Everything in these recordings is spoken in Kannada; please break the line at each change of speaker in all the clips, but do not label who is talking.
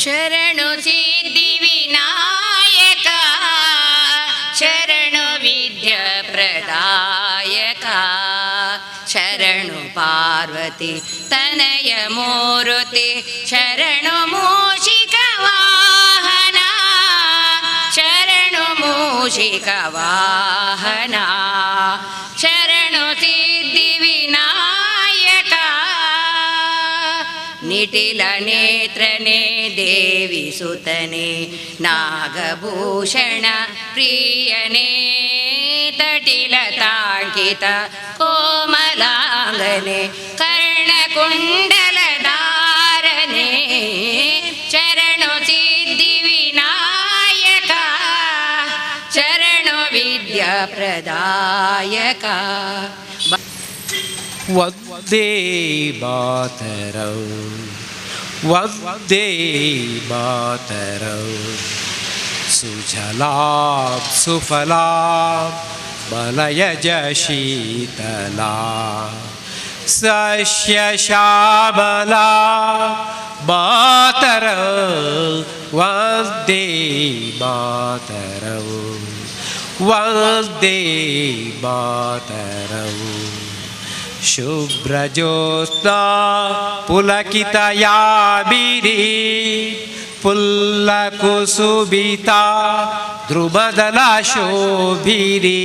ಶರಣು ಸಿದ್ಧಿವಿನಾಯಕ ಶರಣು ವಿದ್ಯ ಪ್ರದಾಯಕ ಶರಣು ಪಾರ್ವತಿ ತನಯ ಮೂರುತಿ ಶರಣು ಮೂಷಿಕ ವಾಹನ ಶರಣು ಮೂಷಿಕ ವಾಹನ ಶರಣು ಸಿದ್ಧಿವಿನಾಯಕ ನಿಟಿಲ ನೇತ್ರನೇ ದೇವಿ ಸುತನೆ ನಾಗಭೂಷಣ ಪ್ರಿಯನೇ ತಟಿಲ ತಾಂಕಿತ ಕೋಮಲಾಂಗನೆ ಕರ್ಣಕುಂಡಲಧಾರನೆ ಶರಣು ಸಿದ್ಧಿವಿನಾಯಕ ಶರಣು ವಿದ್ಯಾ ಪ್ರದಾಯಕ
ವಂದೇ ಮಾತರಂ ವಂದೇ ಮಾತರಂ ಸುಜಲಾಂ ಸುಫಲಾಂ ಮಲಯಜ ಶೀತಲಾಂ ಸಸ್ಯ ಶ್ಯಾಮಲಾಂ ಮಾತರಂ ವಂದೇ ಮಾತರಂ ವಂದೇ ಮಾತರಂ ಶುಭ್ರಜೋತ್ಸ್ನಾ ಪುಲಕಿತಯಾಮಿನಿ ಪುಲ್ಲಕುಸುಮಿತಾ ಧ್ರುಮದಲ ಶೋಭಿನಿ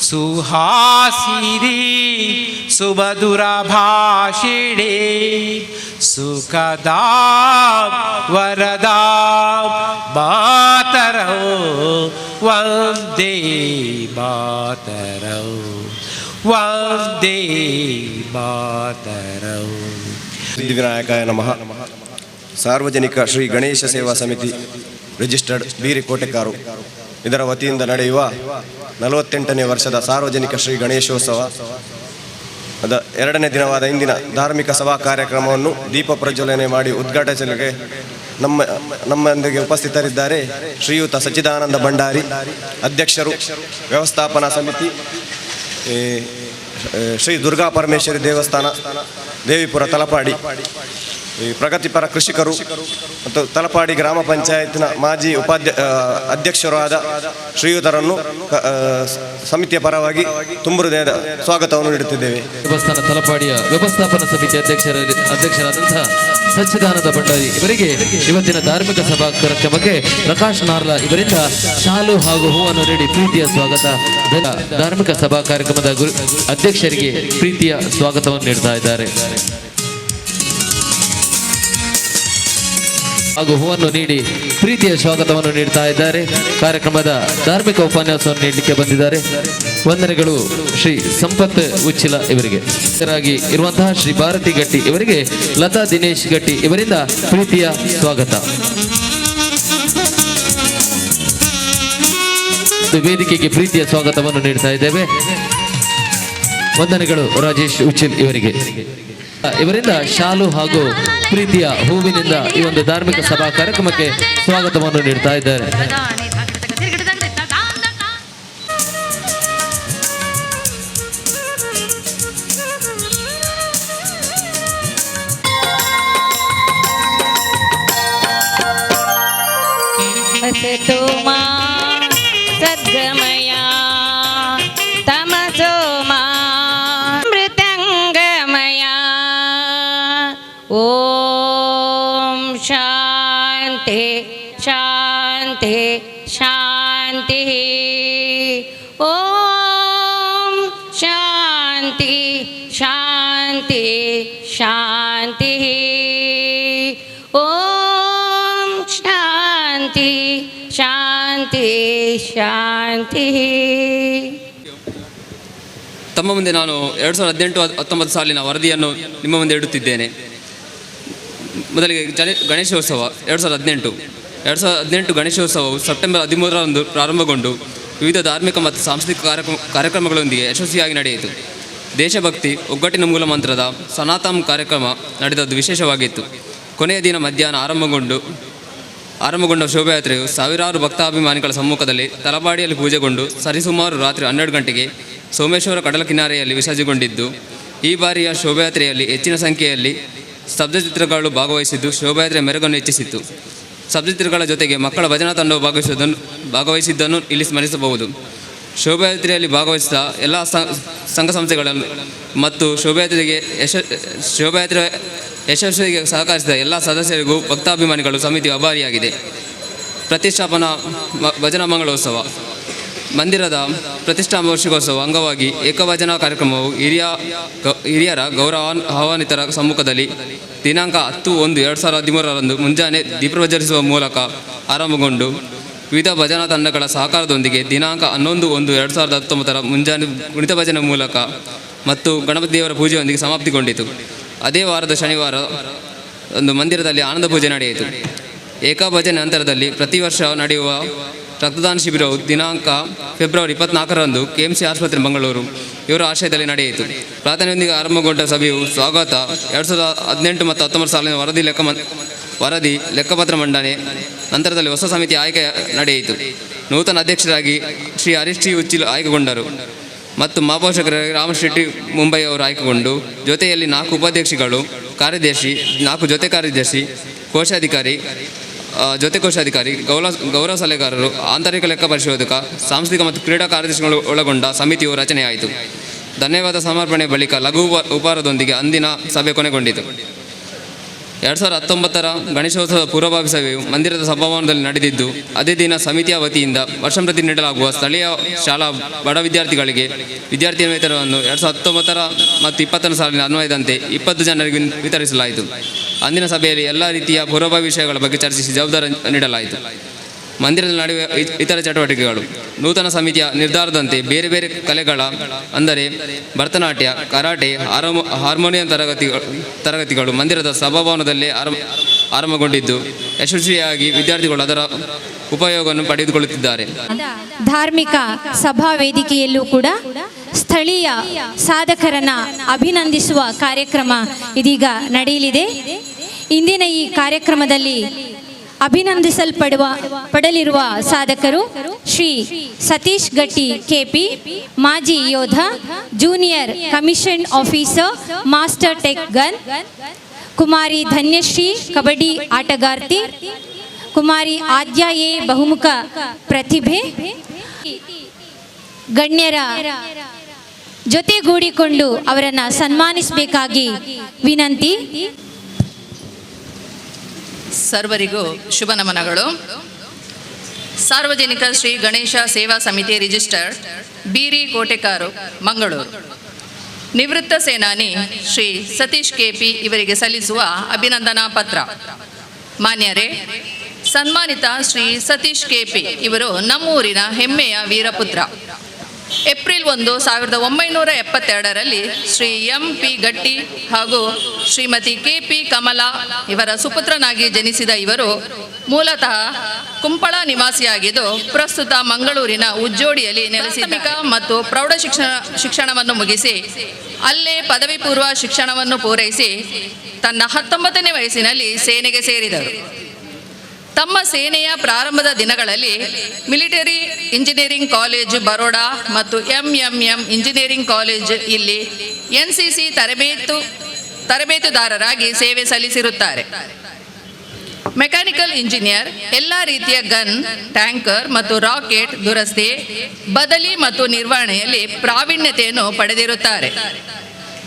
ಸುಹಾಸಿನಿ ಸುಮಧುರ ಭಾಷಿಣಿ ಸುಖದಾಂ ವರದಾಂ ಮಾತರಂ ವಂದೇ ಮಾತರಂ ವಂದೇ ಮಾತರಂ.
ಸಿದ್ಧಿವಿನಾಯಕಾಯ ನಮಃ. ಸಾರ್ವಜನಿಕ ಶ್ರೀ ಗಣೇಶ ಸೇವಾ ಸಮಿತಿ ರಿಜಿಸ್ಟರ್ಡ್ ಬೀರಿ ಕೋಟೆಕಾರು ಇದರ ವತಿಯಿಂದ ನಡೆಯುವ 48ನೇ ವರ್ಷದ ಸಾರ್ವಜನಿಕ ಶ್ರೀ ಗಣೇಶೋತ್ಸವ ಅದ 2ನೇ ದಿನವಾದ ಇಂದಿನ ಧಾರ್ಮಿಕ ಸಭಾ ಕಾರ್ಯಕ್ರಮವನ್ನು ದೀಪ ಪ್ರಜ್ವಲನೆ ಮಾಡಿ ಉದ್ಘಾಟಿಸಲಿಕ್ಕೆ ನಮ್ಮೊಂದಿಗೆ ಉಪಸ್ಥಿತರಿದ್ದಾರೆ ಶ್ರೀಯುತ ಸಚ್ಚಿದಾನಂದ ಭಂಡಾರಿ, ಅಧ್ಯಕ್ಷರು, ವ್ಯವಸ್ಥಾಪನಾ ಸಮಿತಿ ಶ್ರೀ ದುರ್ಗಾ ಪರಮೇಶ್ವರಿ ದೇವಸ್ಥಾನ ದೇವಿಪುರ ತಲಪಾಡಿ, ಪ್ರಗತಿಪರ ಕೃಷಿಕರು ಮತ್ತು ತಲಪಾಡಿ ಗ್ರಾಮ ಪಂಚಾಯತ್ನ ಮಾಜಿ ಅಧ್ಯಕ್ಷರು ಆದ ಶ್ರೀಯುತರನ್ನು ಸಮಿತಿಯ ಪರವಾಗಿ ತುಂಬ ಹೃದಯದ ಸ್ವಾಗತವನ್ನು ನೀಡುತ್ತಿದ್ದೇವೆ.
ದೇವಸ್ಥಾನ ತಲಪಾಡಿಯ ವ್ಯವಸ್ಥಾಪನಾ ಸಮಿತಿ ಅಧ್ಯಕ್ಷರಾದಂತಹ ಸಚ್ಚಿದಾನಂದ ಭಂಡಾರಿ ಇವರಿಗೆ ಇವತ್ತಿನ ಧಾರ್ಮಿಕ ಸಭಾ ಕಾರ್ಯಕ್ರಮಕ್ಕೆ ಪ್ರಕಾಶ್ ನಾರ್ಲಾ ಇವರಿಂದ ಶಾಲು ಹಾಗೂ ಹೂವನ್ನು ನೀಡಿ ಪ್ರೀತಿಯ ಸ್ವಾಗತ. ಧಾರ್ಮಿಕ ಸಭಾ ಕಾರ್ಯಕ್ರಮದ ಅಧ್ಯಕ್ಷರಿಗೆ ಪ್ರೀತಿಯ ಸ್ವಾಗತವನ್ನು ನೀಡ್ತಾ ಇದ್ದಾರೆ ಹಾಗೂ ಹೂವನ್ನು ನೀಡಿ ಪ್ರೀತಿಯ ಸ್ವಾಗತವನ್ನು ನೀಡ್ತಾ ಇದ್ದಾರೆ. ಕಾರ್ಯಕ್ರಮದ ಧಾರ್ಮಿಕ ಉಪನ್ಯಾಸವನ್ನು ನೀಡಲಿಕ್ಕೆ ಬಂದಿದ್ದಾರೆ. ವಂದನೆಗಳು ಶ್ರೀ ಸಂಪತ್ ಉಚ್ಚಿಲ ಇವರಿಗೆ. ಇರುವಂತಹ ಶ್ರೀ ಭಾರತಿ ಗಟ್ಟಿ ಇವರಿಗೆ ಲತಾ ದಿನೇಶ್ ಗಟ್ಟಿ ಇವರಿಂದ ಪ್ರೀತಿಯ ಸ್ವಾಗತ. ವೇದಿಕೆಗೆ ಪ್ರೀತಿಯ ಸ್ವಾಗತವನ್ನು ನೀಡ್ತಾ ಇದ್ದೇವೆ. ವಂದನೆಗಳು ರಾಜೇಶ್ ಉಚ್ಚಿಲ್ ಇವರಿಂದ ಶಾಲು ಹಾಗೂ ಪ್ರೀತಿಯ ಹೂವಿನಿಂದ ಈ ಒಂದು ಧಾರ್ಮಿಕ ಸಭಾ ಕಾರ್ಯಕ್ರಮಕ್ಕೆ ಸ್ವಾಗತವನ್ನು ನೀಡ್ತಾ ಇದ್ದಾರೆ.
ಸದ್ಗಮಯ ತಮಸೋಮ ಮೃದಂಗಮಯ ಓಂ ಶಾಂತಿ ಶಾಂತಿ ಶಾಂತಿ ಓಂ ಶಾಂತಿ ಶಾಂತಿ ಶಾಂತಿ ಓಂ ಶಾಂತಿ ಶಾಂತಿ ಶಾಂತಿ.
ತಮ್ಮ ಮುಂದೆ ನಾನು 2018-19 ಸಾಲಿನ ವರದಿಯನ್ನು ನಿಮ್ಮ ಮುಂದೆ ಇಡುತ್ತಿದ್ದೇನೆ. ಮೊದಲಿಗೆ ಗಣೇಶೋತ್ಸವ 2018 ಗಣೇಶೋತ್ಸವವು ಸೆಪ್ಟೆಂಬರ್ 13ರಂದು ಪ್ರಾರಂಭಗೊಂಡು ವಿವಿಧ ಧಾರ್ಮಿಕ ಮತ್ತು ಸಾಂಸ್ಕೃತಿಕ ಕಾರ್ಯಕ್ರಮಗಳೊಂದಿಗೆ ಯಶಸ್ವಿಯಾಗಿ ನಡೆಯಿತು. ದೇಶಭಕ್ತಿ ಒಗ್ಗಟ್ಟಿನ ಮೂಲ ಮಂತ್ರದ ಸನಾತನ ಕಾರ್ಯಕ್ರಮ ನಡೆದದ್ದು ವಿಶೇಷವಾಗಿತ್ತು. ಕೊನೆಯ ದಿನ ಮಧ್ಯಾಹ್ನ ಆರಂಭಗೊಂಡ ಶೋಭಾಯಾತ್ರೆಯು ಸಾವಿರಾರು ಭಕ್ತಾಭಿಮಾನಿಗಳ ಸಮ್ಮುಖದಲ್ಲಿ ತಲಪಾಡಿಯಲ್ಲಿ ಪೂಜೆಗೊಂಡು ಸರಿಸುಮಾರು ರಾತ್ರಿ 12 ಗಂಟೆಗೆ ಸೋಮೇಶ್ವರ ಕಡಲ ಕಿನಾರೆಯಲ್ಲಿ ವಿಸರ್ಜನೆಗೊಂಡಿದ್ದು, ಈ ಬಾರಿಯ ಶೋಭಾಯಾತ್ರೆಯಲ್ಲಿ ಹೆಚ್ಚಿನ ಸಂಖ್ಯೆಯಲ್ಲಿ ಸ್ತಬ್ಧಚಿತ್ರಗಳು ಭಾಗವಹಿಸಿದ್ದು ಶೋಭಾಯಾತ್ರೆ ಮೆರುಗನ್ನು ಹೆಚ್ಚಿಸಿತ್ತು. ಸ್ತಬ್ಧಚಿತ್ರಗಳ ಜೊತೆಗೆ ಮಕ್ಕಳ ಭಜನಾ ತಂಡವು ಭಾಗವಹಿಸಿದ್ದನ್ನು ಇಲ್ಲಿ ಸ್ಮರಿಸಬಹುದು. ಶೋಭಾಯಾತ್ರೆಯಲ್ಲಿ ಭಾಗವಹಿಸಿದ ಎಲ್ಲ ಸಂಘ ಸಂಸ್ಥೆಗಳನ್ನು ಮತ್ತು ಶೋಭಾಯಾತ್ರೆ ಯಶಸ್ವಿಗೆ ಸಹಕರಿಸಿದ ಎಲ್ಲ ಸದಸ್ಯರಿಗೂ ಭಕ್ತಾಭಿಮಾನಿಗಳು ಸಮಿತಿಯು ಆಭಾರಿಯಾಗಿದೆ. ಪ್ರತಿಷ್ಠಾಪನಾ ಭಜನಾ ಮಂಗಳೋತ್ಸವ ಮಂದಿರದ ಪ್ರತಿಷ್ಠಾ ವಾರ್ಷಿಕೋತ್ಸವ ಅಂಗವಾಗಿ ಏಕಭಜನಾ ಕಾರ್ಯಕ್ರಮವು ಹಿರಿಯರ ಆಹ್ವಾನಿತರ ಸಮ್ಮುಖದಲ್ಲಿ ದಿನಾಂಕ 10/1/2013 ಮುಂಜಾನೆ ದೀಪ ಪ್ರಜ್ವಲಿಸುವ ಮೂಲಕ ಆರಂಭಗೊಂಡು ವಿವಿಧ ಭಜನಾ ತಂಡಗಳ ಸಹಕಾರದೊಂದಿಗೆ ದಿನಾಂಕ 11/1/2019 ಮುಂಜಾನೆ ಕುಣಿತ ಭಜನೆ ಮೂಲಕ ಮತ್ತು ಗಣಪತಿ ದೇವರ ಪೂಜೆಯೊಂದಿಗೆ ಸಮಾಪ್ತಿಗೊಂಡಿತು. ಅದೇ ವಾರದ ಶನಿವಾರ ಒಂದು ಮಂದಿರದಲ್ಲಿ ಆನಂದ ಪೂಜೆ ನಡೆಯಿತು. ಏಕಭಜನೆ ನಂತರದಲ್ಲಿ ಪ್ರತಿ ವರ್ಷ ನಡೆಯುವ ರಕ್ತದಾನ ಶಿಬಿರವು ದಿನಾಂಕ ಫೆಬ್ರವರಿ 24ರಂದು KMC ಆಸ್ಪತ್ರೆ ಮಂಗಳೂರು ಇವರ ಆಶ್ರಯದಲ್ಲಿ ನಡೆಯಿತು. ಪ್ರಾರ್ಥನೆಯೊಂದಿಗೆ ಆರಂಭಗೊಂಡ ಸಭೆಯು ಸ್ವಾಗತ 2018 ಮತ್ತು 19 ಸಾಲಿನ ವರದಿ ಲೆಕ್ಕಪತ್ರ ಮಂಡನೆ ನಂತರದಲ್ಲಿ ಹೊಸ ಸಮಿತಿ ಆಯ್ಕೆ ನಡೆಯಿತು. ನೂತನ ಅಧ್ಯಕ್ಷರಾಗಿ ಶ್ರೀ ಹರೀಶ್ ಟಿ ಉಚ್ಚಿಲ್ ಆಯ್ಕೆಗೊಂಡರು ಮತ್ತು ಮಹಾಪೋಷಕರಾಗಿ ರಾಮಶೆಟ್ಟಿ ಮುಂಬೈ ಅವರು ಆಯ್ಕೆಗೊಂಡು ಜೊತೆಯಲ್ಲಿ 4 ಉಪಾಧ್ಯಕ್ಷಗಳು, ಕಾರ್ಯದರ್ಶಿ, 4 ಜೊತೆ ಕಾರ್ಯದರ್ಶಿ, ಕೋಶಾಧಿಕಾರಿ, ಜೊತೆ ಕೋಶಾಧಿಕಾರಿ, ಗೌರವ ಸಲಹೆಗಾರರು, ಆಂತರಿಕ ಲೆಕ್ಕ ಪರಿಶೋಧಕ, ಸಾಂಸ್ಥಿಕ ಮತ್ತು ಕ್ರೀಡಾ ಕಾರ್ಯದರ್ಶಿಗಳು ಒಳಗೊಂಡ ಸಮಿತಿಯು ರಚನೆಯಾಯಿತು. ಧನ್ಯವಾದ ಸಮರ್ಪಣೆ ಬಳಿಕ ಲಘು ಉಪಹಾರದೊಂದಿಗೆ ಅಂದಿನ ಸಭೆ ಕೊನೆಗೊಂಡಿತು. 2019 ಗಣೇಶೋತ್ಸವದ ಪೂರ್ವಭಾವಿ ಸಭೆಯು ಮಂದಿರದ ಸಭಾಭವನದಲ್ಲಿ ನಡೆದಿದ್ದು, ಅದೇ ದಿನ ಸಮಿತಿಯ ವತಿಯಿಂದ ವರ್ಷಂಪ್ರತಿ ನೀಡಲಾಗುವ ಸ್ಥಳೀಯ ಶಾಲಾ ಬಡ ವಿದ್ಯಾರ್ಥಿಗಳಿಗೆ ವಿದ್ಯಾರ್ಥಿ ವೇತನವನ್ನು 2019 ಮತ್ತು 20 ಸಾಲಿನ ಅನ್ವಯದಂತೆ 20 ಜನರಿಗೆ ವಿತರಿಸಲಾಯಿತು. ಅಂದಿನ ಸಭೆಯಲ್ಲಿ ಎಲ್ಲ ರೀತಿಯ ಪೂರ್ವಭಾವಿ ವಿಷಯಗಳ ಬಗ್ಗೆ ಚರ್ಚಿಸಿ ಜವಾಬ್ದಾರಿ ನೀಡಲಾಯಿತು. ಮಂದಿರದಲ್ಲಿ ನಡೆಯುವ ಇತರ ಚಟುವಟಿಕೆಗಳು ನೂತನ ಸಮಿತಿಯ ನಿರ್ಧಾರದಂತೆ ಬೇರೆ ಬೇರೆ ಕಲೆಗಳ ಅಂದರೆ ಭರತನಾಟ್ಯ, ಕರಾಟೆ, ಹಾರ್ಮೋನಿಯಂ ತರಗತಿಗಳು ಮಂದಿರದ ಸಭಾಭವನದಲ್ಲೇ ಆರಂಭಗೊಂಡಿದ್ದು ಯಶಸ್ವಿಯಾಗಿ ವಿದ್ಯಾರ್ಥಿಗಳು ಅದರ ಉಪಯೋಗವನ್ನು ಪಡೆದುಕೊಳ್ಳುತ್ತಿದ್ದಾರೆ.
ಧಾರ್ಮಿಕ ಸಭಾ ವೇದಿಕೆಯಲ್ಲೂ ಕೂಡ ಸ್ಥಳೀಯ ಸಾಧಕರನ್ನ ಅಭಿನಂದಿಸುವ ಕಾರ್ಯಕ್ರಮ ಇದೀಗ ನಡೆಯಲಿದೆ. ಇಂದಿನ ಈ ಕಾರ್ಯಕ್ರಮದಲ್ಲಿ ಪಡಲಿರುವ ಸಾಧಕರು ಶ್ರೀ ಸತೀಶ್ ಗಟ್ಟಿ KP, ಮಾಜಿ ಯೋಧ, junior commission officer, master tech gun, Kumari Dhanyashree kabaddi ಆಟಗಾರ್ತಿ, ಕುಮಾರಿ ಆದ್ಯ ಎ ಬಹುಮುಖ ಪ್ರತಿಭೆ ಗಣ್ಯರ ಜೊತೆಗೂಡಿಕೊಂಡು ಅವರನ್ನು ಸನ್ಮಾನಿಸಬೇಕಾಗಿ ವಿನಂತಿ.
ಸರ್ವರಿಗೂ ಶುಭ ನಮನಗಳು. ಸಾರ್ವಜನಿಕ ಶ್ರೀ ಗಣೇಶ ಸೇವಾ ಸಮಿತಿ ರಿಜಿಸ್ಟರ್ಡ್ ಬೀರಿ ಕೋಟೆಕಾರು ಮಂಗಳೂರು ನಿವೃತ್ತ ಸೇನಾನಿ ಶ್ರೀ ಸತೀಶ್ KP ಇವರಿಗೆ ಸಲ್ಲಿಸುವ ಅಭಿನಂದನಾ ಪತ್ರ. ಮಾನ್ಯರೇ, ಸನ್ಮಾನಿತ ಶ್ರೀ ಸತೀಶ್ KP ಇವರು ನಮ್ಮೂರಿನ ಹೆಮ್ಮೆಯ ವೀರಪುತ್ರ. ಏಪ್ರಿಲ್ 1, 1972ರಲ್ಲಿ ಶ್ರೀ MP ಗಟ್ಟಿ ಹಾಗೂ ಶ್ರೀಮತಿ KP ಕಮಲಾ ಇವರ ಸುಪುತ್ರನಾಗಿ ಜನಿಸಿದ ಇವರು ಮೂಲತಃ ಕುಂಪಳ ನಿವಾಸಿಯಾಗಿದ್ದು ಪ್ರಸ್ತುತ ಮಂಗಳೂರಿನ ಉಜ್ಜೋಡಿಯಲ್ಲಿ ನೆಲೆಸಿದ ಮತ್ತು ಪ್ರೌಢ ಶಿಕ್ಷಣವನ್ನು ಮುಗಿಸಿ ಅಲ್ಲೇ ಪದವಿ ಪೂರ್ವ ಶಿಕ್ಷಣವನ್ನು ಪೂರೈಸಿ ತನ್ನ 19ನೇ ವಯಸ್ಸಿನಲ್ಲಿ ಸೇನೆಗೆ ಸೇರಿದರು. ತಮ್ಮ ಸೇನೆಯ ಪ್ರಾರಂಭದ ದಿನಗಳಲ್ಲಿ ಮಿಲಿಟರಿ ಇಂಜಿನಿಯರಿಂಗ್ ಕಾಲೇಜು ಬರೋಡಾ ಮತ್ತು MMM ಇಂಜಿನಿಯರಿಂಗ್ ಕಾಲೇಜ್ ಇಲ್ಲಿ NCC ತರಬೇತುದಾರರಾಗಿ ಸೇವೆ ಸಲ್ಲಿಸಿರುತ್ತಾರೆ. ಮೆಕ್ಯಾನಿಕಲ್ ಇಂಜಿನಿಯರ್, ಎಲ್ಲ ರೀತಿಯ ಗನ್, ಟ್ಯಾಂಕರ್ ಮತ್ತು ರಾಕೆಟ್ ದುರಸ್ತಿ, ಬದಲಿ ಮತ್ತು ನಿರ್ವಹಣೆಯಲ್ಲಿ ಪ್ರಾವೀಣ್ಯತೆಯನ್ನು ಪಡೆದಿರುತ್ತಾರೆ.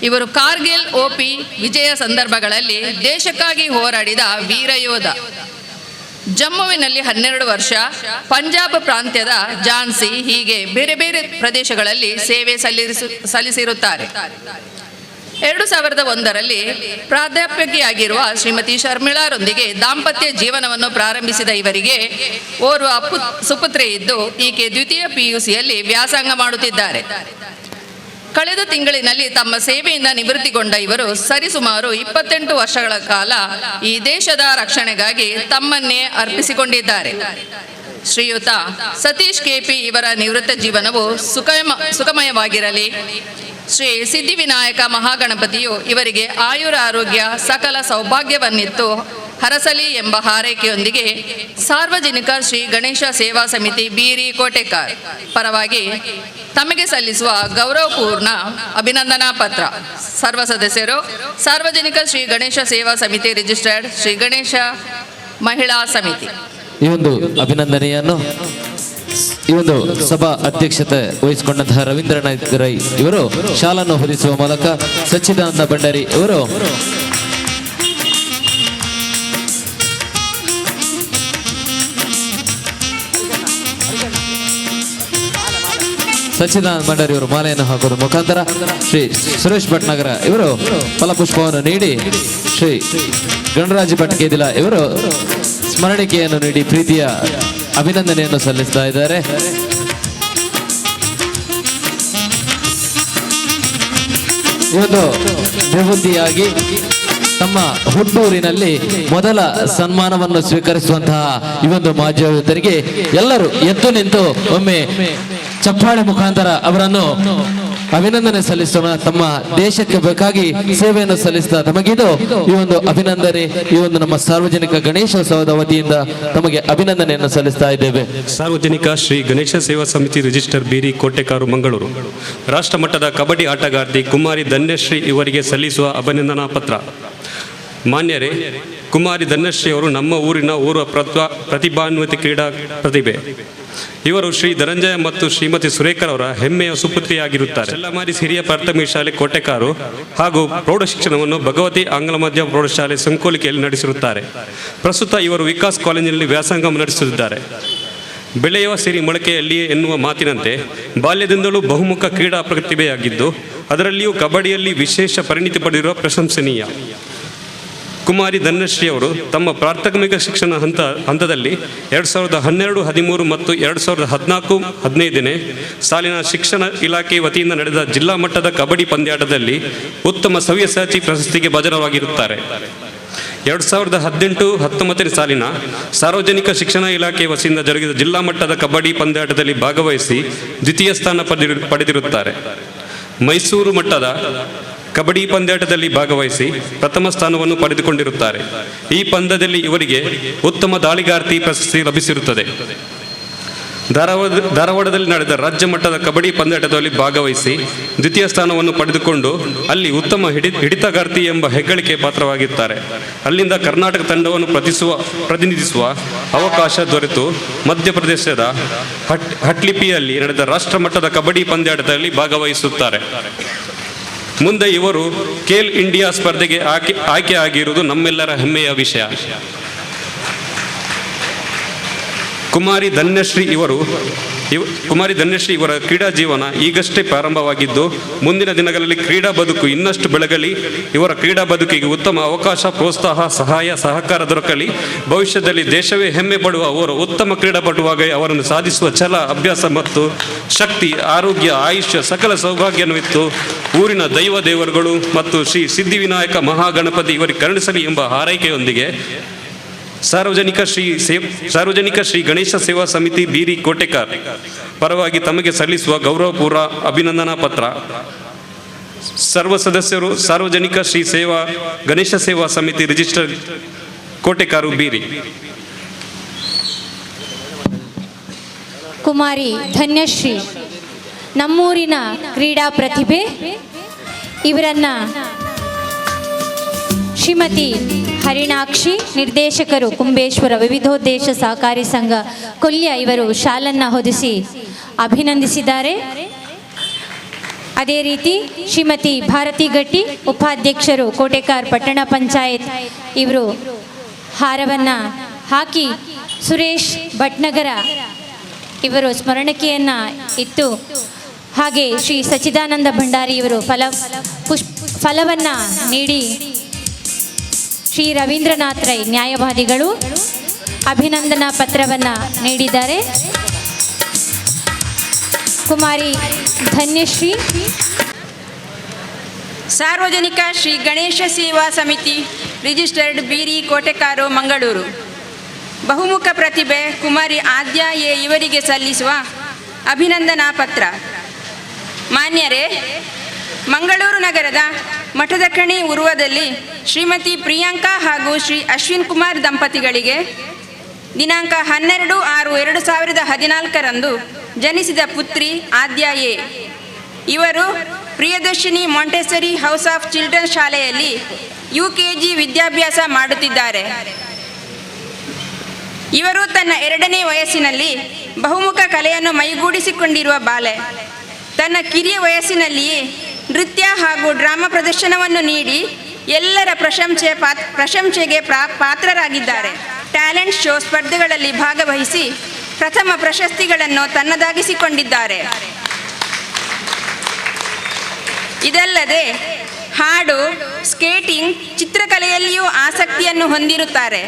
ಇವರು ಕಾರ್ಗಿಲ್ OP ವಿಜಯ ಸಂದರ್ಭಗಳಲ್ಲಿ ದೇಶಕ್ಕಾಗಿ ಹೋರಾಡಿದ ವೀರಯೋಧ. ಜಮ್ಮುವಿನಲ್ಲಿ 12 ವರ್ಷ, ಪಂಜಾಬ್ ಪ್ರಾಂತ್ಯದ ಝಾನ್ಸಿ ಹೀಗೆ ಬೇರೆ ಬೇರೆ ಪ್ರದೇಶಗಳಲ್ಲಿ ಸೇವೆ ಸಲ್ಲಿಸಿರುತ್ತಾರೆ. 2001ರಲ್ಲಿ ಪ್ರಾಧ್ಯಾಪಕಿಯಾಗಿರುವ ಶ್ರೀಮತಿ ಶರ್ಮಿಳಾರೊಂದಿಗೆ ದಾಂಪತ್ಯ ಜೀವನವನ್ನು ಪ್ರಾರಂಭಿಸಿದ ಇವರಿಗೆ ಓರ್ವ ಸುಪುತ್ರಿ ಇದ್ದು ಈಕೆ ದ್ವಿತೀಯ PUCಯಲ್ಲಿ ವ್ಯಾಸಂಗ ಮಾಡುತ್ತಿದ್ದಾರೆ. ಕಳೆದ ತಿಂಗಳಿನಲ್ಲಿ ತಮ್ಮ ಸೇವೆಯಿಂದ ನಿವೃತ್ತಿಗೊಂಡ ಇವರು ಸರಿಸುಮಾರು 28 ವರ್ಷಗಳ ಕಾಲ ಈ ದೇಶದ ರಕ್ಷಣೆಗಾಗಿ ತಮ್ಮನ್ನೇ ಅರ್ಪಿಸಿಕೊಂಡಿದ್ದಾರೆ. ಶ್ರೀಯುತ ಸತೀಶ್ KP ಇವರ ನಿವೃತ್ತ ಜೀವನವು ಸುಖಮಯವಾಗಿರಲಿ. ಶ್ರೀ ಸಿದ್ಧಿವಿನಾಯಕ ಮಹಾಗಣಪತಿಯು ಇವರಿಗೆ ಆಯುರ ಆರೋಗ್ಯ ಸಕಲ ಸೌಭಾಗ್ಯವನ್ನಿತ್ತು ಹರಸಲಿ ಎಂಬ ಹಾರೈಕೆಯೊಂದಿಗೆ ಸಾರ್ವಜನಿಕ ಶ್ರೀ ಗಣೇಶ ಸೇವಾ ಸಮಿತಿ ಬೀರಿ ಕೋಟೆಕಾರ್ ಪರವಾಗಿ ತಮಗೆ ಸಲ್ಲಿಸುವ ಗೌರವಪೂರ್ಣ ಅಭಿನಂದನಾ ಪತ್ರ. ಸರ್ವ ಸದಸ್ಯರು ಸಾರ್ವಜನಿಕ ಶ್ರೀ ಗಣೇಶ ಸೇವಾ ಸಮಿತಿ ರಿಜಿಸ್ಟರ್ಡ್ ಶ್ರೀ ಗಣೇಶ ಮಹಿಳಾ ಸಮಿತಿ.
ಈ ಒಂದು ಅಭಿನಂದನೆಯನ್ನು ಈ ಒಂದು ಸಭಾ ಅಧ್ಯಕ್ಷತೆ ವಹಿಸಿಕೊಂಡಂತಹ ರವೀಂದ್ರನಾಥ್ ರೈ ಇವರು ಶಾಲನ್ನು ಹೊದಿಸುವ ಮೂಲಕ ಸಚ್ಚಿದಾನಂದ ಭಂಡಾರಿ ಇವರು ಸಚ್ಚಿದಾನಂದ ಭಂಡಾರಿ ಇವರು ಮಾಲೆಯನ್ನು ಹಾಕುವ ಮುಖಾಂತರ ಶ್ರೀ ಸುರೇಶ್ ಭಟ್ನಗರ ಇವರು ಫಲಪುಷ್ಪವನ್ನು ನೀಡಿ ಶ್ರೀ ಗಣರಾಜ್ ಭಟ್ ಕೇದಿಲ ಇವರು ಸ್ಮರಣಿಕೆಯನ್ನು ನೀಡಿ ಪ್ರೀತಿಯ ಅಭಿನಂದನೆಯನ್ನು ಸಲ್ಲಿಸ್ತಾ ಇದ್ದಾರೆ. ಈ ಒಂದು ವಿಭೂತಿಯಾಗಿ ತಮ್ಮ ಹುಟ್ಟೂರಿನಲ್ಲಿ ಮೊದಲ ಸನ್ಮಾನವನ್ನು ಸ್ವೀಕರಿಸುವಂತಹ ಈ ಒಂದು ಮಾಜಿ ಯೋಧರಿಗೆ ಎಲ್ಲರೂ ಎದ್ದು ನಿಂತು ಒಮ್ಮೆ ಚಪ್ಪಾಳೆ ಮುಖಾಂತರ ಅವರನ್ನು ಅಭಿನಂದನೆ ಸಲ್ಲಿಸೋಣ. ತಮ್ಮ ದೇಶಕ್ಕೆ ಬೇಕಾಗಿ ಸೇವೆಯನ್ನು ಸಲ್ಲಿಸಿದ ತಮಗಿದು ಈ ಒಂದು ಅಭಿನಂದನೆ, ಈ ಒಂದು ನಮ್ಮ ಸಾರ್ವಜನಿಕ ಗಣೇಶೋತ್ಸವದ ವತಿಯಿಂದ ತಮಗೆ ಅಭಿನಂದನೆಯನ್ನು ಸಲ್ಲಿಸ್ತಾ ಇದ್ದೇವೆ.
ಸಾರ್ವಜನಿಕ ಶ್ರೀ ಗಣೇಶ ಸೇವಾ ಸಮಿತಿ ರಿಜಿಸ್ಟರ್ ಬೀರಿ ಕೋಟೆಕಾರು ಮಂಗಳೂರು ರಾಷ್ಟ್ರ ಮಟ್ಟದ ಕಬಡ್ಡಿ ಆಟಗಾರ್ತಿ ಕುಮಾರಿ ಧನ್ಯಶ್ರೀ ಇವರಿಗೆ ಸಲ್ಲಿಸುವ ಅಭಿನಂದನಾ ಪತ್ರ. ಮಾನ್ಯರೇ, ಕುಮಾರಿ ಧನ್ಯಶ್ರೀ ಅವರು ನಮ್ಮ ಊರಿನ ಪ್ರತಿಭಾನ್ವಿತ ಕ್ರೀಡಾ ಪ್ರತಿಭೆ. ಇವರು ಶ್ರೀ ಧನಂಜಯ ಮತ್ತು ಶ್ರೀಮತಿ ಸುರೇಖರ್ ಅವರ ಹೆಮ್ಮೆಯ ಸುಪುತ್ರಿಯಾಗಿರುತ್ತಾರೆ. ಚಲ್ಲಮಾರಿ ಹಿರಿಯ ಪ್ರಾಥಮಿಕ ಶಾಲೆ ಕೋಟೆಕಾರು ಹಾಗೂ ಪ್ರೌಢ ಶಿಕ್ಷಣವನ್ನು ಭಗವತಿ ಆಂಗ್ಲ ಮಾಧ್ಯಮ ಪ್ರೌಢಶಾಲೆ ಸಂಕೋಲಿಕೆಯಲ್ಲಿ ನಡೆಸಿರುತ್ತಾರೆ. ಪ್ರಸ್ತುತ ಇವರು ವಿಕಾಸ್ ಕಾಲೇಜಿನಲ್ಲಿ ವ್ಯಾಸಂಗ ನಡೆಸುತ್ತಿದ್ದಾರೆ. ಬೆಳೆಯುವ ಸಿರಿ ಮೊಳಕೆಯಲ್ಲಿ ಎನ್ನುವ ಮಾತಿನಂತೆ ಬಾಲ್ಯದಿಂದಲೂ ಬಹುಮುಖ ಕ್ರೀಡಾ ಪ್ರತಿಭೆಯಾಗಿದ್ದು ಅದರಲ್ಲಿಯೂ ಕಬಡ್ಡಿಯಲ್ಲಿ ವಿಶೇಷ ಪರಿಣಿತಿ ಪಡೆದಿರುವ ಪ್ರಶಂಸನೀಯ. ಕುಮಾರಿ ಧನ್ಯಶ್ರೀ ಅವರು ತಮ್ಮ ಪ್ರಾಥಮಿಕ ಶಿಕ್ಷಣ ಹಂತದಲ್ಲಿ 2012-13 ಮತ್ತು 2014-15ನೇ ಸಾಲಿನ ಶಿಕ್ಷಣ ಇಲಾಖೆ ವತಿಯಿಂದ ನಡೆದ ಜಿಲ್ಲಾ ಮಟ್ಟದ ಕಬಡ್ಡಿ ಪಂದ್ಯಾಟದಲ್ಲಿ ಉತ್ತಮ ಸವ್ಯಸಾಚಿ ಪ್ರಶಸ್ತಿಗೆ ಭಾಜನವಾಗಿರುತ್ತಾರೆ. 2018-19ನೇ ಸಾಲಿನ ಸಾರ್ವಜನಿಕ ಶಿಕ್ಷಣ ಇಲಾಖೆ ವತಿಯಿಂದ ಜರುಗಿದ ಜಿಲ್ಲಾ ಮಟ್ಟದ ಕಬಡ್ಡಿ ಪಂದ್ಯಾಟದಲ್ಲಿ ಭಾಗವಹಿಸಿ ದ್ವಿತೀಯ ಸ್ಥಾನ ಪಡೆದಿರುತ್ತಾರೆ. ಮೈಸೂರು ಮಟ್ಟದ ಕಬಡ್ಡಿ ಪಂದ್ಯಾಟದಲ್ಲಿ ಭಾಗವಹಿಸಿ ಪ್ರಥಮ ಸ್ಥಾನವನ್ನು ಪಡೆದುಕೊಂಡಿರುತ್ತಾರೆ. ಈ ಪಂದ್ಯದಲ್ಲಿ ಇವರಿಗೆ ಉತ್ತಮ ದಾಳಿಗಾರ್ತಿ ಪ್ರಶಸ್ತಿ ಲಭಿಸಿರುತ್ತದೆ. ಧಾರವಾಡದಲ್ಲಿ ನಡೆದ ರಾಜ್ಯ ಮಟ್ಟದ ಕಬಡ್ಡಿ ಪಂದ್ಯಾಟದಲ್ಲಿ ಭಾಗವಹಿಸಿ ದ್ವಿತೀಯ ಸ್ಥಾನವನ್ನು ಪಡೆದುಕೊಂಡು ಅಲ್ಲಿ ಉತ್ತಮ ಹಿಡಿತಗಾರ್ತಿ ಎಂಬ ಹೆಗ್ಗಳಿಕೆ ಪಾತ್ರವಾಗಿರುತ್ತಾರೆ. ಅಲ್ಲಿಂದ ಕರ್ನಾಟಕ ತಂಡವನ್ನು ಪ್ರತಿನಿಧಿಸುವ ಅವಕಾಶ ದೊರೆತು ಮಧ್ಯಪ್ರದೇಶದ ಹಟ್ಲಿಪಿಯಲ್ಲಿ ನಡೆದ ರಾಷ್ಟ್ರ ಮಟ್ಟದ ಕಬಡ್ಡಿ ಪಂದ್ಯಾಟದಲ್ಲಿ ಭಾಗವಹಿಸುತ್ತಾರೆ. ಮುಂದೆ ಇವರು ಖೇಲ್ ಇಂಡಿಯಾ ಸ್ಪರ್ಧೆಗೆ ಆಯ್ಕೆಯಾಗಿರುವುದು ನಮ್ಮೆಲ್ಲರ ಹೆಮ್ಮೆಯ ವಿಷಯ. ಕುಮಾರಿ ಧನ್ಯಶ್ರೀ ಇವರ ಕ್ರೀಡಾ ಜೀವನ ಈಗಷ್ಟೇ ಪ್ರಾರಂಭವಾಗಿದ್ದು ಮುಂದಿನ ದಿನಗಳಲ್ಲಿ ಕ್ರೀಡಾ ಬದುಕು ಇನ್ನಷ್ಟು ಬೆಳಗಲಿ. ಇವರ ಕ್ರೀಡಾ ಬದುಕಿಗೆ ಉತ್ತಮ ಅವಕಾಶ, ಪ್ರೋತ್ಸಾಹ, ಸಹಾಯ, ಸಹಕಾರ ದೊರಕಲಿ. ಭವಿಷ್ಯದಲ್ಲಿ ದೇಶವೇ ಹೆಮ್ಮೆ ಪಡುವ ಅವರು ಉತ್ತಮ ಕ್ರೀಡಾಪಟುವಾಗಿ ಅವರನ್ನು ಸಾಧಿಸುವ ಛಲ, ಅಭ್ಯಾಸ ಮತ್ತು ಶಕ್ತಿ, ಆರೋಗ್ಯ, ಆಯುಷ್ಯ, ಸಕಲ ಸೌಭಾಗ್ಯವಿತ್ತು ಊರಿನ ದೇವರುಗಳು ಮತ್ತು ಶ್ರೀ ಸಿದ್ಧಿವಿನಾಯಕ ಮಹಾಗಣಪತಿ ಇವರಿಗೆ ಕರುಣಿಸಲಿ ಎಂಬ ಹಾರೈಕೆಯೊಂದಿಗೆ ಸಾರ್ವಜನಿಕ ಶ್ರೀ ಗಣೇಶ ಸೇವಾ ಸಮಿತಿ ಬೀರಿ ಕೋಟೆಕಾರ್ ಪರವಾಗಿ ತಮಗೆ ಸಲ್ಲಿಸುವ ಗೌರವಪೂರ್ವ ಅಭಿನಂದನಾ ಪತ್ರ. ಸರ್ವ ಸದಸ್ಯರು ಸಾರ್ವಜನಿಕ ಶ್ರೀ ಗಣೇಶ ಸೇವಾ ಸಮಿತಿ ರಿಜಿಸ್ಟರ್ ಕೋಟೆಕಾರು ಬೀರಿ.
ಕುಮಾರಿ ಧನ್ಯಶ್ರೀ ನಮ್ಮೂರಿನ ಕ್ರೀಡಾ ಪ್ರತಿಭೆ. ಇವರನ್ನ ಶ್ರೀಮತಿ ಹರಿಣಾಕ್ಷಿ, ನಿರ್ದೇಶಕರು ಕುಂಬೇಶ್ವರ ವಿವಿಧೋದ್ದೇಶ ಸಹಕಾರಿ ಸಂಘ ಕೊಲ್ಯ, ಇವರು ಶಾಲನ್ನು ಹೊದಿಸಿ ಅಭಿನಂದಿಸಿದ್ದಾರೆ. ಅದೇ ರೀತಿ ಶ್ರೀಮತಿ ಭಾರತಿ ಗಟ್ಟಿ, ಉಪಾಧ್ಯಕ್ಷರು ಕೋಟೆಕಾರ್ ಪಟ್ಟಣ ಪಂಚಾಯತ್, ಇವರು ಹಾರವನ್ನು ಹಾಕಿ ಸುರೇಶ್ ಭಟ್ನಗರ ಇವರು ಸ್ಮರಣಿಕೆಯನ್ನು ಇತ್ತು. ಹಾಗೆ ಶ್ರೀ ಸಚ್ಚಿದಾನಂದ ಭಂಡಾರಿ ಇವರು ಫಲವನ್ನು ನೀಡಿ ಶ್ರೀ ರವೀಂದ್ರನಾಥ್ ರೈ ನ್ಯಾಯವಾದಿಗಳು ಅಭಿನಂದನಾ ಪತ್ರವನ್ನು ನೀಡಿದ್ದಾರೆ. ಕುಮಾರಿ ಧನ್ಯಶ್ರೀ
ಸಾರ್ವಜನಿಕ ಶ್ರೀ ಗಣೇಶ ಸೇವಾ ಸಮಿತಿ ರಿಜಿಸ್ಟರ್ಡ್ ಬೀರಿ ಕೋಟೆಕಾರು ಮಂಗಳೂರು ಬಹುಮುಖ ಪ್ರತಿಭೆ ಕುಮಾರಿ ಆದ್ಯ ಎ ಇವರಿಗೆ ಸಲ್ಲಿಸುವ ಅಭಿನಂದನಾ ಪತ್ರ. ಮಾನ್ಯರೇ, ಮಂಗಳೂರು ನಗರದ ಮಠದ ಕಣಿ ಉರುವದಲ್ಲಿ ಶ್ರೀಮತಿ ಪ್ರಿಯಾಂಕಾ ಹಾಗೂ ಶ್ರೀ ಅಶ್ವಿನ್ ಕುಮಾರ್ ದಂಪತಿಗಳಿಗೆ ದಿನಾಂಕ 12/6/2014 ಜನಿಸಿದ ಪುತ್ರಿ ಆದ್ಯ ಎ. ಇವರು Priyadarshini Montessori house of children ಶಾಲೆಯಲ್ಲಿ UKG ವಿದ್ಯಾಭ್ಯಾಸ ಮಾಡುತ್ತಿದ್ದಾರೆ. ಇವರು ತನ್ನ 2ನೇ ವಯಸ್ಸಿನಲ್ಲಿ ಬಹುಮುಖ ಕಲೆಯನ್ನು ಮೈಗೂಡಿಸಿಕೊಂಡಿರುವ ಬಾಲೆ. ತನ್ನ ಕಿರಿಯ ವಯಸ್ಸಿನಲ್ಲಿಯೇ ನೃತ್ಯ ಹಾಗೂ ಡ್ರಾಮಾ ಪ್ರದರ್ಶನವನ್ನು ನೀಡಿ ಎಲ್ಲರ ಪ್ರಶಂಸೆಗೆ ಪಾತ್ರರಾಗಿದ್ದಾರೆ. ಟ್ಯಾಲೆಂಟ್ ಶೋ ಸ್ಪರ್ಧೆಗಳಲ್ಲಿ ಭಾಗವಹಿಸಿ ಪ್ರಥಮ ಪ್ರಶಸ್ತಿಗಳನ್ನು ತನ್ನದಾಗಿಸಿಕೊಂಡಿದ್ದಾರೆ. ಇದಲ್ಲದೆ ಹಾಡು, ಸ್ಕೇಟಿಂಗ್, ಚಿತ್ರಕಲೆಯಲ್ಲಿಯೂ ಆಸಕ್ತಿಯನ್ನು ಹೊಂದಿರುತ್ತಾರೆ.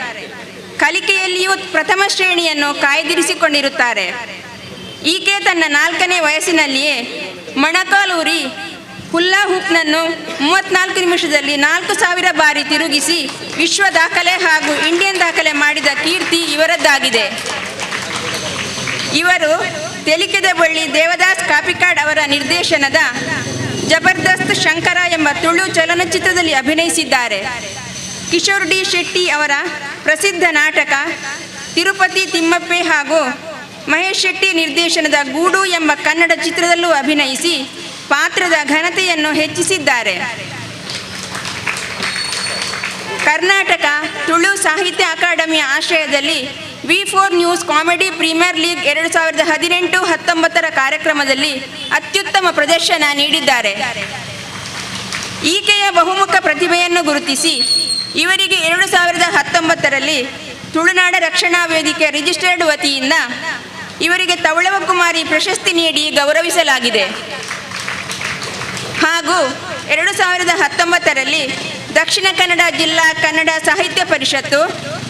ಕಲಿಕೆಯಲ್ಲಿಯೂ ಪ್ರಥಮ ಶ್ರೇಣಿಯನ್ನು ಕಾಯ್ದಿರಿಸಿಕೊಂಡಿರುತ್ತಾರೆ. ಈಕೆ ತನ್ನ 4ನೇ ವಯಸ್ಸಿನಲ್ಲಿಯೇ ಮೊಣಕಾಲೂರಿ ಹುಲ್ಲಾ ಹೂಪ್ನನ್ನು 34 ನಿಮಿಷದಲ್ಲಿ 4000 ಬಾರಿ ತಿರುಗಿಸಿ ವಿಶ್ವ ದಾಖಲೆ ಹಾಗೂ ಇಂಡಿಯನ್ ದಾಖಲೆ ಮಾಡಿದ ಕೀರ್ತಿ ಇವರದ್ದಾಗಿದೆ. ಇವರು ತೆಲಿಕೆದ ಬಳ್ಳಿ ದೇವದಾಸ್ ಕಾಪಿಕಾಡ್ ಅವರ ನಿರ್ದೇಶನದ ಜಬರ್ದಸ್ತ್ ಶಂಕರ ಎಂಬ ತುಳು ಚಲನಚಿತ್ರದಲ್ಲಿ ಅಭಿನಯಿಸಿದ್ದಾರೆ. ಕಿಶೋರ್ ಡಿ ಶೆಟ್ಟಿ ಅವರ ಪ್ರಸಿದ್ಧ ನಾಟಕ ತಿರುಪತಿ ತಿಮ್ಮಪ್ಪೆ ಹಾಗೂ ಮಹೇಶ್ ಶೆಟ್ಟಿ ನಿರ್ದೇಶನದ ಗೂಡು ಎಂಬ ಕನ್ನಡ ಚಿತ್ರದಲ್ಲೂ ಅಭಿನಯಿಸಿ ಪಾತ್ರದ ಘನತೆಯನ್ನು ಹೆಚ್ಚಿಸಿದ್ದಾರೆ. ಕರ್ನಾಟಕ ತುಳು ಸಾಹಿತ್ಯ ಅಕಾಡೆಮಿಯ ಆಶ್ರಯದಲ್ಲಿ V4 news comedy premier league 2018-19 ಕಾರ್ಯಕ್ರಮದಲ್ಲಿ ಅತ್ಯುತ್ತಮ ಪ್ರದರ್ಶನ ನೀಡಿದ್ದಾರೆ. ಈಕೆಯ ಬಹುಮುಖ ಪ್ರತಿಭೆಯನ್ನು ಗುರುತಿಸಿ ಇವರಿಗೆ 2019ರಲ್ಲಿ ತುಳುನಾಡ ರಕ್ಷಣಾ ವೇದಿಕೆ ರಿಜಿಸ್ಟರ್ಡ್ ವತಿಯಿಂದ ಇವರಿಗೆ ತವಳವ ಕುಮಾರಿ ಪ್ರಶಸ್ತಿ ನೀಡಿ ಗೌರವಿಸಲಾಗಿದೆ. ಹಾಗೂ 2019ರಲ್ಲಿ ದಕ್ಷಿಣ ಕನ್ನಡ ಜಿಲ್ಲಾ ಕನ್ನಡ ಸಾಹಿತ್ಯ ಪರಿಷತ್ತು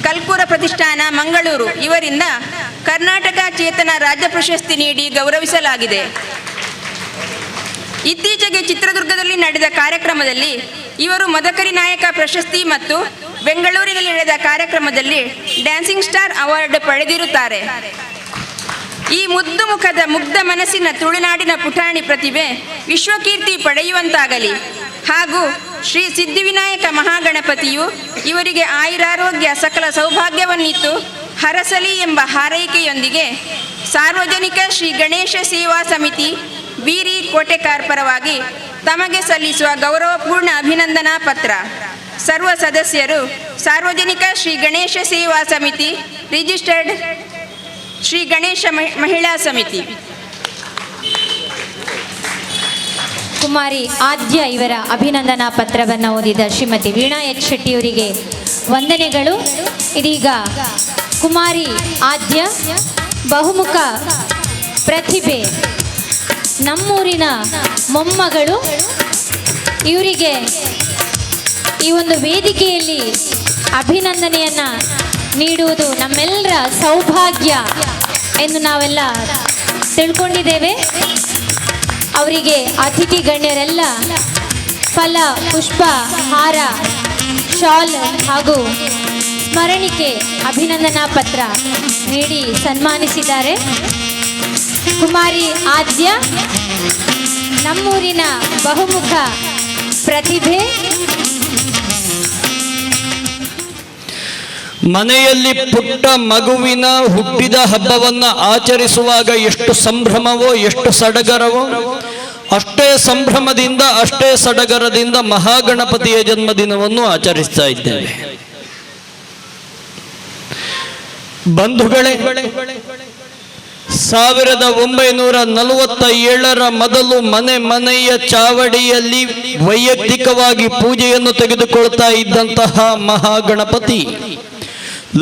ಕಲ್ಕೂರ ಪ್ರತಿಷ್ಠಾನ ಮಂಗಳೂರು ಇವರಿಂದ ಕರ್ನಾಟಕ ಚೇತನ ರಾಜ್ಯ ಪ್ರಶಸ್ತಿ ನೀಡಿ ಗೌರವಿಸಲಾಗಿದೆ. ಇತ್ತೀಚೆಗೆ ಚಿತ್ರದುರ್ಗದಲ್ಲಿ ನಡೆದ ಕಾರ್ಯಕ್ರಮದಲ್ಲಿ ಇವರು ಮದಕರಿ ನಾಯಕ ಪ್ರಶಸ್ತಿ ಮತ್ತು ಬೆಂಗಳೂರಿನಲ್ಲಿ ನಡೆದ ಕಾರ್ಯಕ್ರಮದಲ್ಲಿ ಡ್ಯಾನ್ಸಿಂಗ್ ಸ್ಟಾರ್ ಅವಾರ್ಡ್ ಪಡೆದಿರುತ್ತಾರೆ. ಈ ಮುದ್ದು ಮುಖದ ಮುಗ್ಧ ಮನಸ್ಸಿನ ತುಳುನಾಡಿನ ಪುಟಾಣಿ ಪ್ರತಿಭೆ ವಿಶ್ವಕೀರ್ತಿ ಪಡೆಯುವಂತಾಗಲಿ ಹಾಗೂ ಶ್ರೀ ಸಿದ್ಧಿವಿನಾಯಕ ಮಹಾಗಣಪತಿಯು ಇವರಿಗೆ ಆಯುರಾರೋಗ್ಯ ಸಕಲ ಸೌಭಾಗ್ಯವನ್ನಿತ್ತು ಹರಸಲಿ ಎಂಬ ಹಾರೈಕೆಯೊಂದಿಗೆ ಸಾರ್ವಜನಿಕ ಶ್ರೀ ಗಣೇಶ ಸೇವಾ ಸಮಿತಿ ಬೀರಿ ಕೋಟೆಕಾರ್ ಪರವಾಗಿ ತಮಗೆ ಸಲ್ಲಿಸುವ ಗೌರವಪೂರ್ಣ ಅಭಿನಂದನಾ ಪತ್ರ. ಸರ್ವ ಸದಸ್ಯರು ಸಾರ್ವಜನಿಕ ಶ್ರೀ ಗಣೇಶ ಸೇವಾ ಸಮಿತಿ ರಿಜಿಸ್ಟರ್ಡ್ ಶ್ರೀ ಗಣೇಶ ಮಹಿಳಾ ಸಮಿತಿ.
ಕುಮಾರಿ ಆದ್ಯ ಇವರ ಅಭಿನಂದನಾ ಪತ್ರವನ್ನು ಓದಿದ ಶ್ರೀಮತಿ ವೀಣಾ ಎಚ್ ಶೆಟ್ಟಿಯವರಿಗೆ ವಂದನೆಗಳು. ಇದೀಗ ಕುಮಾರಿ ಆದ್ಯ ಬಹುಮುಖ ಪ್ರತಿಭೆ, ನಮ್ಮೂರಿನ ಮೊಮ್ಮಗಳು. ಇವರಿಗೆ ಈ ಒಂದು ವೇದಿಕೆಯಲ್ಲಿ ಅಭಿನಂದನೆಯನ್ನು ನೀಡುವುದು ನಮ್ಮೆಲ್ಲರ ಸೌಭಾಗ್ಯ ಎಂದು ನಾವೆಲ್ಲ ತಿಳ್ಕೊಂಡಿದ್ದೇವೆ. ಅವರಿಗೆ ಅತಿಥಿ ಗಣ್ಯರೆಲ್ಲ ಫಲ, ಪುಷ್ಪ, ಹಾರ, ಶಾಲ್ ಹಾಗೂ ಸ್ಮರಣಿಕೆ ಅಭಿನಂದನಾ ಪತ್ರ ನೀಡಿ ಸನ್ಮಾನಿಸಿದ್ದಾರೆ. ಕುಮಾರಿ ಆದ್ಯ ನಮ್ಮೂರಿನ ಬಹುಮುಖ ಪ್ರತಿಭೆ.
ಮನೆಯಲ್ಲಿ ಪುಟ್ಟ ಮಗುವಿನ ಹುಟ್ಟಿದ ಹಬ್ಬವನ್ನು ಆಚರಿಸುವಾಗ ಎಷ್ಟು ಸಂಭ್ರಮವೋ ಎಷ್ಟು ಸಡಗರವೋ ಅಷ್ಟೇ ಸಂಭ್ರಮದಿಂದ ಅಷ್ಟೇ ಸಡಗರದಿಂದ ಮಹಾಗಣಪತಿಯ ಜನ್ಮದಿನವನ್ನು ಆಚರಿಸ್ತಾ ಇದ್ದೇವೆ. ಬಂಧುಗಳೇ, 1947ರ ಮೊದಲು ಮನೆಯ ಚಾವಡಿಯಲ್ಲಿ ವೈಯಕ್ತಿಕವಾಗಿ ಪೂಜೆಯನ್ನು ತೆಗೆದುಕೊಳ್ತಾ ಇದ್ದಂತಹ ಮಹಾಗಣಪತಿ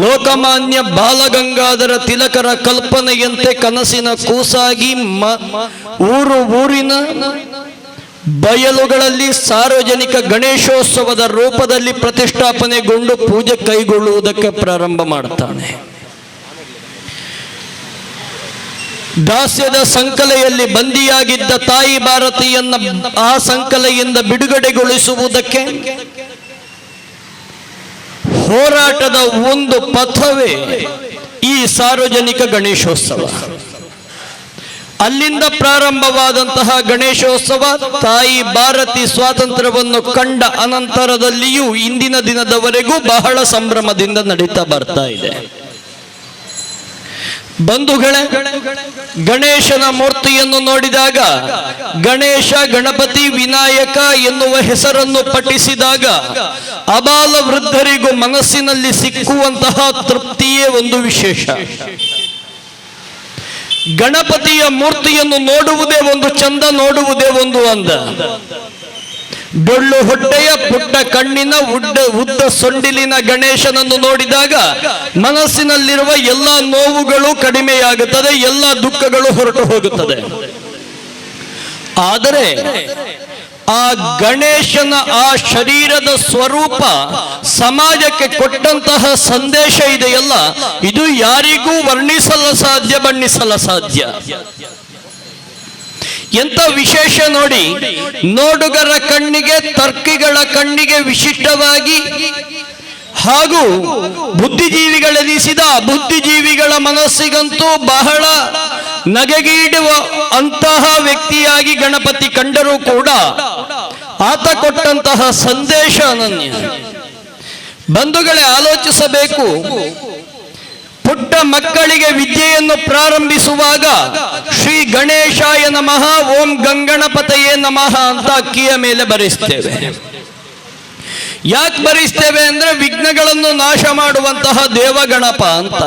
ಲೋಕಮಾನ್ಯ ಬಾಲಗಂಗಾಧರ ತಿಲಕರ ಕಲ್ಪನೆಯಂತೆ ಕನಸಿನ ಕೂಸಾಗಿ ಊರಿನ ಬಯಲುಗಳಲ್ಲಿ ಸಾರ್ವಜನಿಕ ಗಣೇಶೋತ್ಸವದ ರೂಪದಲ್ಲಿ ಪ್ರತಿಷ್ಠಾಪನೆಗೊಂಡು ಪೂಜೆ ಕೈಗೊಳ್ಳುವುದಕ್ಕೆ ಪ್ರಾರಂಭ ಮಾಡುತ್ತಾನೆ. ದಾಸ್ಯದ ಸಂಕಲೆಯಲ್ಲಿ ಬಂದಿಯಾಗಿದ್ದ ತಾಯಿ ಭಾರತಿಯನ್ನ ಆ ಸಂಕಲೆಯಿಂದ ಬಿಡುಗಡೆಗೊಳಿಸುವುದಕ್ಕೆ ಹೋರಾಟದ ಒಂದು ಪಥವೇ ಈ ಸಾರ್ವಜನಿಕ ಗಣೇಶೋತ್ಸವ. ಅಲ್ಲಿಂದ ಪ್ರಾರಂಭವಾದಂತಹ ಗಣೇಶೋತ್ಸವ ತಾಯಿ ಭಾರತಿ ಸ್ವಾತಂತ್ರ್ಯವನ್ನು ಕಂಡ ಅನಂತರದಲ್ಲಿಯೂ ಇಂದಿನ ದಿನದವರೆಗೂ ಬಹಳ ಸಂಭ್ರಮದಿಂದ ನಡೀತಾ ಬರ್ತಾ ಇದೆ. ಬಂಧುಗಳೇ, ಗಣೇಶನ ಮೂರ್ತಿಯನ್ನು ನೋಡಿದಾಗ ಗಣೇಶ, ಗಣಪತಿ, ವಿನಾಯಕ ಎನ್ನುವ ಹೆಸರನ್ನು ಪಠಿಸಿದಾಗ ಅಬಾಲ ವೃದ್ಧರಿಗೂ ಮನಸ್ಸಿನಲ್ಲಿ ಸಿಕ್ಕುವಂತಹ ತೃಪ್ತಿಯೇ ಒಂದು ವಿಶೇಷ. ಗಣಪತಿಯ ಮೂರ್ತಿಯನ್ನು ನೋಡುವುದೇ ಒಂದು ಚಂದ, ನೋಡುವುದೇ ಒಂದು ಅಂದ. ಡೊಳ್ಳು ಹೊಟ್ಟೆಯ ಪುಟ್ಟ ಕಣ್ಣಿನ ಉದ್ದ ಸೊಂಡಿಲಿನ ಗಣೇಶನನ್ನು ನೋಡಿದಾಗ ಮನಸ್ಸಿನಲ್ಲಿರುವ ಎಲ್ಲ ನೋವುಗಳು ಕಡಿಮೆಯಾಗುತ್ತದೆ, ಎಲ್ಲ ದುಃಖಗಳು ಹೊರಟು ಹೋಗುತ್ತದೆ. ಆದರೆ ಆ ಗಣೇಶನ ಆ ಶರೀರದ ಸ್ವರೂಪ ಸಮಾಜಕ್ಕೆ ಕೊಟ್ಟಂತಹ ಸಂದೇಶ ಇದೆಯಲ್ಲ, ಇದು ಯಾರಿಗೂ ವರ್ಣಿಸಲು ಸಾಧ್ಯ, ಬಣ್ಣಿಸಲು ಸಾಧ್ಯ. ಎಂತ ವಿಶೇಷ ನೋಡಿ, ನೋಡುಗರ ಕಣ್ಣಿಗೆ, ತರ್ಕಿಗಳ ಕಣ್ಣಿಗೆ ವಿಶಿಷ್ಟವಾಗಿ ಹಾಗೂ ಬುದ್ಧಿಜೀವಿಗಳೆನಿಸಿದ ಬುದ್ಧಿಜೀವಿಗಳ ಮನಸ್ಸಿಗಂತೂ ಬಹಳ ನಗೆಗೀಡುವ ಅಂತಹ ವ್ಯಕ್ತಿಯಾಗಿ ಗಣಪತಿ ಕಂಡರೂ ಕೂಡ ಆತ ಕೊಟ್ಟಂತಹ ಸಂದೇಶ ಅನನ್ಯ. ಬಂಧುಗಳೇ, ಆಲೋಚಿಸಬೇಕು. ಪುಟ್ಟ ಮಕ್ಕಳಿಗೆ ವಿದ್ಯೆಯನ್ನು ಪ್ರಾರಂಭಿಸುವಾಗ ಶ್ರೀ ಗಣೇಶಾಯ ನಮಃ, ಓಂ ಗಂಗಣಪತಯೇ ನಮಃ ಅಂತ ಅಕ್ಕಿಯ ಮೇಲೆ ಬರೆಸ್ತೇವೆ. ಯಾಕೆ ಬರೆಸ್ತೇವೆ ಅಂದ್ರೆ ವಿಘ್ನಗಳನ್ನು ನಾಶ ಮಾಡುವಂತಹ ದೇವಗಣಪ ಅಂತ.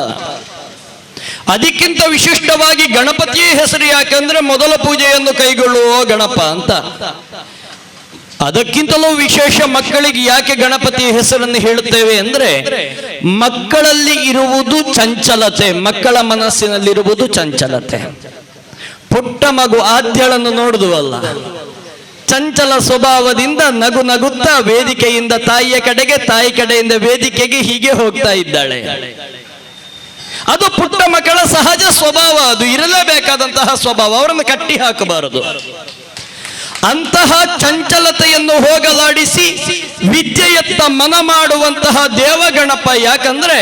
ಅದಕ್ಕಿಂತ ವಿಶಿಷ್ಟವಾಗಿ ಗಣಪತಿಯ ಹೆಸರು ಯಾಕಂದ್ರೆ ಮೊದಲ ಪೂಜೆಯನ್ನು ಕೈಗೊಳ್ಳುವ ಗಣಪ ಅಂತ. ಅದಕ್ಕಿಂತಲೂ ವಿಶೇಷ ಮಕ್ಕಳಿಗೆ ಯಾಕೆ ಗಣಪತಿಯ ಹೆಸರನ್ನು ಹೇಳುತ್ತೇವೆ ಅಂದ್ರೆ ಮಕ್ಕಳಲ್ಲಿ ಇರುವುದು ಚಂಚಲತೆ, ಮಕ್ಕಳ ಮನಸ್ಸಿನಲ್ಲಿರುವುದು ಚಂಚಲತೆ. ಪುಟ್ಟ ಮಗು ಆದ್ಯಳನ್ನು ನೋಡುವುದಲ್ಲ, ಚಂಚಲ ಸ್ವಭಾವದಿಂದ ನಗು ನಗುತ್ತಾ ವೇದಿಕೆಯಿಂದ ತಾಯಿಯ ಕಡೆಗೆ, ತಾಯಿ ಕಡೆಯಿಂದ ವೇದಿಕೆಗೆ ಹೀಗೆ ಹೋಗ್ತಾ ಇದ್ದಾಳೆ. ಅದು ಪುಟ್ಟ ಮಕ್ಕಳ ಸಹಜ ಸ್ವಭಾವ, ಅದು ಇರಲೇಬೇಕಾದಂತಹ ಸ್ವಭಾವ, ಅವರನ್ನು ಕಟ್ಟಿ ಹಾಕಬಾರದು. ಅಂತಹ ಚಂಚಲತೆಯನ್ನು ಹೋಗಲಾಡಿಸಿ ವಿದ್ಯೆಯತ್ತ ಮನ ಮಾಡುವಂತಹ ದೇವಗಣಪ. ಯಾಕಂದ್ರೆ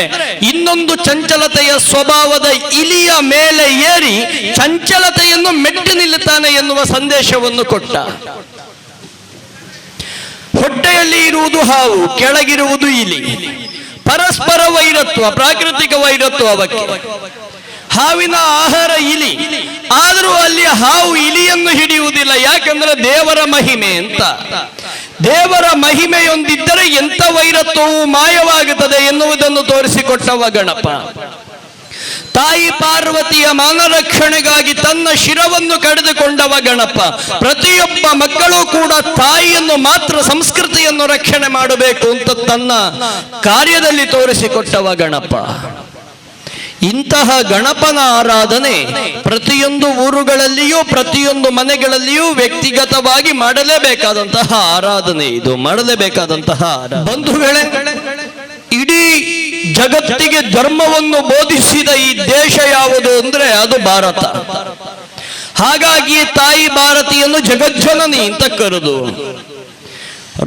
ಇನ್ನೊಂದು ಚಂಚಲತೆಯ ಸ್ವಭಾವದ ಇಲಿಯ ಮೇಲೆ ಏರಿ ಚಂಚಲತೆಯನ್ನು ಮೆಟ್ಟಿ ನಿಲ್ಲುತ್ತಾನೆ ಎನ್ನುವ ಸಂದೇಶವನ್ನು ಕೊಟ್ಟ. ಹೊಟ್ಟೆಯಲ್ಲಿ ಇರುವುದು ಹಾವು, ಕೆಳಗಿರುವುದು ಇಲಿ. ಪರಸ್ಪರ ವೈರತ್ವ, ಪ್ರಾಕೃತಿಕ ವೈರತ್ವ ಅವಕ್ಕೆ. ಹಾವಿನ ಆಹಾರ ಇಲಿ, ಆದರೂ ಅಲ್ಲಿ ಹಾವು ಇಲಿಯನ್ನು ಹಿಡಿಯುವುದಿಲ್ಲ. ಯಾಕಂದ್ರೆ ದೇವರ ಮಹಿಮೆ ಅಂತ. ದೇವರ ಮಹಿಮೆಯೊಂದಿದ್ದರೆ ಎಂಥ ವೈರತ್ವವು ಮಾಯವಾಗುತ್ತದೆ ಎನ್ನುವುದನ್ನು ತೋರಿಸಿಕೊಟ್ಟವ ಗಣಪ. ತಾಯಿ ಪಾರ್ವತಿಯ ಮಾನರಕ್ಷಣೆಗಾಗಿ ತನ್ನ ಶಿರವನ್ನು ಕಡಿದುಕೊಂಡವ ಗಣಪ. ಪ್ರತಿಯೊಬ್ಬ ಮಕ್ಕಳು ಕೂಡ ತಾಯಿಯನ್ನು ಮಾತ್ರ, ಸಂಸ್ಕೃತಿಯನ್ನು ರಕ್ಷಣೆ ಮಾಡಬೇಕು ಅಂತ ತನ್ನ ಕಾರ್ಯದಲ್ಲಿ ತೋರಿಸಿಕೊಟ್ಟವ ಗಣಪ. ಇಂತಹ ಗಣಪನ ಆರಾಧನೆ ಪ್ರತಿಯೊಂದು ಊರುಗಳಲ್ಲಿಯೂ, ಪ್ರತಿಯೊಂದು ಮನೆಗಳಲ್ಲಿಯೂ ವ್ಯಕ್ತಿಗತವಾಗಿ ಮಾಡಲೇಬೇಕಾದಂತಹ ಆರಾಧನೆ ಇದು, ಮಾಡಲೇಬೇಕಾದಂತಹ ಬಂಧುಗಳೇ, ಇಡೀ ಜಗತ್ತಿಗೆ ಧರ್ಮವನ್ನು ಬೋಧಿಸಿದ ಈ ದೇಶ ಯಾವುದು ಅಂದ್ರೆ ಅದು ಭಾರತ. ಹಾಗಾಗಿ ತಾಯಿ ಭಾರತಿಯನ್ನು ಜಗಜ್ಜನನಿ ಅಂತ ಕರೆದು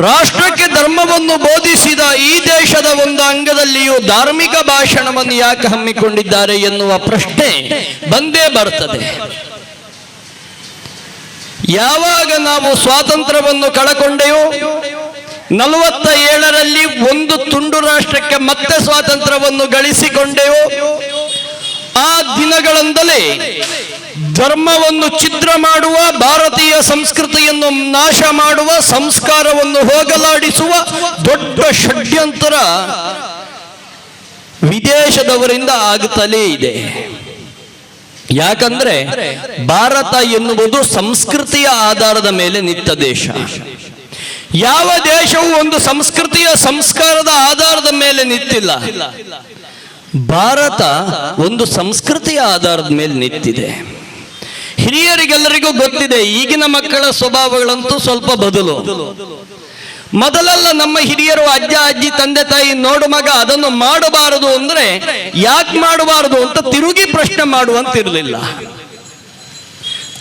ರಾಷ್ಟ್ರಕ್ಕೆ ಧರ್ಮವನ್ನು ಬೋಧಿಸಿದ ಈ ದೇಶದ ಒಂದು ಅಂಗದಲ್ಲಿಯೂ ಧಾರ್ಮಿಕ ಭಾಷಣವನ್ನು ಯಾಕೆ ಹಮ್ಮಿಕೊಂಡಿದ್ದಾರೆ ಎನ್ನುವ ಪ್ರಶ್ನೆ ಬಂದೇ ಬರ್ತದೆ. ಯಾವಾಗ ನಾವು ಸ್ವಾತಂತ್ರ್ಯವನ್ನು ಕಳಕೊಂಡೆಯೋ 47ರಲ್ಲಿ ಒಂದು ತುಂಡು ರಾಷ್ಟ್ರಕ್ಕೆ ಮತ್ತೆ ಸ್ವಾತಂತ್ರ್ಯವನ್ನು ಗಳಿಸಿಕೊಂಡೆವೋ ಆ ದಿನಗಳಿಂದಲೇ ಧರ್ಮವನ್ನು ಛಿದ್ರ ಮಾಡುವ, ಭಾರತೀಯ ಸಂಸ್ಕೃತಿಯನ್ನು ನಾಶ ಮಾಡುವ, ಸಂಸ್ಕಾರವನ್ನು ಹೋಗಲಾಡಿಸುವ ದೊಡ್ಡ ಷಡ್ಯಂತರ ವಿದೇಶದವರಿಂದ ಆಗುತ್ತಲೇ ಇದೆ. ಯಾಕಂದ್ರೆ ಭಾರತ ಎನ್ನುವುದು ಸಂಸ್ಕೃತಿಯ ಆಧಾರದ ಮೇಲೆ ನಿಂತ ದೇಶ. ಯಾವ ದೇಶವು ಒಂದು ಸಂಸ್ಕೃತಿಯ ಸಂಸ್ಕಾರದ ಆಧಾರದ ಮೇಲೆ ನಿಂತಿಲ್ಲ. ಭಾರತ ಒಂದು ಸಂಸ್ಕೃತಿಯ ಆಧಾರದ ಮೇಲೆ ನಿಂತಿದೆ. ಹಿರಿಯರಿಗೆಲ್ಲರಿಗೂ ಗೊತ್ತಿದೆ, ಈಗಿನ ಮಕ್ಕಳ ಸ್ವಭಾವಗಳಂತೂ ಸ್ವಲ್ಪ ಬದಲು. ಮೊದಲೆಲ್ಲ ನಮ್ಮ ಹಿರಿಯರು, ಅಜ್ಜ ಅಜ್ಜಿ, ತಂದೆ ತಾಯಿ, ನೋಡು ಮಗ ಅದನ್ನು ಮಾಡಬಾರದು ಅಂದ್ರೆ ಯಾಕೆ ಮಾಡಬಾರದು ಅಂತ ತಿರುಗಿ ಪ್ರಶ್ನೆ ಮಾಡುವಂತಿರಲಿಲ್ಲ.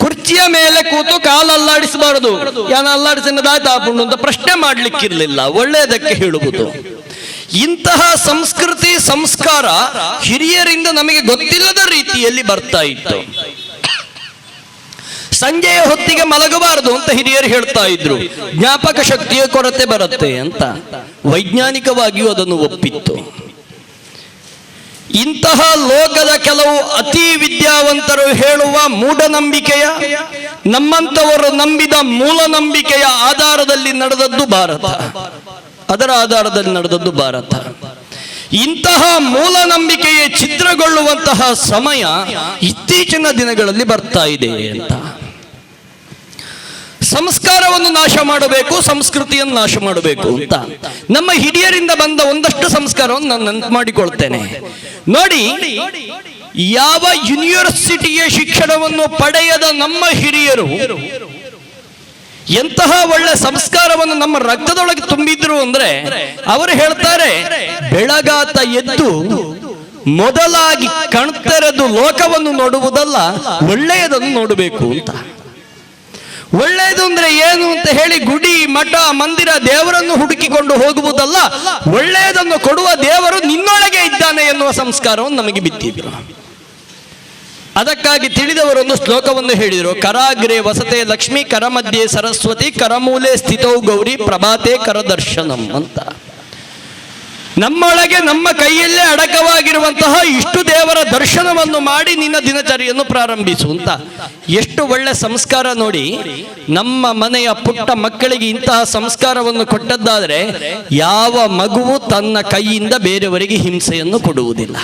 ಕುರ್ಚಿಯ ಮೇಲೆ ಕೂತು ಕಾಲು ಅಲ್ಲಾಡಿಸಬಾರದು, ಯಾನ ಅಲ್ಲಾಡಿಸಿದಾಯ್ತಾಪುಂಡು ಅಂತ ಪ್ರಶ್ನೆ ಮಾಡ್ಲಿಕ್ಕಿರ್ಲಿಲ್ಲ, ಒಳ್ಳೆಯದಕ್ಕೆ ಹೇಳುವುದು. ಇಂತಹ ಸಂಸ್ಕೃತಿ ಸಂಸ್ಕಾರ ಹಿರಿಯರಿಂದ ನಮಗೆ ಗೊತ್ತಿಲ್ಲದ ರೀತಿಯಲ್ಲಿ ಬರ್ತಾ ಇತ್ತು. ಸಂಜೆಯ ಹೊತ್ತಿಗೆ ಮಲಗಬಾರದು ಅಂತ ಹಿರಿಯರು ಹೇಳ್ತಾ ಇದ್ರು. ಜ್ಞಾಪಕ ಶಕ್ತಿಯ ಕೊರತೆ ಬರುತ್ತೆ ಅಂತ. ವೈಜ್ಞಾನಿಕವಾಗಿಯೂ ಅದನ್ನು ಒಪ್ಪಿತ್ತು. ಇಂತಹ ಲೋಕದ ಕೆಲವು ಅತಿ ವಿದ್ಯಾವಂತರು ಹೇಳುವ ಮೂಢನಂಬಿಕೆಯ, ನಮ್ಮಂಥವರು ನಂಬಿದ ಮೂಲ ನಂಬಿಕೆಯ ಆಧಾರದಲ್ಲಿ ನಡೆದದ್ದು ಭಾರತ. ಅದರ ಆಧಾರದಲ್ಲಿ ನಡೆದದ್ದು ಭಾರತ. ಇಂತಹ ಮೂಲ ನಂಬಿಕೆಯೇ ಛಿದ್ರಗೊಳ್ಳುವಂತಹ ಸಮಯ ಇತ್ತೀಚಿನ ದಿನಗಳಲ್ಲಿ ಬರ್ತಾ ಇದೆ ಅಂತ. ಸಂಸ್ಕಾರವನ್ನು ನಾಶ ಮಾಡಬೇಕು, ಸಂಸ್ಕೃತಿಯನ್ನು ನಾಶ ಮಾಡಬೇಕು ಅಂತ ನಮ್ಮ ಹಿರಿಯರಿಂದ ಬಂದ ಒಂದಷ್ಟು ಸಂಸ್ಕಾರವನ್ನು ನಾನು ನೆನಪು ಮಾಡಿಕೊಳ್ತೇನೆ. ನೋಡಿ, ಯಾವ ಯೂನಿವರ್ಸಿಟಿಯ ಶಿಕ್ಷಣವನ್ನು ಪಡೆಯದ ನಮ್ಮ ಹಿರಿಯರು ಎಂತಹ ಒಳ್ಳೆ ಸಂಸ್ಕಾರವನ್ನು ನಮ್ಮ ರಕ್ತದೊಳಗೆ ತುಂಬಿದ್ರು ಅಂದ್ರೆ, ಅವರು ಹೇಳ್ತಾರೆ, ಬೆಳಗಾತ ಎದ್ದು ಮೊದಲಾಗಿ ಕಣ್ತೆರೆದು ಲೋಕವನ್ನು ನೋಡುವುದಲ್ಲ, ಒಳ್ಳೆಯದನ್ನು ನೋಡಬೇಕು ಅಂತ. ಒಳ್ಳೆಯದು ಅಂದ್ರೆ ಏನು ಅಂತ ಹೇಳಿ ಗುಡಿ ಮಠ ಮಂದಿರ ದೇವರನ್ನು ಹುಡುಕಿಕೊಂಡು ಹೋಗುವುದಲ್ಲ, ಒಳ್ಳೆಯದನ್ನು ಕೊಡುವ ದೇವರು ನಿನ್ನೊಳಗೆ ಇದ್ದಾನೆ ಎನ್ನುವ ಸಂಸ್ಕಾರವನ್ನು ನಮಗೆ ಬಿತ್ತಿದ್ರು. ಅದಕ್ಕಾಗಿ ತಿಳಿದವರೊಂದು ಶ್ಲೋಕವನ್ನು ಹೇಳಿದರು. ಕರಾಗ್ರೆ ವಸತೆ ಲಕ್ಷ್ಮಿ, ಕರ ಮಧ್ಯೆ ಸರಸ್ವತಿ, ಕರಮೂಲೆ ಸ್ಥಿತೌ ಗೌರಿ, ಪ್ರಭಾತೆ ಕರದರ್ಶನಂ ಅಂತ. ನಮ್ಮೊಳಗೆ ನಮ್ಮ ಕೈಯಲ್ಲೇ ಅಡಕವಾಗಿರುವಂತಹ ಇಷ್ಟು ದೇವರ ದರ್ಶನವನ್ನು ಮಾಡಿ ನಿನ್ನ ದಿನಚರಿಯನ್ನು ಪ್ರಾರಂಭಿಸು ಅಂತ. ಎಷ್ಟು ಒಳ್ಳೆ ಸಂಸ್ಕಾರ ನೋಡಿ. ನಮ್ಮ ಮನೆಯ ಪುಟ್ಟ ಮಕ್ಕಳಿಗೆ ಇಂತಹ ಸಂಸ್ಕಾರವನ್ನು ಕೊಟ್ಟದ್ದಾದರೆ ಯಾವ ಮಗುವು ತನ್ನ ಕೈಯಿಂದ ಬೇರೆಯವರಿಗೆ ಹಿಂಸೆಯನ್ನು ಕೊಡುವುದಿಲ್ಲ.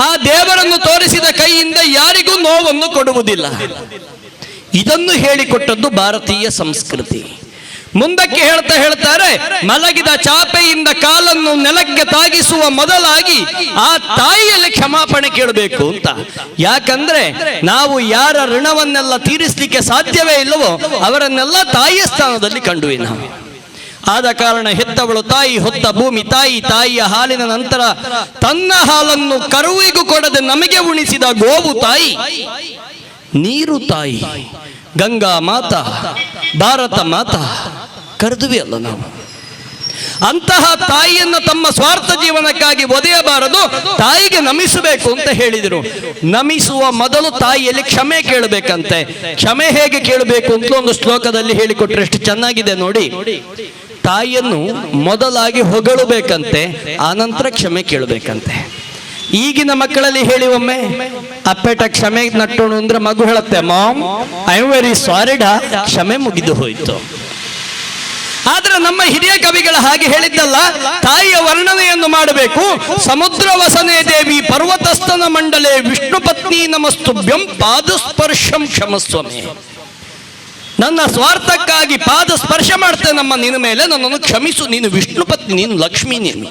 ಆ ದೇವರನ್ನು ತೋರಿಸಿದ ಕೈಯಿಂದ ಯಾರಿಗೂ ನೋವನ್ನು ಕೊಡುವುದಿಲ್ಲ. ಇದನ್ನು ಹೇಳಿಕೊಟ್ಟದ್ದು ಭಾರತೀಯ ಸಂಸ್ಕೃತಿ. ಮುಂದಕ್ಕೆ ಹೇಳ್ತಾರೆ, ಮಲಗಿದ ಚಾಪೆಯಿಂದ ಕಾಲನ್ನು ನೆಲಕ್ಕೆ ತಾಗಿಸುವ ಮೊದಲಾಗಿ ಆ ತಾಯಿಯಲ್ಲಿ ಕ್ಷಮಾಪಣೆ ಕೇಳಬೇಕು ಅಂತ. ಯಾಕಂದ್ರೆ ನಾವು ಯಾರ ಋಣವನ್ನೆಲ್ಲ ತೀರಿಸಲಿಕ್ಕೆ ಸಾಧ್ಯವೇ ಇಲ್ಲವೋ ಅವರನ್ನೆಲ್ಲ ತಾಯಿಯ ಸ್ಥಾನದಲ್ಲಿ ಕಂಡುವೆ ನಾವು. ಆದ ಕಾರಣ ಹೆತ್ತವಳು ತಾಯಿ, ಹೊತ್ತ ಭೂಮಿ ತಾಯಿ, ತಾಯಿಯ ಹಾಲಿನ ನಂತರ ತನ್ನ ಹಾಲನ್ನು ಕರುವಿಗೂ ಕೊಡದೆ ನಮಗೆ ಉಣಿಸಿದ ಗೋವು ತಾಯಿ, ನೀರು ತಾಯಿ, ಗಂಗಾ ಮಾತಾ, ಭಾರತ ಮಾತಾ ಕರೆದುವೆ ಅಲ್ಲ ನಾವು. ಅಂತಹ ತಾಯಿಯನ್ನು ತಮ್ಮ ಸ್ವಾರ್ಥ ಜೀವನಕ್ಕಾಗಿ ಒದೆಯಬಾರದು, ತಾಯಿಗೆ ನಮಿಸಬೇಕು ಅಂತ ಹೇಳಿದರು. ನಮಿಸುವ ಮೊದಲು ತಾಯಿಯಲ್ಲಿ ಕ್ಷಮೆ ಕೇಳಬೇಕಂತೆ. ಕ್ಷಮೆ ಹೇಗೆ ಕೇಳಬೇಕು ಅಂತ ಒಂದು ಶ್ಲೋಕದಲ್ಲಿ ಹೇಳಿಕೊಟ್ರೆ ಎಷ್ಟು ಚೆನ್ನಾಗಿದೆ ನೋಡಿ. ತಾಯಿಯನ್ನು ಮೊದಲಾಗಿ ಹೊಗಳಬೇಕಂತೆ, ಆನಂತರ ಕ್ಷಮೆ ಕೇಳಬೇಕಂತೆ. ಈಗಿನ ಮಕ್ಕಳಲ್ಲಿ ಹೇಳಿ ಒಮ್ಮೆ, ಅಪ್ಪೇಟ ಕ್ಷಮೆ ನಟ್ಟೋಣ ಅಂದ್ರೆ ಮಗು ಹೇಳುತ್ತೆ, mom I am very sorry ಡಾ, ಕ್ಷಮೆ ಮುಗಿದು ಹೋಯ್ತು. ಆದ್ರೆ ನಮ್ಮ ಹಿರಿಯ ಕವಿಗಳ ಹಾಗೆ ಹೇಳಿದ್ದಲ್ಲ, ತಾಯಿಯ ವರ್ಣನೆಯನ್ನು ಮಾಡಬೇಕು. ಸಮುದ್ರ ವಸನೆ ದೇವಿ ಪರ್ವತಸ್ಥನ ಮಂಡಲೆ ವಿಷ್ಣು ಪತ್ನಿ ನಮಸ್ತುಭ್ಯಂ ಪಾದಸ್ಪರ್ಶಂ ಕ್ಷಮಸ್ವಮೆ. ನನ್ನ ಸ್ವಾರ್ಥಕ್ಕಾಗಿ ಪಾದ ಸ್ಪರ್ಶ ಮಾಡ್ತೇನೆ ನಮ್ಮ ನಿನ್ನ ಮೇಲೆ, ನನ್ನನ್ನು ಕ್ಷಮಿಸು, ನೀನು ವಿಷ್ಣು ಪತ್ನಿ, ನೀನು ಲಕ್ಷ್ಮೀ, ನೀನು.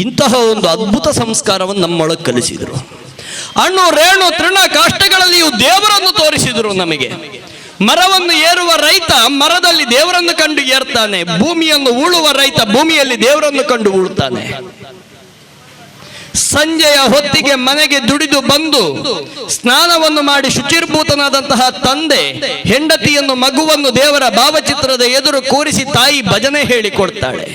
ಇಂತಹ ಒಂದು ಅದ್ಭುತ ಸಂಸ್ಕಾರವನ್ನು ನಮ್ಮೊಳಗೆ ಕಲಿಸಿದರು. ಅಣ್ಣು ರೇಣು ತೃಣ ಕಾಷ್ಟಗಳಲ್ಲಿಯೂ ದೇವರನ್ನು ತೋರಿಸಿದರು ನಮಗೆ. ಮರವನ್ನು ಏರುವ ರೈತ ಮರದಲ್ಲಿ ದೇವರನ್ನು ಕಂಡು ಏರ್ತಾನೆ, ಭೂಮಿಯನ್ನು ಉಳುವ ರೈತ ಭೂಮಿಯಲ್ಲಿ ದೇವರನ್ನು ಕಂಡು ಉಳುತ್ತಾನೆ. ಸಂಜೆಯ ಹೊತ್ತಿಗೆ ಮನೆಗೆ ದುಡಿದು ಬಂದು ಸ್ನಾನವನ್ನು ಮಾಡಿ ಶುಚಿರ್ಭೂತನಾದಂತಹ ತಂದೆ ಹೆಂಡತಿಯನ್ನು ಮಗುವನ್ನು ದೇವರ ಭಾವಚಿತ್ರದ ಎದುರು ಕೂರಿಸಿ ತಾಯಿ ಭಜನೆ ಹೇಳಿಕೊಡ್ತಾಳೆ.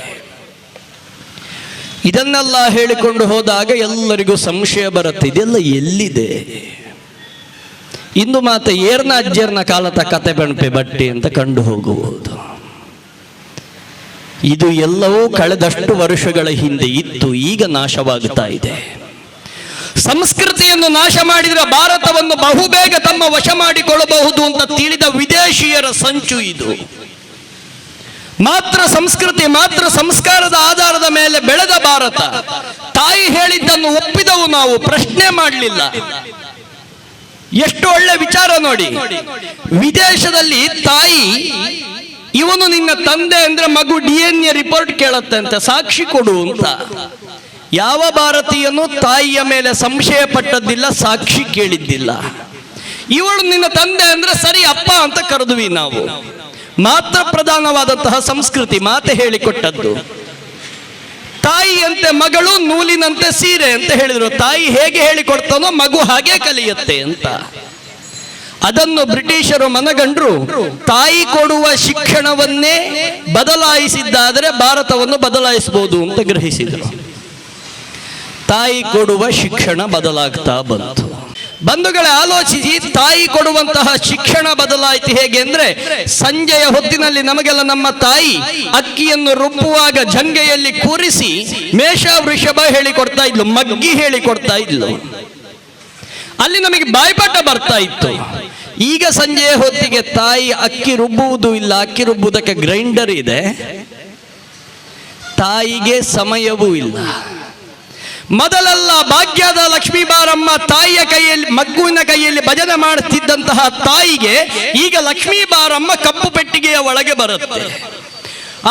ಇದನ್ನೆಲ್ಲ ಹೇಳಿಕೊಂಡು ಹೋದಾಗ ಎಲ್ಲರಿಗೂ ಸಂಶಯ ಬರುತ್ತೆ, ಇದೆಲ್ಲ ಎಲ್ಲಿದೆ? ಇಂದು ಮಾತ್ರ ಏರ್ನ ಅಜ್ಜರ್ನ ಕಾಲದ ಕತೆ ಬೆಣಪೆ ಬಟ್ಟೆ ಅಂತ ಕಂಡು ಹೋಗುವುದು. ಇದು ಎಲ್ಲವೂ ಕಳೆದಷ್ಟು ವರ್ಷಗಳ ಹಿಂದೆ ಇತ್ತು, ಈಗ ನಾಶವಾಗುತ್ತಾ ಇದೆ. ಸಂಸ್ಕೃತಿಯನ್ನು ನಾಶ ಮಾಡಿದರೆ ಭಾರತವನ್ನು ಬಹುಬೇಗ ತಮ್ಮ ವಶ ಮಾಡಿಕೊಳ್ಳಬಹುದು ಅಂತ ತಿಳಿದ ವಿದೇಶಿಯರ ಸಂಚು ಇದು. ಮಾತ್ರ ಸಂಸ್ಕೃತಿ, ಮಾತ್ರ ಸಂಸ್ಕಾರದ ಆಧಾರದ ಮೇಲೆ ಬೆಳೆದ ಭಾರತ. ತಾಯಿ ಹೇಳಿದ್ದನ್ನು ಒಪ್ಪಿದವು ನಾವು, ಪ್ರಶ್ನೆ ಮಾಡಲಿಲ್ಲ. ಎಷ್ಟು ಒಳ್ಳೆ ವಿಚಾರ ನೋಡಿ. ವಿದೇಶದಲ್ಲಿ ತಾಯಿ, ಇವನು ನಿನ್ನ ತಂದೆ ಅಂದ್ರೆ ಮಗು DNA ರಿಪೋರ್ಟ್ ಕೇಳುತ್ತೆ ಅಂತ, ಸಾಕ್ಷಿ ಕೊಡು ಅಂತ. ಯಾವ ಭಾರತೀಯನು ತಾಯಿಯ ಮೇಲೆ ಸಂಶಯ ಪಟ್ಟದ್ದಿಲ್ಲ, ಸಾಕ್ಷಿ ಕೇಳಿದ್ದಿಲ್ಲ. ಇವಳು ನಿನ್ನ ತಂದೆ ಅಂದ್ರೆ ಸರಿ ಅಪ್ಪ ಅಂತ ಕರೆದ್ವಿ ನಾವು. ಮಾತ್ರ ಪ್ರಧಾನವಾದಂತಹ ಸಂಸ್ಕೃತಿ, ಮಾತೆ ಹೇಳಿಕೊಟ್ಟದ್ದು. ತಾಯಿಯಂತೆ ಮಗಳು, ನೂಲಿನಂತೆ ಸೀರೆ ಅಂತ ಹೇಳಿದ್ರು. ತಾಯಿ ಹೇಗೆ ಹೇಳಿಕೊಡ್ತಾನೋ ಮಗು ಹಾಗೆ ಕಲಿಯುತ್ತೆ ಅಂತ. ಅದನ್ನು ಬ್ರಿಟಿಷರು ಮನಗಂಡ್ರು. ತಾಯಿ ಕೊಡುವ ಶಿಕ್ಷಣವನ್ನೇ ಬದಲಾಯಿಸಿದ್ದಾದರೆ ಭಾರತವನ್ನು ಬದಲಾಯಿಸಬಹುದು ಅಂತ ಗ್ರಹಿಸಿದರು. ತಾಯಿ ಕೊಡುವ ಶಿಕ್ಷಣ ಬದಲಾಗ್ತಾ ಬಂತು. ಬಂಧುಗಳೇ, ಆಲೋಚಿಸಿ, ತಾಯಿ ಕೊಡುವಂತಹ ಶಿಕ್ಷಣ ಬದಲಾಯಿತು. ಹೇಗೆ ಅಂದ್ರೆ, ಸಂಜೆಯ ಹೊತ್ತಿನಲ್ಲಿ ನಮಗೆಲ್ಲ ನಮ್ಮ ತಾಯಿ ಅಕ್ಕಿಯನ್ನು ರುಬ್ಬುವಾಗ ಜಂಗೆಯಲ್ಲಿ ಕೂರಿಸಿ ಮೇಷ ವೃಷಭ ಹೇಳಿಕೊಡ್ತಾ ಇದ್ಲು, ಮಗ್ಗಿ ಹೇಳಿಕೊಡ್ತಾ ಇದ್ಲು. ಅಲ್ಲಿ ನಮಗೆ ಬಾಯ್ಪಾಠ ಬರ್ತಾ ಇತ್ತು. ಈಗ ಸಂಜೆಯ ಹೊತ್ತಿಗೆ ತಾಯಿ ಅಕ್ಕಿ ರುಬ್ಬುವುದು ಇಲ್ಲ, ಅಕ್ಕಿ ರುಬ್ಬುವುದಕ್ಕೆ ಗ್ರೈಂಡರ್ ಇದೆ, ತಾಯಿಗೆ ಸಮಯವೂ ಇಲ್ಲ. ಮೊದಲೆಲ್ಲ ಭಾಗ್ಯದ ಲಕ್ಷ್ಮೀ ಬಾರಮ್ಮ ತಾಯಿಯ ಕೈಯಲ್ಲಿ, ಮಗುವಿನ ಕೈಯಲ್ಲಿ ಭಜನೆ ಮಾಡುತ್ತಿದ್ದಂತಹ ತಾಯಿಗೆ ಈಗ ಲಕ್ಷ್ಮೀ ಬಾರಮ್ಮ ಕಪ್ಪು ಪೆಟ್ಟಿಗೆಯ ಒಳಗೆ ಬರುತ್ತೆ.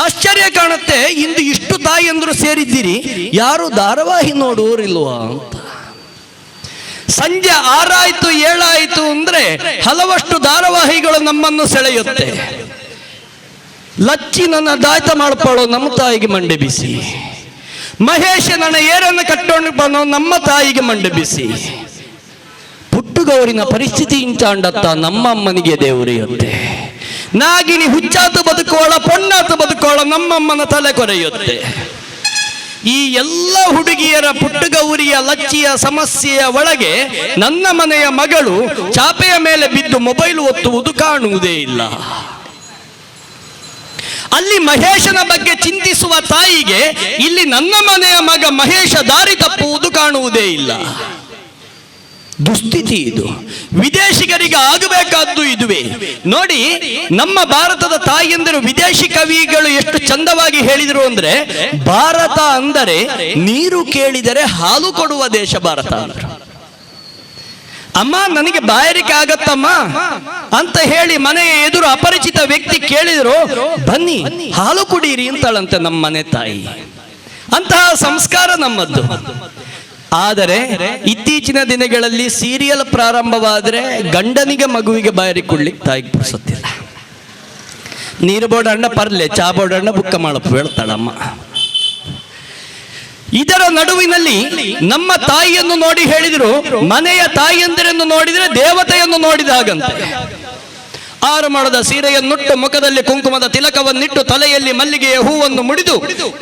ಆಶ್ಚರ್ಯ ಕಾಣುತ್ತೆ, ಇಂದು ಇಷ್ಟು ತಾಯಿಯಂದ್ರು ಸೇರಿದ್ದೀರಿ, ಯಾರು ಧಾರಾವಾಹಿ ನೋಡುವರಿಲ್ವಾ ಅಂತ. ಸಂಜೆ 6 ಆಯ್ತು 7 ಆಯ್ತು ಅಂದ್ರೆ ಹಲವಷ್ಟು ಧಾರಾವಾಹಿಗಳು ನಮ್ಮನ್ನು ಸೆಳೆಯುತ್ತೆ. ಲಚ್ಚಿ ನನ್ನ ದಾಯ್ತ ಮಾಡ್ಕೊಳ್ಳೋ ನಮ್ಮ ತಾಯಿಗೆ ಮಂಡೆ ಬಿಸಿ, ಮಹೇಶ ನನ್ನ ಏರನ್ನು ಕಟ್ಟೋಣ ಬನ್ನೋ ನಮ್ಮ ತಾಯಿಗೆ ಮಂಡೆ ಬಿಸಿ. ಪುಟ್ಟುಗೌರಿನ ಪರಿಸ್ಥಿತಿ ಇಂಚಾಂಡತ್ತ ನಮ್ಮ ಅಮ್ಮನಿಗೆ ದೇವರಿಯುತ್ತೆ. ನಾಗಿನಿ ಹುಚ್ಚಾತು ಬದುಕೋಳ, ಪೊಣ್ಣಾತು ಬದುಕೋಳ, ನಮ್ಮಮ್ಮನ ತಲೆ ಕೊರೆಯುತ್ತೆ. ಈ ಎಲ್ಲ ಹುಡುಗಿಯರ ಪುಟ್ಟಗೌರಿಯ ಲಚ್ಚಿಯ ಸಮಸ್ಯೆಯ ಒಳಗೆ ನನ್ನ ಮನೆಯ ಮಗಳು ಚಾಪೆಯ ಮೇಲೆ ಬಿದ್ದು ಮೊಬೈಲ್ ಒತ್ತುವುದು ಕಾಣುವುದೇ ಇಲ್ಲ. ಅಲ್ಲಿ ಮಹೇಶನ ಬಗ್ಗೆ ಚಿಂತಿಸುವ ತಾಯಿಗೆ ಇಲ್ಲಿ ನನ್ನ ಮನೆಯ ಮಗ ಮಹೇಶ ದಾರಿ ತಪ್ಪುವುದು ಕಾಣುವುದೇ ಇಲ್ಲ. ದುಸ್ಥಿತಿ ಇದು. ವಿದೇಶಿಗರಿಗೆ ಆಗಬೇಕಾದ್ದು ಇದುವೇ. ನೋಡಿ, ನಮ್ಮ ಭಾರತದ ತಾಯಿಯಂದರು ವಿದೇಶಿ ಕವಿಗಳು ಎಷ್ಟು ಚಂದವಾಗಿ ಹೇಳಿದರು ಅಂದ್ರೆ, ಭಾರತ ಅಂದರೆ ನೀರು ಕೇಳಿದರೆ ಹಾಲು ಕೊಡುವ ದೇಶ ಭಾರತ ಅಂದರು. ಅಮ್ಮ ನನಗೆ ಬಾಯಾರಿಕೆ ಆಗತ್ತಮ್ಮ ಅಂತ ಹೇಳಿ ಮನೆಯ ಎದುರು ಅಪರಿಚಿತ ವ್ಯಕ್ತಿ ಕೇಳಿದ್ರು, ಬನ್ನಿ ಹಾಲು ಕುಡೀರಿ ಅಂತಾಳಂತೆ ನಮ್ಮ ಮನೆ ತಾಯಿ. ಅಂತಹ ಸಂಸ್ಕಾರ ನಮ್ಮದ್ದು. ಆದರೆ ಇತ್ತೀಚಿನ ದಿನಗಳಲ್ಲಿ ಸೀರಿಯಲ್ ಪ್ರಾರಂಭವಾದರೆ ಗಂಡನಿಗೆ ಮಗುವಿಗೆ ಬಾಯಾರಿಕೆ ಕೊಡ್ಲಿಕ್ಕೆ ತಾಯಿಗೆ ಪುರ್ಸೊತ್ತಿಲ್ಲ. ನೀರು ಬೋರ್ಡ್ ಅಣ್ಣ ಪರ್ಲೆ, ಚಾ ಬೋರ್ಡ್ ಅಣ್ಣ ಬುಕ್ಕ ಮಾಡಪ್ಪ ಹೇಳ್ತಾಳಮ್ಮ. ಇದರ ನಡುವಿನಲ್ಲಿ ನಮ್ಮ ತಾಯಿಯನ್ನು ನೋಡಿ ಹೇಳಿದ್ರು, ಮನೆಯ ತಾಯಿಯಂದಿರನ್ನು ನೋಡಿದರೆ ದೇವತೆಯನ್ನು ನೋಡಿದಾಗಂತೆ. 6 ಮೊಳದ ಸೀರೆಯನ್ನುಟ್ಟು, ಮುಖದಲ್ಲಿ ಕುಂಕುಮದ ತಿಲಕವನ್ನಿಟ್ಟು, ತಲೆಯಲ್ಲಿ ಮಲ್ಲಿಗೆಯ ಹೂವನ್ನು ಮುಡಿದು,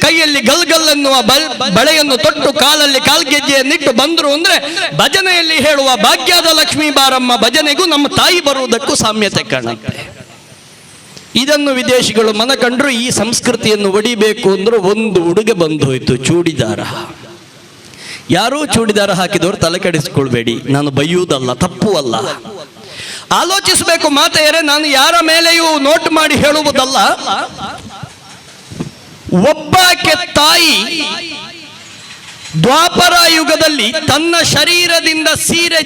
ಕೈಯಲ್ಲಿ ಗಲ್ಗಲ್ಲೆನ್ನುವ ಬಳೆಯನ್ನು ತೊಟ್ಟು, ಕಾಲಲ್ಲಿ ಕಾಲ್ಗೆಜ್ಜೆಯನ್ನಿಟ್ಟು ಬಂದ್ರು ಅಂದ್ರೆ ಭಜನೆಯಲ್ಲಿ ಹೇಳುವ ಭಾಗ್ಯದ ಲಕ್ಷ್ಮೀ ಬಾರಮ್ಮ ಭಜನೆಗೂ ನಮ್ಮ ತಾಯಿ ಬರುವುದಕ್ಕೂ ಸಾಮ್ಯತೆ ಕಾಣುತ್ತೆ. ಇದನ್ನು ವಿದೇಶಿಗಳು ಮನಕಂಡ್ರು. ಈ ಸಂಸ್ಕೃತಿಯನ್ನು ಒಡಿಬೇಕು ಅಂದ್ರೆ ಒಂದು ಉಡುಗೆ ಬಂದು ಹೋಯ್ತು, ಚೂಡಿದಾರ. ಯಾರೂ ಚೂಡಿದಾರ ಹಾಕಿದವರು ತಲೆ ಕೆಡಿಸ್ಕೊಳ್ಬೇಡಿ, ನಾನು ಬೈಯುವುದಲ್ಲ, ತಪ್ಪು ಅಲ್ಲ. ಆಲೋಚಿಸಬೇಕು ಮಾತೆಯರೇ, ನಾನು ಯಾರ ಮೇಲೆಯೂ ನೋಟ್ ಮಾಡಿ ಹೇಳುವುದಲ್ಲ. ಒಬ್ಬಾಕೆ ತಾಯಿ ದ್ವಾಪರ ಯುಗದಲ್ಲಿ ತನ್ನ ಶರೀರದಿಂದ ಸೀರೆ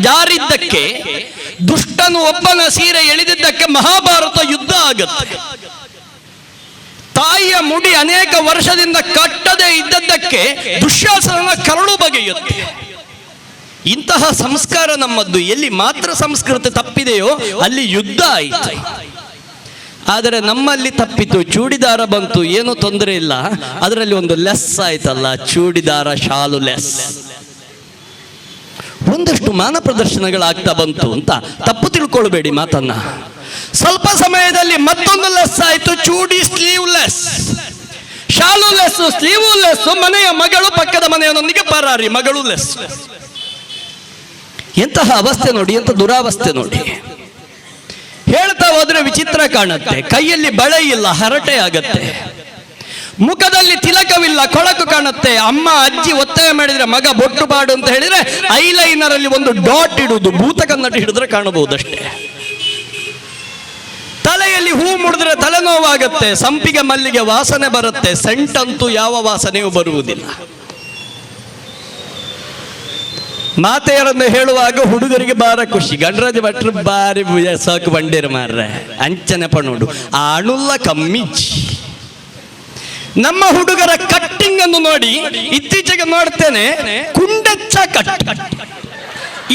ಜಾರಿದ್ದಕ್ಕೆ ದುಷ್ಟನು ಒಬ್ಬನ ಸೀರೆ ಎಳೆದಿದ್ದಕ್ಕೆ ಮಹಾಭಾರತ ಯುದ್ಧ ಆಗತ್ತೆ. ತಾಯಿಯ ಮುಡಿ ಅನೇಕ ವರ್ಷದಿಂದ ಕಟ್ಟದೇ ಇದ್ದದ್ದಕ್ಕೆ ದುಶ್ಯಾಸನ ಕರಳು ಬಗೆಯುತ್ತೆ. ಇಂತಹ ಸಂಸ್ಕಾರ ನಮ್ಮದ್ದು. ಎಲ್ಲಿ ಮಾತ್ರ ಸಂಸ್ಕೃತಿ ತಪ್ಪಿದೆಯೋ ಅಲ್ಲಿ ಯುದ್ಧ ಆಯಿತು. ಆದರೆ ನಮ್ಮಲ್ಲಿ ತಪ್ಪಿತು, ಚೂಡಿದಾರ ಬಂತು, ಏನೂ ತೊಂದರೆ ಇಲ್ಲ. ಅದರಲ್ಲಿ ಒಂದು ಲೆಸ್ ಆಯ್ತಲ್ಲ, ಚೂಡಿದಾರ ಶಾಲು ಲೆಸ್. ಒಂದಷ್ಟು ಮಾನ ಪ್ರದರ್ಶನಗಳಾಗ್ತಾ ಬಂತು ಅಂತ ತಪ್ಪು ತಿಳ್ಕೊಳ್ಬೇಡಿ ಮಾತನ್ನ. ಸ್ವಲ್ಪ ಸಮಯದಲ್ಲಿ ಮತ್ತೊಂದು ಲೆಸ್ ಆಯ್ತು, ಚೂಡಿ ಸ್ಲೀವ್ ಲೆಸ್, ಶಾಲು ಲೆಸ್, ಸ್ಲೀವ್ ಲೆಸ್. ಮನೆಯ ಮಗಳು ಪಕ್ಕದ ಮನೆಯವನೊಂದಿಗೆ ಪರಾರಿ, ಮಗಳು ಲೆಸ್. ಎಂತಹ ಅವಸ್ಥೆ ನೋಡಿ, ಎಂತ ದುರಾವಸ್ಥೆ ನೋಡಿ. ಹೇಳ್ತಾ ಹೋದ್ರೆ ವಿಚಿತ್ರ ಕಾಣುತ್ತೆ. ಕೈಯಲ್ಲಿ ಬಳೆ ಇಲ್ಲ, ಹರಟೆ ಆಗತ್ತೆ. ಮುಖದಲ್ಲಿ ತಿಲಕವಿಲ್ಲ, ಕೊಳಕು ಕಾಣುತ್ತೆ. ಅಮ್ಮ ಅಜ್ಜಿ ಒತ್ತಾಯ ಮಾಡಿದ್ರೆ ಮಗ ಬೊಟ್ಟು ಬಾಡು ಅಂತ ಹೇಳಿದ್ರೆ ಐಲೈನರ್ ಅಲ್ಲಿ ಒಂದು ಡಾಟ್ ಇಡುವುದು, ಭೂತ ಕನ್ನಡ ಹಿಡಿದ್ರೆ ಕಾಣಬಹುದಷ್ಟೇ. ತಲೆಯಲ್ಲಿ ಹೂ ಮುಡಿದ್ರೆ ತಲೆನೋವಾಗತ್ತೆ. ಸಂಪಿಗೆ ಮಲ್ಲಿಗೆ ವಾಸನೆ ಬರುತ್ತೆ, ಸೆಂಟ್ ಅಂತೂ ಯಾವ ವಾಸನೆಯೂ ಬರುವುದಿಲ್ಲ. ಮಾತೆಯರನ್ನು ಹೇಳುವಾಗ ಹುಡುಗರಿಗೆ ಬಾರ ಖುಷಿ. ಗಣರಾಜ ಭಟ್ರು ಬಾರಿ ಸಾಕು ಬಂಡೇರು ಮಾರ್ರೆ ಅಂಚನೆ ಪಣೋಡು ಅಣುಲ್ಲ ಕಮ್ಮಿ. ನಮ್ಮ ಹುಡುಗರ ಕಟ್ಟಿಂಗ್ ಅನ್ನು ನೋಡಿ ಇತ್ತೀಚೆಗೆ ನೋಡ್ತೇನೆ, ಕುಂಡೆಚ್ಚ ಕಟ್,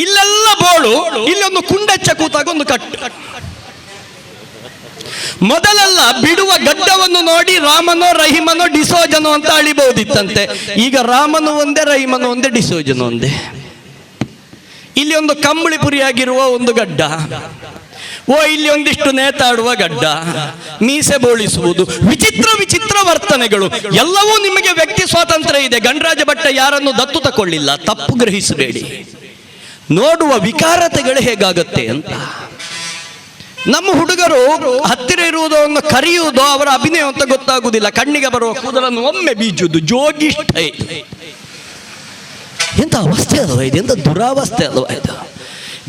ಇಲ್ಲೆಲ್ಲ ಬೋಳು, ಇಲ್ಲೊಂದು ಕುಂಡೆಚ್ಚ ಕೂತಾಗ ಒಂದು ಕಟ್. ಮೊದಲೆಲ್ಲ ಬಿಡುವ ಗಡ್ಡವನ್ನು ನೋಡಿ ರಾಮನೋ ರಹಿಮನೋ ಡಿಸೋಜನೋ ಅಂತ ಅಳಿಬಹುದಿತ್ತಂತೆ. ಈಗ ರಾಮನು ಒಂದೇ, ರಹಿಮನು ಒಂದೇ, ಡಿಸೋಜನು ಒಂದೇ. ಇಲ್ಲಿ ಒಂದು ಕಂಬಳಿ ಪುರಿಯಾಗಿರುವ ಒಂದು ಗಡ್ಡ, ಇಲ್ಲಿ ಒಂದಿಷ್ಟು ನೇತಾಡುವ ಗಡ್ಡ, ಮೀಸೆ ಬೋಳಿಸುವುದು, ವಿಚಿತ್ರ ವಿಚಿತ್ರ ವರ್ತನೆಗಳು. ಎಲ್ಲವೂ ನಿಮಗೆ ವ್ಯಕ್ತಿ ಸ್ವಾತಂತ್ರ್ಯ ಇದೆ. ಗಣರಾಜ ಭಟ್ಟ ಯಾರನ್ನು ದತ್ತು ತಕೊಳ್ಳಿಲ್ಲ, ತಪ್ಪು ಗ್ರಹಿಸಬೇಡಿ. ನೋಡುವ ವಿಕಾರತೆಗಳು ಹೇಗಾಗುತ್ತೆ ಅಂತ. ನಮ್ಮ ಹುಡುಗರು ಹತ್ತಿರ ಇರುವುದನ್ನು ಕರೆಯುವುದೋ ಅವರ ಅಭಿನಯ ಅಂತ ಗೊತ್ತಾಗುವುದಿಲ್ಲ. ಕಣ್ಣಿಗೆ ಬರುವ ಕೂದಲನ್ನು ಒಮ್ಮೆ ಬೀಜುವುದು, ಜೋಗಿ ಸ್ಟೈಲ್. ಎಂತ ಅವಸ್ಥೆ ಅಲ್ವಾ ಇದು, ಎಂತ ದುರಾವಸ್ಥೆ ಅಲ್ವಾ ಇದು.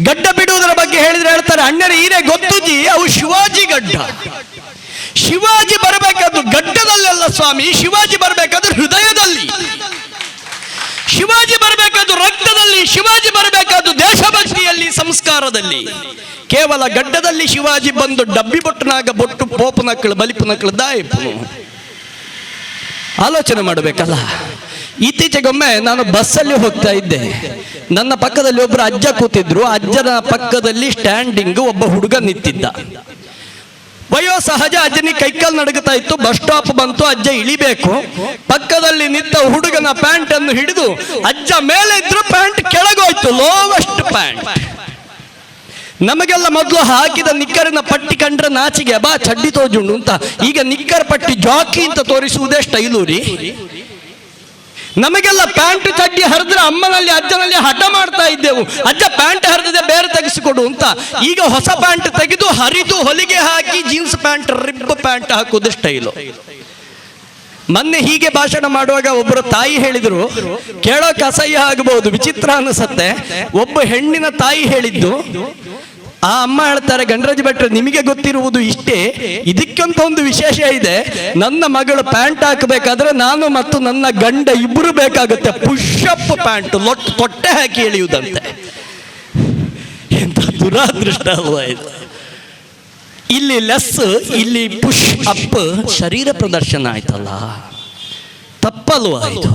ಗಡ್ಡ ಬಿಡುವುದರ ಬಗ್ಗೆ ಹೇಳಿದ್ರೆ ಹೇಳ್ತಾರೆ, ಅಣ್ಣರ ಈರೆ ಗೊತ್ತುಜಿ ಅವು ಶಿವಾಜಿ ಗಡ್ಡ. ಶಿವಾಜಿ ಬರಬೇಕಾದ್ದು ಗಡ್ಡದಲ್ಲೆಲ್ಲ ಸ್ವಾಮಿ, ಶಿವಾಜಿ ಬರಬೇಕಾದ್ರೆ ಹೃದಯದಲ್ಲಿ, ಶಿವಾಜಿ ಬರಬೇಕಾದ್ದು ರಕ್ತದಲ್ಲಿ, ಶಿವಾಜಿ ಬರಬೇಕಾದ್ದು ದೇಶಭಕ್ತಿಯಲ್ಲಿ, ಸಂಸ್ಕಾರದಲ್ಲಿ. ಕೇವಲ ಗಡ್ಡದಲ್ಲಿ ಶಿವಾಜಿ ಬಂದು ಡಬ್ಬಿ ಬೊಟ್ಟನಾಗ ಬೊಟ್ಟು ಪೋಪನಕ್ಕಳು ಬಲಿಪನಕ್ಕಳು ದಾಯಿಪು. ಆಲೋಚನೆ ಮಾಡಬೇಕಲ್ಲ. ಇತ್ತೀಚೆಗೊಮ್ಮೆ ನಾನು ಬಸ್ಸಲ್ಲಿ ಹೋಗ್ತಾ ಇದ್ದೆ. ನನ್ನ ಪಕ್ಕದಲ್ಲಿ ಒಬ್ಬರು ಅಜ್ಜ ಕೂತಿದ್ರು. ಅಜ್ಜನ ಪಕ್ಕದಲ್ಲಿ ಸ್ಟ್ಯಾಂಡಿಂಗ್ ಒಬ್ಬ ಹುಡುಗ ನಿಂತಿದ್ದ. ವಯೋಸಹಜ ಅಜ್ಜನಿಗೆ ಕೈಕಾಲು ನಡುಗುತ್ತಾ ಇತ್ತು. ಬಸ್ ಸ್ಟಾಪ್ ಬಂತು, ಅಜ್ಜ ಇಳಿಬೇಕು. ಪಕ್ಕದಲ್ಲಿ ನಿಂತ ಹುಡುಗನ ಪ್ಯಾಂಟ್ ಅನ್ನು ಹಿಡಿದು ಅಜ್ಜ ಮೇಲೆ ಇದ್ರು, ಪ್ಯಾಂಟ್ ಕೆಳಗೋಯ್ತು, ಲೋವೆಸ್ಟ್ ಪ್ಯಾಂಟ್. ನಮಗೆಲ್ಲ ಮೊದಲು ಹಾಕಿದ ನಿಕ್ಕರಿನ ಪಟ್ಟಿ ಕಂಡ್ರೆ ನಾಚಿಗೆ, ಬಾ ಚಡ್ಡಿ ತೋಜುಂಡು ಅಂತ. ಈಗ ನಿಕ್ಕರ್ ಪಟ್ಟಿ ಜಾಕಿ ಅಂತ ತೋರಿಸುವುದೇ ಸ್ಟೈಲು ರೀ. ನಮಗೆಲ್ಲ ಪ್ಯಾಂಟ್ ಚಡ್ಡಿ ಹರಿದ್ರೆ ಅಮ್ಮನಲ್ಲಿ ಅಜ್ಜನಲ್ಲಿ ಹಠ ಮಾಡ್ತಾ ಇದ್ದೆವು, ಅಜ್ಜ ಪ್ಯಾಂಟ್ ಹರಿದಿದೆ ಬೇರೆ ತೆಗೆಸಿಕೊಡು ಅಂತ. ಈಗ ಹೊಸ ಪ್ಯಾಂಟ್ ತೆಗೆದು ಹರಿದು ಹೊಲಿಗೆ ಹಾಕಿ ಜೀನ್ಸ್ ಪ್ಯಾಂಟ್, ರಿಬ್ ಪ್ಯಾಂಟ್ ಹಾಕುವುದು ಸ್ಟೈಲು. ಮೊನ್ನೆ ಹೀಗೆ ಭಾಷಣ ಮಾಡುವಾಗ ಒಬ್ಬರು ತಾಯಿ ಹೇಳಿದ್ರು, ಕೇಳೋಕೆ ಅಸಹ್ಯ ಆಗಬಹುದು, ವಿಚಿತ್ರ ಅನಿಸತ್ತೆ. ಒಬ್ಬ ಹೆಣ್ಣಿನ ತಾಯಿ ಹೇಳಿದ್ದು, ಆ ಅಮ್ಮ ಹೇಳ್ತಾರೆ, ಗಣರಾಜ್ ಭಟ್ರೆ ನಿಮಗೆ ಗೊತ್ತಿರುವುದು ಇಷ್ಟೇ, ಇದಕ್ಕಂತ ಒಂದು ವಿಶೇಷ ಇದೆ. ನನ್ನ ಮಗಳು ಪ್ಯಾಂಟ್ ಹಾಕಬೇಕಾದ್ರೆ ನಾನು ಮತ್ತು ನನ್ನ ಗಂಡ ಇಬ್ಬರು ಬೇಕಾಗುತ್ತೆ. ಪುಷಪ್ ಪ್ಯಾಂಟ್, ತೊಟ್ಟೆ ಹಾಕಿ ಎಳೆಯುವುದಂತೆ. ಎಂತ ದುರಾದೃಷ್ಟ ಅಲ್ವಾ ಇದು. ಇಲ್ಲಿ ಲೆಸ್, ಇಲ್ಲಿ ಪುಷ್ ಅಪ್, ಶರೀರ ಪ್ರದರ್ಶನ ಆಯ್ತಲ್ಲ, ತಪ್ಪಲ್ವಾ ಇದು.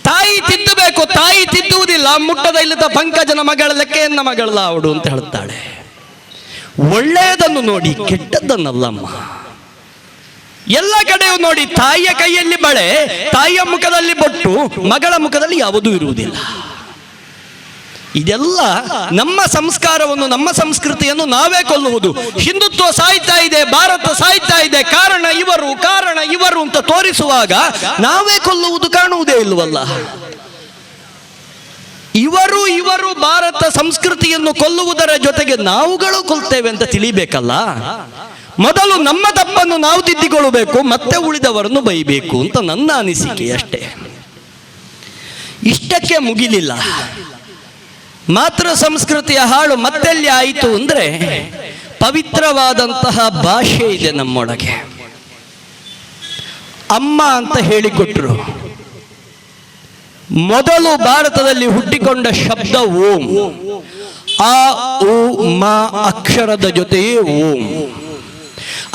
ತಾಯಿ ತಿದ್ದಬೇಕು, ತಾಯಿ ತಿದ್ದುವುದಿಲ್ಲ. ಮುಟ್ಟದ ಇಲ್ಲದ ಪಂಕಜನ ಮಗಳ ಲೆಕ್ಕೆಯನ್ನ ಮಗಳ ಅವಡು ಅಂತ ಹೇಳ್ತಾಳೆ. ಒಳ್ಳೆಯದನ್ನು ನೋಡಿ, ಕೆಟ್ಟದ್ದನ್ನಲ್ಲಮ್ಮ. ಎಲ್ಲ ಕಡೆಯೂ ನೋಡಿ, ತಾಯಿಯ ಕೈಯಲ್ಲಿ ಬಳೆ, ತಾಯಿಯ ಮುಖದಲ್ಲಿ ಬೊಟ್ಟು, ಮಗಳ ಮುಖದಲ್ಲಿ ಯಾವುದೂ ಇರುವುದಿಲ್ಲ. ಇದೆಲ್ಲ ನಮ್ಮ ಸಂಸ್ಕಾರವನ್ನು, ನಮ್ಮ ಸಂಸ್ಕೃತಿಯನ್ನು ನಾವೇ ಕೊಲ್ಲುವುದು. ಹಿಂದುತ್ವ ಸಾಯ್ತಾ ಇದೆ, ಭಾರತ ಸಾಯ್ತಾ ಇದೆ, ಕಾರಣ ಇವರು ಅಂತ ತೋರಿಸುವಾಗ ನಾವೇ ಕೊಲ್ಲುವುದು ಕಾಣುವುದೇ ಇಲ್ಲವಲ್ಲ. ಇವರು ಭಾರತ ಸಂಸ್ಕೃತಿಯನ್ನು ಕೊಲ್ಲುವುದರ ಜೊತೆಗೆ ನಾವುಗಳು ಕೊಲ್ತೇವೆ ಅಂತ ತಿಳಿಬೇಕಲ್ಲ. ಮೊದಲು ನಮ್ಮ ತಪ್ಪನ್ನು ನಾವು ತಿದ್ದಿಕೊಳ್ಳಬೇಕು, ಮತ್ತೆ ಉಳಿದವರನ್ನು ಬೈಬೇಕು ಅಂತ ನನ್ನ ಅನಿಸಿಕೆ ಅಷ್ಟೇ. ಇಷ್ಟಕ್ಕೆ ಮುಗಿಲಿಲ್ಲ. ಮಾತೃ ಸಂಸ್ಕೃತಿಯ ಹಾಳು ಮತ್ತೆಲ್ಲಿ ಆಯಿತು ಅಂದ್ರೆ, ಪವಿತ್ರವಾದಂತಹ ಭಾಷೆ ಇದೆ ನಮ್ಮೊಳಗೆ. ಅಮ್ಮ ಅಂತ ಹೇಳಿಕೊಟ್ರು. ಮೊದಲು ಭಾರತದಲ್ಲಿ ಹುಟ್ಟಿಕೊಂಡ ಶಬ್ದ ಓಂ. ಆ ಉ ಮ ಅಕ್ಷರದ ಜೊತೆಯೇ ಓಂ.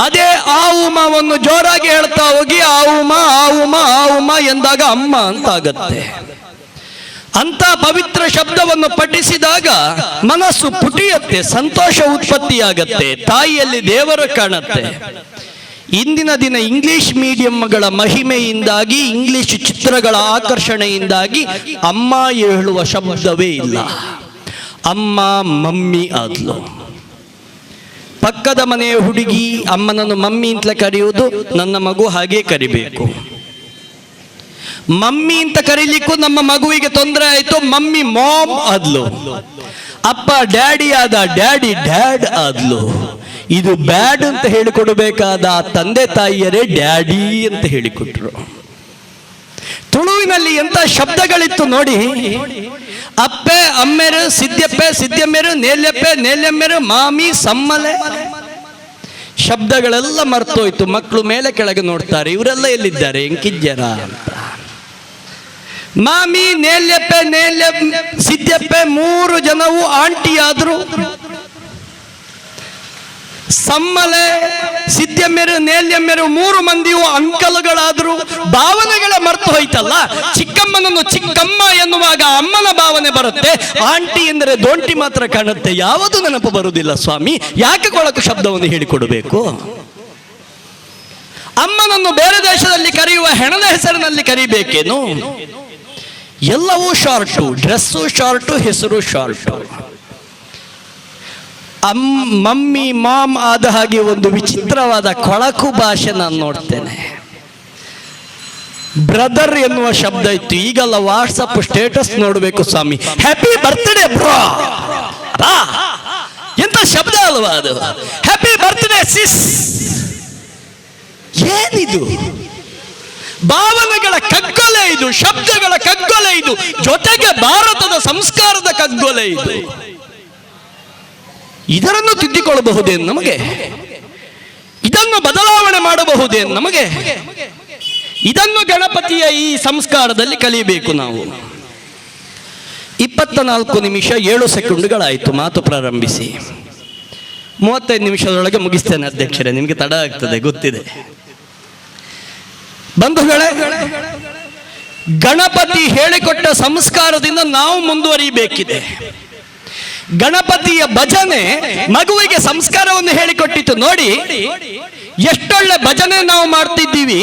ಅದೇ ಆ ಉಮವನ್ನು ಜೋರಾಗಿ ಹೇಳ್ತಾ ಹೋಗಿ ಆ ಉಮ ಎಂದಾಗ ಅಮ್ಮ ಅಂತ ಆಗತ್ತೆ. ಅಂತ ಪವಿತ್ರ ಶಬ್ದವನ್ನು ಪಠಿಸಿದಾಗ ಮನಸ್ಸು ಪುಟಿಯತ್ತೆ, ಸಂತೋಷ ಉತ್ಪತ್ತಿಯಾಗತ್ತೆ, ತಾಯಿಯಲ್ಲಿ ದೇವರು ಕಾಣತ್ತೆ. ಇಂದಿನ ದಿನ ಇಂಗ್ಲಿಷ್ ಮೀಡಿಯಂಗಳ ಮಹಿಮೆಯಿಂದಾಗಿ, ಇಂಗ್ಲಿಷ್ ಚಿತ್ರಗಳ ಆಕರ್ಷಣೆಯಿಂದಾಗಿ ಅಮ್ಮ ಹೇಳುವ ಶಬ್ದವೇ ಇಲ್ಲ. ಅಮ್ಮ ಮಮ್ಮಿ ಆದ್ಲು. ಪಕ್ಕದ ಮನೆಯ ಹುಡುಗಿ ಅಮ್ಮನನ್ನು ಮಮ್ಮಿ ಅಂತಲೇ ಕರೆಯುವುದು, ನನ್ನ ಮಗು ಹಾಗೆ ಕರಿಬೇಕು. ಮಮ್ಮಿ ಅಂತ ಕರೀಲಿಕ್ಕೂ ನಮ್ಮ ಮಗುವಿಗೆ ತೊಂದರೆ ಆಯ್ತು, ಮಮ್ಮಿ ಮಾಮ್ ಆದ್ಲು. ಅಪ್ಪ ಡ್ಯಾಡಿ ಆದ, ಡ್ಯಾಡಿ ಡ್ಯಾಡ್ ಆದ್ಲು. ಇದು ಬ್ಯಾಡ್ ಅಂತ ಹೇಳಿಕೊಡಬೇಕಾದ ತಂದೆ ತಾಯಿಯರೇ ಡ್ಯಾಡಿ ಅಂತ ಹೇಳಿಕೊಟ್ರು. ತುಳುವಿನಲ್ಲಿ ಎಂತ ಶಬ್ದಗಳಿತ್ತು ನೋಡಿ. ಅಪ್ಪೆ ಅಮ್ಮೆರು, ಸಿದ್ಯಪ್ಪೆ ಸಿದ್ಯಮ್ಮೆರು, ನೇಲ್ಯಪ್ಪೆ ನೇಲ್ಯಮ್ಮೆರು, ಮಾಮಿ ಸಮ್ಮಲೆ. ಶಬ್ದಗಳೆಲ್ಲ ಮರ್ತೋಯ್ತು. ಮಕ್ಕಳು ಮೇಲೆ ಕೆಳಗೆ ನೋಡ್ತಾರೆ, ಇವರೆಲ್ಲ ಎಲ್ಲಿದ್ದಾರೆ ಎಂಕಿಜ್ಜರ ಅಂತ. ಮಾಮಿ, ನೇಲ್ಯಪ್ಪೆ, ಸಿದ್ಯಪ್ಪೆ 3 ಜನವು ಆಂಟಿ ಆದ್ರು. ಸಮ್ಮಲೆ, ಸಿದ್ಯಮ್ಮೆರು, ನೇಲ್ಯಮ್ಮೆರು 3 ಮಂದಿಯು ಅಂಕಲ್ಗಳಾದ್ರು. ಭಾವನೆಗಳೇ ಮರ್ತು ಹೋಯ್ತಲ್ಲ. ಚಿಕ್ಕಮ್ಮನನ್ನು ಚಿಕ್ಕಮ್ಮ ಎನ್ನುವಾಗ ಅಮ್ಮನ ಭಾವನೆ ಬರುತ್ತೆ, ಆಂಟಿ ಎಂದರೆ ದೊಂಟಿ ಮಾತ್ರ ಕಾಣುತ್ತೆ. ಯಾವುದು ನೆನಪು ಬರುವುದಿಲ್ಲ ಸ್ವಾಮಿ. ಯಾಕೆ ಕೊಳಕು ಶಬ್ದವನ್ನು ಹೇಳಿಕೊಡಬೇಕು? ಅಮ್ಮನನ್ನು ಬೇರೆ ದೇಶದಲ್ಲಿ ಕರೆಯುವ ಹೆಣದ ಹೆಸರಿನಲ್ಲಿ ಕರಿಬೇಕೇನು? ಎಲ್ಲವೂ ಶಾರ್ಟು, ಡ್ರೆಸ್ಸು ಶಾರ್ಟು, ಹೆಸರು ಶಾರ್ಟು. ಮಮ್ಮಿ ಮಾಮ್ ಆದ ಹಾಗೆ ಒಂದು ವಿಚಿತ್ರವಾದ ಕೊಳಕು ಭಾಷೆ ನಾನು ನೋಡ್ತೇನೆ. ಬ್ರದರ್ ಎನ್ನುವ ಶಬ್ದ ಇತ್ತು, ಈಗಲ್ಲ ವಾಟ್ಸಪ್ ಸ್ಟೇಟಸ್ ನೋಡಬೇಕು ಸ್ವಾಮಿ, ಹ್ಯಾಪಿ ಬರ್ತ್ಡೇ ಬ್ರೋ, ಎಂತ ಶಬ್ದ ಅಲ್ವಾ ಅದು, ಹ್ಯಾಪಿ ಬರ್ತ್ಡೇ ಸಿಸ್. ಏನಿದು ಭಾವನೆಗಳ ಕಗ್ಗೊಲೆ, ಇದು ಶಬ್ದಗಳ ಕಗ್ಗೊಲೆ, ಇದು ಜೊತೆಗೆ ಭಾರತದ ಸಂಸ್ಕಾರದ ಕಗ್ಗೊಲೆ. ಇದು ಇದನ್ನು ತಿದ್ದಿಕೊಳ್ಳಬಹುದೇನು ನಮಗೆ? ಇದನ್ನು ಬದಲಾವಣೆ ಮಾಡಬಹುದೇನು ನಮಗೆ? ಇದನ್ನು ಗಣಪತಿಯ ಈ ಸಂಸ್ಕಾರದಲ್ಲಿ ಕಲಿಯಬೇಕು ನಾವು. 24 ನಿಮಿಷ 7 ಸೆಕೆಂಡುಗಳಾಯಿತು ಮಾತು ಪ್ರಾರಂಭಿಸಿ. 35 ನಿಮಿಷದೊಳಗೆ ಮುಗಿಸ್ತೇನೆ ಅಧ್ಯಕ್ಷರೇ, ನಿಮಗೆ ತಡ ಆಗ್ತದೆ ಗೊತ್ತಿದೆ. ಬಂಧುಗಳೇ, ಗಣಪತಿ ಹೇಳಿಕೊಟ್ಟ ಸಂಸ್ಕಾರದಿಂದ ನಾವು ಮುಂದುವರಿಯಬೇಕಿದೆ. ಗಣಪತಿಯ ಭಜನೆ ಮಗುವಿಗೆ ಸಂಸ್ಕಾರವನ್ನು ಹೇಳಿಕೊಟ್ಟಿತ್ತು. ನೋಡಿ ಎಷ್ಟೊಳ್ಳೆ ಭಜನೆ ನಾವು ಮಾಡ್ತಿದ್ದೀವಿ.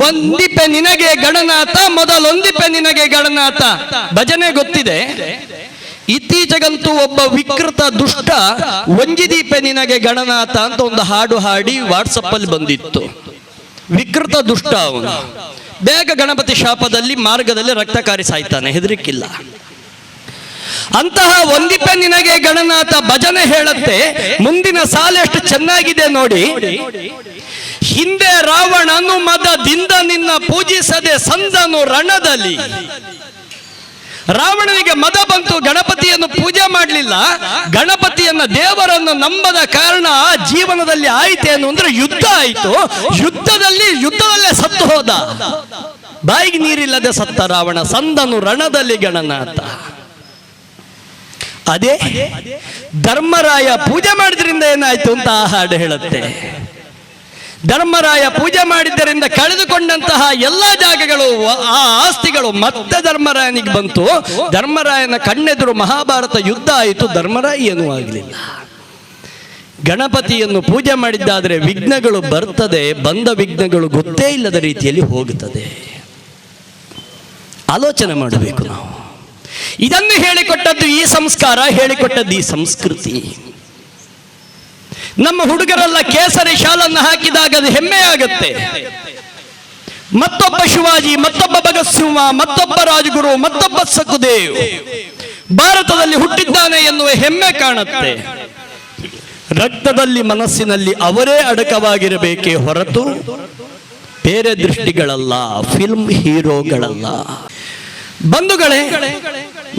ಒಂದಿಪೆ ನಿನಗೆ ಗಣನಾಥ, ಮೊದಲೊಂದಿಪೆ ನಿನಗೆ ಗಣನಾಥ ಭಜನೆ ಗೊತ್ತಿದೆ. ಇತ್ತೀಚೆಗಂತೂ ಒಬ್ಬ ವಿಕೃತ ದುಷ್ಟ ಒಂಜಿದೀಪೆ ನಿನಗೆ ಗಣನಾಥ ಅಂತ ಒಂದು ಹಾಡು ಹಾಡಿ ವಾಟ್ಸಪ್ ಅಲ್ಲಿ ಬಂದಿತ್ತು. ವಿಕೃತ ದುಷ್ಟ ಅವನು. ಬೇಗ ಗಣಪತಿ ಶಾಪದಲ್ಲಿ ಮಾರ್ಗದಲ್ಲಿ ರಕ್ತ ಕಾರಿ ಸಾಯ್ತಾನೆ, ಹೆದರಿಕಿಲ್ಲ. ಅಂತಹ ಒಂದಿಪೆ ನಿನಗೆ ಗಣನಾಥ ಭಜನೆ ಹೇಳುತ್ತೆ. ಮುಂದಿನ ಸಾಲು ಎಷ್ಟು ಚೆನ್ನಾಗಿದೆ ನೋಡಿ. ಹಿಂದೆ ರಾವಣನು ಮದದಿಂದ ನಿನ್ನ ಪೂಜಿಸದೆ ಸಂದನು ರಣದಲ್ಲಿ. ರಾವಣನಿಗೆ ಮದ ಬಂತು, ಗಣಪತಿಯನ್ನು ಪೂಜೆ ಮಾಡಲಿಲ್ಲ. ಗಣಪತಿಯನ್ನ ದೇವರನ್ನು ನಂಬದ ಕಾರಣ ಜೀವನದಲ್ಲಿ ಆಯ್ತೇನು ಅಂದ್ರೆ ಯುದ್ಧ ಆಯಿತು. ಯುದ್ಧದಲ್ಲೇ ಸತ್ತು ಹೋದ. ಬಾಯಿಗೆ ನೀರಿಲ್ಲದೆ ಸತ್ತ ರಾವಣ. ಸಂದನು ರಣದಲ್ಲಿ ಗಣನಾಥ. ಅದೇ ಧರ್ಮರಾಯ ಪೂಜೆ ಮಾಡಿದ್ರಿಂದ ಏನಾಯ್ತು ಅಂತ ಆ ಹಾಡು ಹೇಳುತ್ತೆ. ಧರ್ಮರಾಯ ಪೂಜೆ ಮಾಡಿದ್ದರಿಂದ ಕಳೆದುಕೊಂಡಂತಹ ಎಲ್ಲ ಜಾಗಗಳು, ಆ ಆಸ್ತಿಗಳು ಮತ್ತೆ ಧರ್ಮರಾಯನಿಗೆ ಬಂತು. ಧರ್ಮರಾಯನ ಕಣ್ಣೆದುರು ಮಹಾಭಾರತ ಯುದ್ಧ ಆಯಿತು. ಧರ್ಮರಾಯ ಏನೂ ಆಗಲಿಲ್ಲ. ಗಣಪತಿಯನ್ನು ಪೂಜೆ ಮಾಡಿದ್ದಾದರೆ ವಿಘ್ನಗಳು ಬರ್ತದೆ, ಬಂದ ವಿಘ್ನಗಳು ಗೊತ್ತೇ ಇಲ್ಲದ ರೀತಿಯಲ್ಲಿ ಹೋಗುತ್ತದೆ. ಆಲೋಚನೆ ಮಾಡಬೇಕು ನಾವು. ಇದನ್ನು ಹೇಳಿಕೊಟ್ಟದ್ದು ಈ ಸಂಸ್ಕಾರ, ಹೇಳಿಕೊಟ್ಟದ್ದು ಈ ಸಂಸ್ಕೃತಿ. ನಮ್ಮ ಹುಡುಗರೆಲ್ಲ ಕೇಸರಿ ಶಾಲನ್ನು ಹಾಕಿದಾಗ ಅದು ಹೆಮ್ಮೆ ಆಗುತ್ತೆ. ಮತ್ತೊಬ್ಬ ಶಿವಾಜಿ, ಮತ್ತೊಬ್ಬ ಭಗತ್ ಸಿಂಹ, ಮತ್ತೊಬ್ಬ ರಾಜಗುರು, ಮತ್ತೊಬ್ಬ ಸಖುದೇವ್ ಭಾರತದಲ್ಲಿ ಹುಟ್ಟಿದ್ದಾನೆ ಎನ್ನುವ ಹೆಮ್ಮೆ ಕಾಣುತ್ತೆ. ರಕ್ತದಲ್ಲಿ ಮನಸ್ಸಿನಲ್ಲಿ ಅವರೇ ಅಡಕವಾಗಿರಬೇಕೇ ಹೊರತು ಬೇರೆ ದೃಷ್ಟಿಗಳಲ್ಲ, ಫಿಲ್ಮ್ ಹೀರೋಗಳಲ್ಲ. ಬಂಧುಗಳೇ,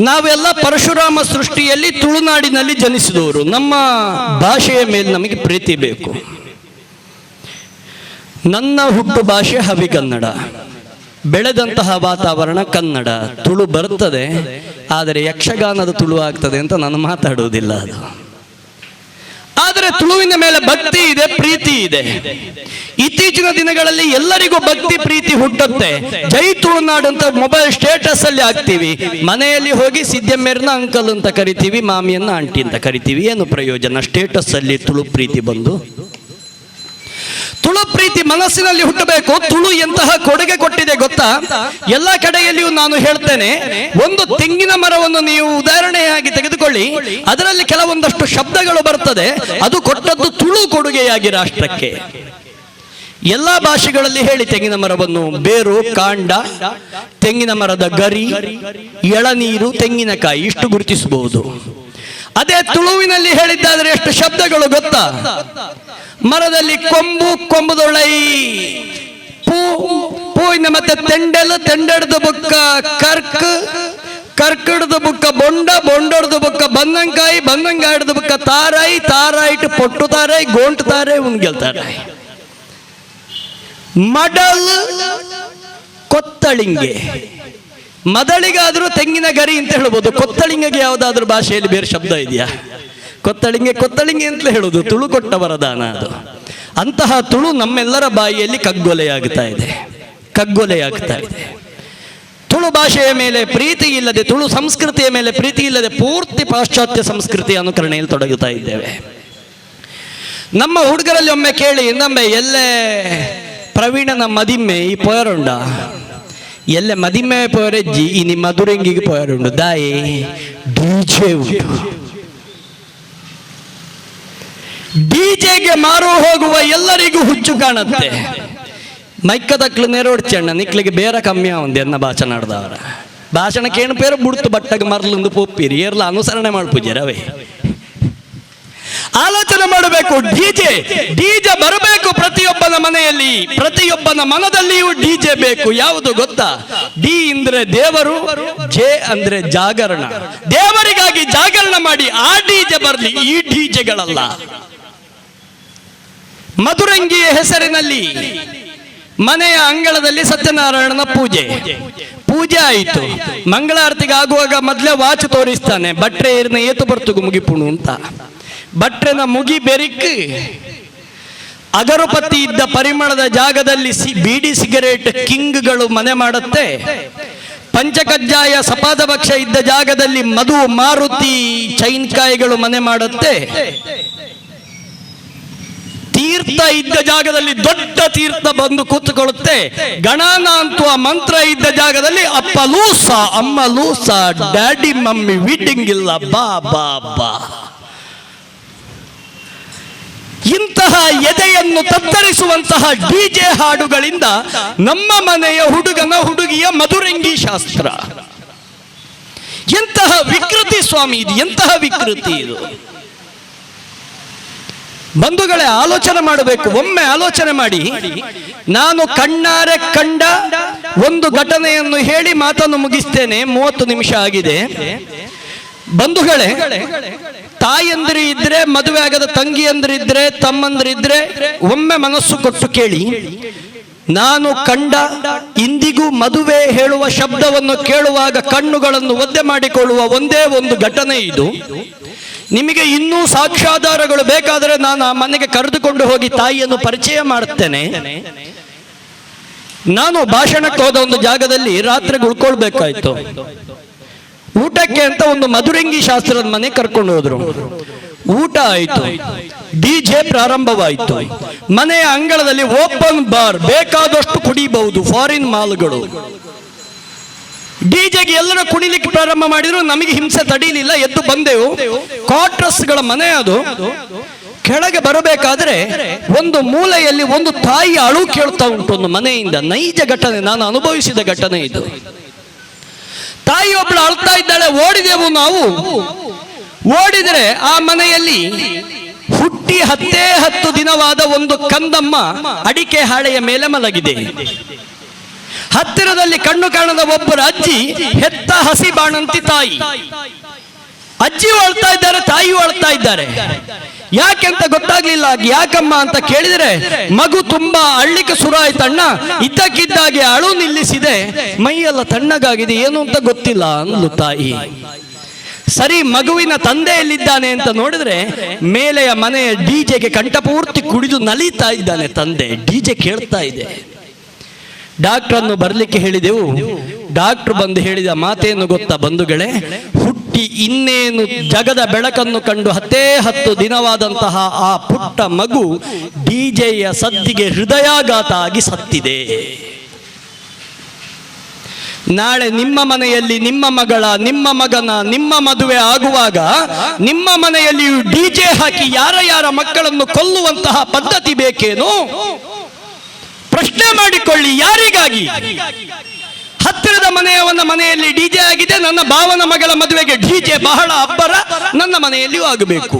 ನಾವೆಲ್ಲ ಪರಶುರಾಮ ಸೃಷ್ಟಿಯಲ್ಲಿ ತುಳುನಾಡಿನಲ್ಲಿ ಜನಿಸಿದವರು. ನಮ್ಮ ಭಾಷೆಯ ಮೇಲೆ ನಮಗೆ ಪ್ರೀತಿ ಬೇಕು. ನನ್ನ ಹುಟ್ಟು ಭಾಷೆ ಹವಿಗನ್ನಡ, ಬೆಳೆದಂತಹ ವಾತಾವರಣ ಕನ್ನಡ. ತುಳು ಬರುತ್ತದೆ, ಆದರೆ ಯಕ್ಷಗಾನದ ತುಳು ಆಗ್ತದೆ ಅಂತ ನಾನು ಮಾತಾಡುವುದಿಲ್ಲ. ಅದು ಆದರೆ ತುಳುವಿನ ಮೇಲೆ ಭಕ್ತಿ ಇದೆ, ಪ್ರೀತಿ ಇದೆ. ಇತ್ತೀಚಿನ ದಿನಗಳಲ್ಲಿ ಎಲ್ಲರಿಗೂ ಭಕ್ತಿ ಪ್ರೀತಿ ಹುಟ್ಟುತ್ತೆ. ಜೈ ತುಳುನಾಡು ಅಂತ ಮೊಬೈಲ್ ಸ್ಟೇಟಸ್ ಅಲ್ಲಿ ಹಾಕ್ತೀವಿ. ಮನೆಯಲ್ಲಿ ಹೋಗಿ ಸಿದ್ದಮ್ಮೇರ್ನ ಅಂಕಲ್ ಅಂತ ಕರಿತೀವಿ, ಮಾಮಿಯನ್ನ ಆಂಟಿ ಅಂತ ಕರಿತೀವಿ. ಏನು ಪ್ರಯೋಜನ ಸ್ಟೇಟಸ್ ಅಲ್ಲಿ ತುಳು ಪ್ರೀತಿ ಬಂದು? ತುಳು ಪ್ರೀತಿ ಮನಸ್ಸಿನಲ್ಲಿ ಹುಟ್ಟಬೇಕು. ತುಳು ಎಂತಹ ಕೊಡುಗೆ ಕೊಟ್ಟಿದೆ ಗೊತ್ತಾ? ಎಲ್ಲ ಕಡೆಯಲ್ಲಿಯೂ ನಾನು ಹೇಳ್ತೇನೆ, ಒಂದು ತೆಂಗಿನ ಮರವನ್ನು ನೀವು ಉದಾಹರಣೆಯಾಗಿ ತೆಗೆದುಕೊಳ್ಳಿ, ಅದರಲ್ಲಿ ಕೆಲವೊಂದಷ್ಟು ಶಬ್ದಗಳು ಬರ್ತದೆ. ಅದು ಕೊಟ್ಟದ್ದು ತುಳು ಕೊಡುಗೆಯಾಗಿ ರಾಷ್ಟ್ರಕ್ಕೆ. ಎಲ್ಲಾ ಭಾಷೆಗಳಲ್ಲಿ ಹೇಳಿ ತೆಂಗಿನ ಮರವನ್ನು ಬೇರು, ಕಾಂಡ, ತೆಂಗಿನ ಮರದ ಗರಿ, ಎಳನೀರು, ತೆಂಗಿನಕಾಯಿ ಇಷ್ಟು ಗುರುತಿಸಬಹುದು. ಅದೇ ತುಳುವಿನಲ್ಲಿ ಹೇಳಿದ್ದಾದ್ರೆ ಎಷ್ಟು ಶಬ್ದಗಳು ಗೊತ್ತಾ? ಮರದಲ್ಲಿ ಕೊಂಬು, ಕೊಂಬುದೊಳೈ, ಪೂವಿನ ಮತ್ತೆ ತೆಂಡೆಲು, ತೆಂಡೆಡ್ದ ಬುಕ್ಕ ಕರ್ಕ್, ಕರ್ಕಡ್ದ ಬುಕ್ಕ ಬೊಂಡ, ಬೊಂಡಡ್ದ ಬುಕ್ಕ ಬಂದಂಕಾಯಿ, ಬಂದಂಗಾಯ್ಡ್ದ ಬುಕ್ಕ ತಾರಾಯಿ, ತಾರಾಯಿಟ್ಟು ಪೊಟ್ಟು ತಾರಾಯಿ, ಗೋಂಟು ತಾರಾಯಿ, ಉಣ್ಗೆಲ್ ತಾರಾಯಿ. ಮಡಲ್, ಕೊತ್ತಳಿಂಗೆ. ಮದಳಿಗಾದ್ರೂ ತೆಂಗಿನ ಗರಿ ಅಂತ ಹೇಳ್ಬೋದು. ಕೊತ್ತಳಿಂಗೆಗೆ ಯಾವುದಾದ್ರೂ ಭಾಷೆಯಲ್ಲಿ ಬೇರೆ ಶಬ್ದ ಇದೆಯಾ? ಕೊತ್ತಳಿಂಗೆ ಕೊತ್ತಳಿಂಗೆ ಅಂತಲೇ ಹೇಳುದು. ತುಳು ಕೊಟ್ಟ ವರದಾನ ಅದು. ಅಂತಹ ತುಳು ನಮ್ಮೆಲ್ಲರ ಬಾಯಿಯಲ್ಲಿ ಕಗ್ಗೊಲೆಯಾಗ್ತಾ ಇದೆ, ಕಗ್ಗೊಲೆಯಾಗ್ತಾ ಇದೆ. ತುಳು ಭಾಷೆಯ ಮೇಲೆ ಪ್ರೀತಿ ಇಲ್ಲದೆ, ತುಳು ಸಂಸ್ಕೃತಿಯ ಮೇಲೆ ಪ್ರೀತಿ ಇಲ್ಲದೆ ಪೂರ್ತಿ ಪಾಶ್ಚಾತ್ಯ ಸಂಸ್ಕೃತಿ ಅನುಕರಣೆಯಲ್ಲಿ ತೊಡಗುತ್ತಾ ಇದ್ದೇವೆ. ನಮ್ಮ ಹುಡುಗರಲ್ಲಿ ಒಮ್ಮೆ ಕೇಳಿ, ನಮ್ಮ ಎಲ್ಲೇ ಪ್ರವೀಣನ ಮದಿಮ್ಮೆ ಈ ಪೋಯರುಂಡ, ಎಲ್ಲ ಮದಿಮ್ಮೆ ಪೋಯರಜ್ಜಿ ಇನಿ ಮಧುರಂಗಿಗೆ ಪೋಯರುಂಡು ದಾಯಿ ಡಿಜೆ ಉಂಟು. ಡಿಜೆಗೆ ಮಾರು ಹೋಗುವ ಎಲ್ಲರಿಗೂ ಹುಚ್ಚು ಕಾಣುತ್ತೆ. ಮೈಕ್ಕದಕ್ಲು ನೆರೋಡ್ಚಣ್ಣ ನಿಕ್ಲಿಗೆ ಬೇರೆ ಕಮ್ಮಿ ಆವಂದಿ ಎನ್ನ ಭಾಷಣ ನಡೆದವರ ಭಾಷಣಕ್ಕೆ ಏನು ಪೇರು ಬುಡ್ತು ಬಟ್ಟಗೆ ಮರ್ಲೊಂದು ಪೊಪ್ಪಿರಿ ಏರ್ಲ ಅನುಸರಣೆ ಮಾಡ್ಪೂಜರವೇ. ಆಲೋಚನೆ ಮಾಡಬೇಕು. ಡಿಜೆ ಬರಬೇಕು ಪ್ರತಿಯೊಬ್ಬನ ಮನೆಯಲ್ಲಿ, ಪ್ರತಿಯೊಬ್ಬನ ಮನದಲ್ಲಿಯೂ ಡಿಜೆ ಬೇಕು. ಯಾವುದು ಗೊತ್ತಾ? ಡಿ ಅಂದ್ರೆ ದೇವರು, ಜೆ ಅಂದ್ರೆ ಜಾಗರಣ. ದೇವರಿಗಾಗಿ ಜಾಗರಣ ಮಾಡಿ ಆ ಡಿಜೆ ಬರಲಿ, ಈ ಡಿಜೆಗಳಲ್ಲ. ಮಧುರಂಗಿಯ ಹೆಸರಿನಲ್ಲಿ ಮನೆಯ ಅಂಗಳದಲ್ಲಿ ಸತ್ಯನಾರಾಯಣನ ಪೂಜೆ ಆಯಿತು. ಮಂಗಳಾರತಿಗೆ ಆಗುವಾಗ ಮೊದಲೇ ವಾಚ್ ತೋರಿಸ್ತಾನೆ, ಬಟ್ರೆ ಏರ್ನ ಏತು ಬರ್ತುಗು ಮುಗಿಪುಣು ಅಂತ. ಬಟ್ರೆನ ಮುಗಿ ಬೆರಿಕ್ ಅಗರಬತ್ತಿ ಇದ್ದ ಪರಿಮಳದ ಜಾಗದಲ್ಲಿ ಬೀಡಿ ಸಿಗರೇಟ್ ಕಿಂಗ್ಗಳು ಮನೆ ಮಾಡುತ್ತೆ. ಪಂಚಕಜ್ಜಾಯ ಸಪಾದ ಭಕ್ಷ ಇದ್ದ ಜಾಗದಲ್ಲಿ ಮಧು ಮಾರುತಿ ಚೈನ್ಕಾಯಿಗಳು ಮನೆ ಮಾಡುತ್ತೆ. ತೀರ್ಥ ಇದ್ದ ಜಾಗದಲ್ಲಿ ದೊಡ್ಡ ತೀರ್ಥ ಬಂದು ಕೂತ್ಕೊಳ್ಳುತ್ತೆ. ಗಣಾನ ಅಂತುವ ಮಂತ್ರ ಇದ್ದ ಜಾಗದಲ್ಲಿ ಅಪ್ಪ ಲೂಸ ಅಮ್ಮ ಲೂಸ ಡ್ಯಾಡಿ ಮಮ್ಮಿ ವೀಟಿಂಗ್ ಇಲ್ಲ ಬಾ ಬಾ ಬಾ. ಇಂತಹ ಎದೆಯನ್ನು ತತ್ತರಿಸುವಂತಹ ಡಿಜೆ ಹಾಡುಗಳಿಂದ ನಮ್ಮ ಮನೆಯ ಹುಡುಗಿಯ ಮಧುರಂಗಿ ಶಾಸ್ತ್ರ. ಎಂತಹ ವಿಕೃತಿ ಸ್ವಾಮಿ ಇದು, ಎಂತಹ ವಿಕೃತಿ ಇದು. ಬಂಧುಗಳೇ, ಆಲೋಚನೆ ಮಾಡಬೇಕು. ಒಮ್ಮೆ ಆಲೋಚನೆ ಮಾಡಿ. ನಾನು ಕಣ್ಣಾರೆ ಕಂಡ ಒಂದು ಘಟನೆಯನ್ನು ಹೇಳಿ ಮಾತನ್ನು ಮುಗಿಸ್ತೇನೆ. 30 ನಿಮಿಷ ಆಗಿದೆ. ಬಂಧುಗಳೇ, ತಾಯಂದಿರು ಇದ್ರೆ, ಮದುವೆ ಆಗದ ತಂಗಿಯಂದಿರಿದ್ರೆ, ತಮ್ಮಂದಿರಿದ್ರೆ ಒಮ್ಮೆ ಮನಸ್ಸು ಕೊಟ್ಟು ಕೇಳಿ. ನಾನು ಕಂಡ, ಇಂದಿಗೂ ಮದುವೆ ಹೇಳುವ ಶಬ್ದವನ್ನು ಕೇಳುವಾಗ ಕಣ್ಣುಗಳನ್ನು ಒದ್ದೆ ಮಾಡಿಕೊಳ್ಳುವ ಒಂದೇ ಒಂದು ಘಟನೆ ಇದು. ನಿಮಗೆ ಇನ್ನೂ ಸಾಕ್ಷ್ಯಾಧಾರಗಳು ಬೇಕಾದರೆ ನಾನು ಆ ಮನೆಗೆ ಕರೆದುಕೊಂಡು ಹೋಗಿ ತಾಯಿಯನ್ನು ಪರಿಚಯ ಮಾಡುತ್ತೇನೆ. ನಾನು ಭಾಷಣಕ್ಕೆ ಹೋದ ಒಂದು ಜಾಗದಲ್ಲಿ ರಾತ್ರಿಗೆ ಉಳ್ಕೊಳ್ಬೇಕಾಯ್ತು. ಊಟಕ್ಕೆ ಅಂತ ಒಂದು ಮಧುರಂಗಿ ಶಾಸ್ತ್ರದ ಮನೆ ಕರ್ಕೊಂಡು ಹೋದ್ರು. ಊಟ ಆಯಿತು, ಡಿಜೆ ಪ್ರಾರಂಭವಾಯಿತು. ಮನೆಯ ಅಂಗಳದಲ್ಲಿ ಓಪನ್ ಬಾರ್, ಬೇಕಾದಷ್ಟು ಕುಡಿಬಹುದು, ಫಾರಿನ್ ಮಾಲ್ಗಳು. ಡಿಜೆಗೆ ಎಲ್ಲರೂ ಕುಣಿಲಿಕ್ಕೆ ಪ್ರಾರಂಭ ಮಾಡಿದ್ರು. ನಮಗೆ ಹಿಂಸೆ ತಡೀಲಿಲ್ಲ, ಎದ್ದು ಬಂದೆವು. ಕ್ವಾರ್ಟರ್ಸ್ಗಳ ಮನೆ ಅದು. ಕೆಳಗೆ ಬರಬೇಕಾದ್ರೆ ಒಂದು ಮೂಲೆಯಲ್ಲಿ ಒಂದು ತಾಯಿ ಅಳು ಕೇಳ್ತಾ ಉಂಟು ಒಂದು ಮನೆಯಿಂದ. ನೈಜ ಘಟನೆ, ನಾನು ಅನುಭವಿಸಿದ ಘಟನೆ ಇದು. ತಾಯಿ ಒಬ್ಬಳು ಅಳ್ತಾ ಇದ್ದಾಳೆ. ಓಡಿದೆವು ನಾವು. ಓಡಿದರೆ ಆ ಮನೆಯಲ್ಲಿ ಹುಟ್ಟಿ 10 ದಿನವಾದ ಒಂದು ಕಂದಮ್ಮ ಅಡಿಕೆ ಹಾಳೆಯ ಮೇಲೆ ಮಲಗಿದೆ. ಹತ್ತಿರದಲ್ಲಿ ಕಣ್ಣು ಕಾಣದ ಒಬ್ಬರ ಅಜ್ಜಿ, ಹೆತ್ತ ಹಸಿ ಬಾಣಂತಿ ತಾಯಿ. ಅಜ್ಜಿಯು ಅಳ್ತಾ ಇದ್ದಾರೆ, ತಾಯಿಯೂ ಅಳ್ತಾ ಇದ್ದಾರೆ. ಯಾಕೆಂತ ಗೊತ್ತಾಗ್ಲಿಲ್ಲ. ಯಾಕಮ್ಮ ಅಂತ ಕೇಳಿದರೆ, ಮಗು ತುಂಬಾ ಅಳ್ಳಿಕ್ಕೆ ಶುರು ಆಯ್ತಣ್ಣ, ಇದ್ದಕ್ಕಿದ್ದಾಗೆ ಅಳು ನಿಲ್ಲಿಸಿದೆ, ಮೈಯೆಲ್ಲ ತಣ್ಣಗಾಗಿದೆ, ಏನು ಅಂತ ಗೊತ್ತಿಲ್ಲ ಅಂದ್ಲು ತಾಯಿ. ಸರಿ, ಮಗುವಿನ ತಂದೆ ಎಲ್ಲಿದ್ದಾನೆ ಅಂತ ನೋಡಿದ್ರೆ ಮೇಲೆಯ ಮನೆಯ ಡಿಜೆಗೆ ಕಂಠಪೂರ್ತಿ ಕುಡಿದು ನಲಿತಾ ಇದ್ದಾನೆ ತಂದೆ. ಡಿಜೆ ಕೇಳ್ತಾ ಇದೆ. ಡಾಕ್ಟ್ರನ್ನು ಬರ್ಲಿಕ್ಕೆ ಹೇಳಿದೆವು. ಡಾಕ್ಟರ್ ಬಂದು ಹೇಳಿದ ಮಾತೇನು ಗೊತ್ತಾ ಬಂಧುಗಳೇ? ಹುಟ್ಟಿ ಇನ್ನೇನು ಜಗದ ಬೆಳಕನ್ನು ಕಂಡು 10 ದಿನವಾದಂತಹ ಆ ಪುಟ್ಟ ಮಗು ಡಿಜೆಯ ಸದ್ದಿಗೆ ಹೃದಯಾಘಾತ ಆಗಿ ಸತ್ತಿದೆ. ನಾಳೆ ನಿಮ್ಮ ಮನೆಯಲ್ಲಿ ನಿಮ್ಮ ಮಗಳ, ನಿಮ್ಮ ಮಗನ, ನಿಮ್ಮ ಮದುವೆ ಆಗುವಾಗ ನಿಮ್ಮ ಮನೆಯಲ್ಲಿ ಡಿಜೆ ಹಾಕಿ ಯಾರ ಮಕ್ಕಳನ್ನು ಕೊಲ್ಲುವಂತಹ ಪದ್ಧತಿ ಬೇಕೇನು? ಪ್ರಶ್ನೆ ಮಾಡಿಕೊಳ್ಳಿ. ಯಾರಿಗಾಗಿ? ಹತ್ತಿರದ ಮನೆಯವನ ಮನೆಯಲ್ಲಿ ಡಿಜೆ ಆಗಿದೆ, ನನ್ನ ಭಾವನ ಮಗಳ ಮದುವೆಗೆ ಡಿಜೆ ಬಹಳ ಅಬ್ಬರ, ನನ್ನ ಮನೆಯಲ್ಲಿಯೂ ಆಗಬೇಕು.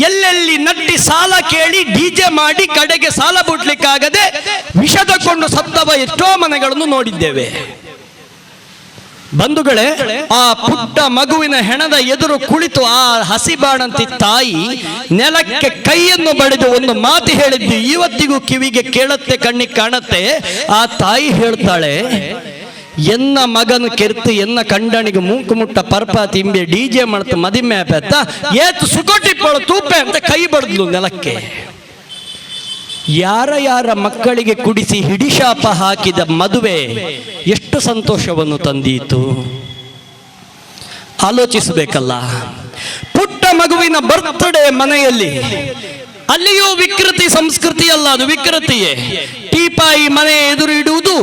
ಎಲ್ಲೆಲ್ಲಿ ನಟ್ಟಿ ಸಾಲ ಕೇಳಿ ಡಿಜೆ ಮಾಡಿ ಕಡೆಗೆ ಸಾಲ ಬಿಡ್ಲಿಕ್ಕಾಗದೆ ವಿಷದಕೊಂಡು ಸತ್ತವ ಎಷ್ಟೋ ಮನೆಗಳನ್ನು ನೋಡಿದ್ದೇವೆ. ಬಂಧುಗಳೇ, ಆ ಪುಟ್ಟ ಮಗುವಿನ ಹೆಣದ ಎದುರು ಕುಳಿತು ಆ ಹಸಿ ಬಾಣಂತಿ ತಾಯಿ ನೆಲಕ್ಕೆ ಕೈಯನ್ನು ಬಡಿದು ಒಂದು ಮಾತು ಹೇಳಿದ್ದು ಇವತ್ತಿಗೂ ಕಿವಿಗೆ ಕೇಳತ್ತೆ, ಕಣ್ಣಿಗೆ ಕಾಣತ್ತೆ. ಆ ತಾಯಿ ಹೇಳ್ತಾಳೆ, ಎನ್ನ ಮಗನ ಕೆರ್ತು ಎನ್ನ ಕಂಡಣಿಗೆ ಮೂಕು ಮುಟ್ಟ ಪರ್ಪ ತಿಂಬೆ ಡಿಜೆ ಮಾಡ್ತು ಮದಿಮೆ ಪೆತ್ತ ಏತು ಸುಕೋಟಿಪ್ಪಳು ತೂಪೆ ಅಂತ ಕೈ ಬಡಿದ್ಲು ನೆಲಕ್ಕೆ. ಯಾರ ಮಕ್ಕಳಿಗೆ ಕುಡಿಸಿ ಹಿಡಿಶಾಪ ಹಾಕಿದ ಮದುವೆ ಎಷ್ಟು ಸಂತೋಷವನ್ನು ತಂದೀತು ಆಲೋಚಿಸಬೇಕಲ್ಲ. ಪುಟ್ಟ ಮಗುವಿನ ಬರ್ತ್ಡೇ ಮನೆಯಲ್ಲಿ, ಅಲ್ಲಿಯೂ ವಿಕೃತಿ ಸಂಸ್ಕೃತಿ ಅಲ್ಲ, ಅದು ವಿಕೃತಿಯೇ. ಟೀಪಾಯಿ ಮನೆ ಎದುರು ಇಡುವುದು,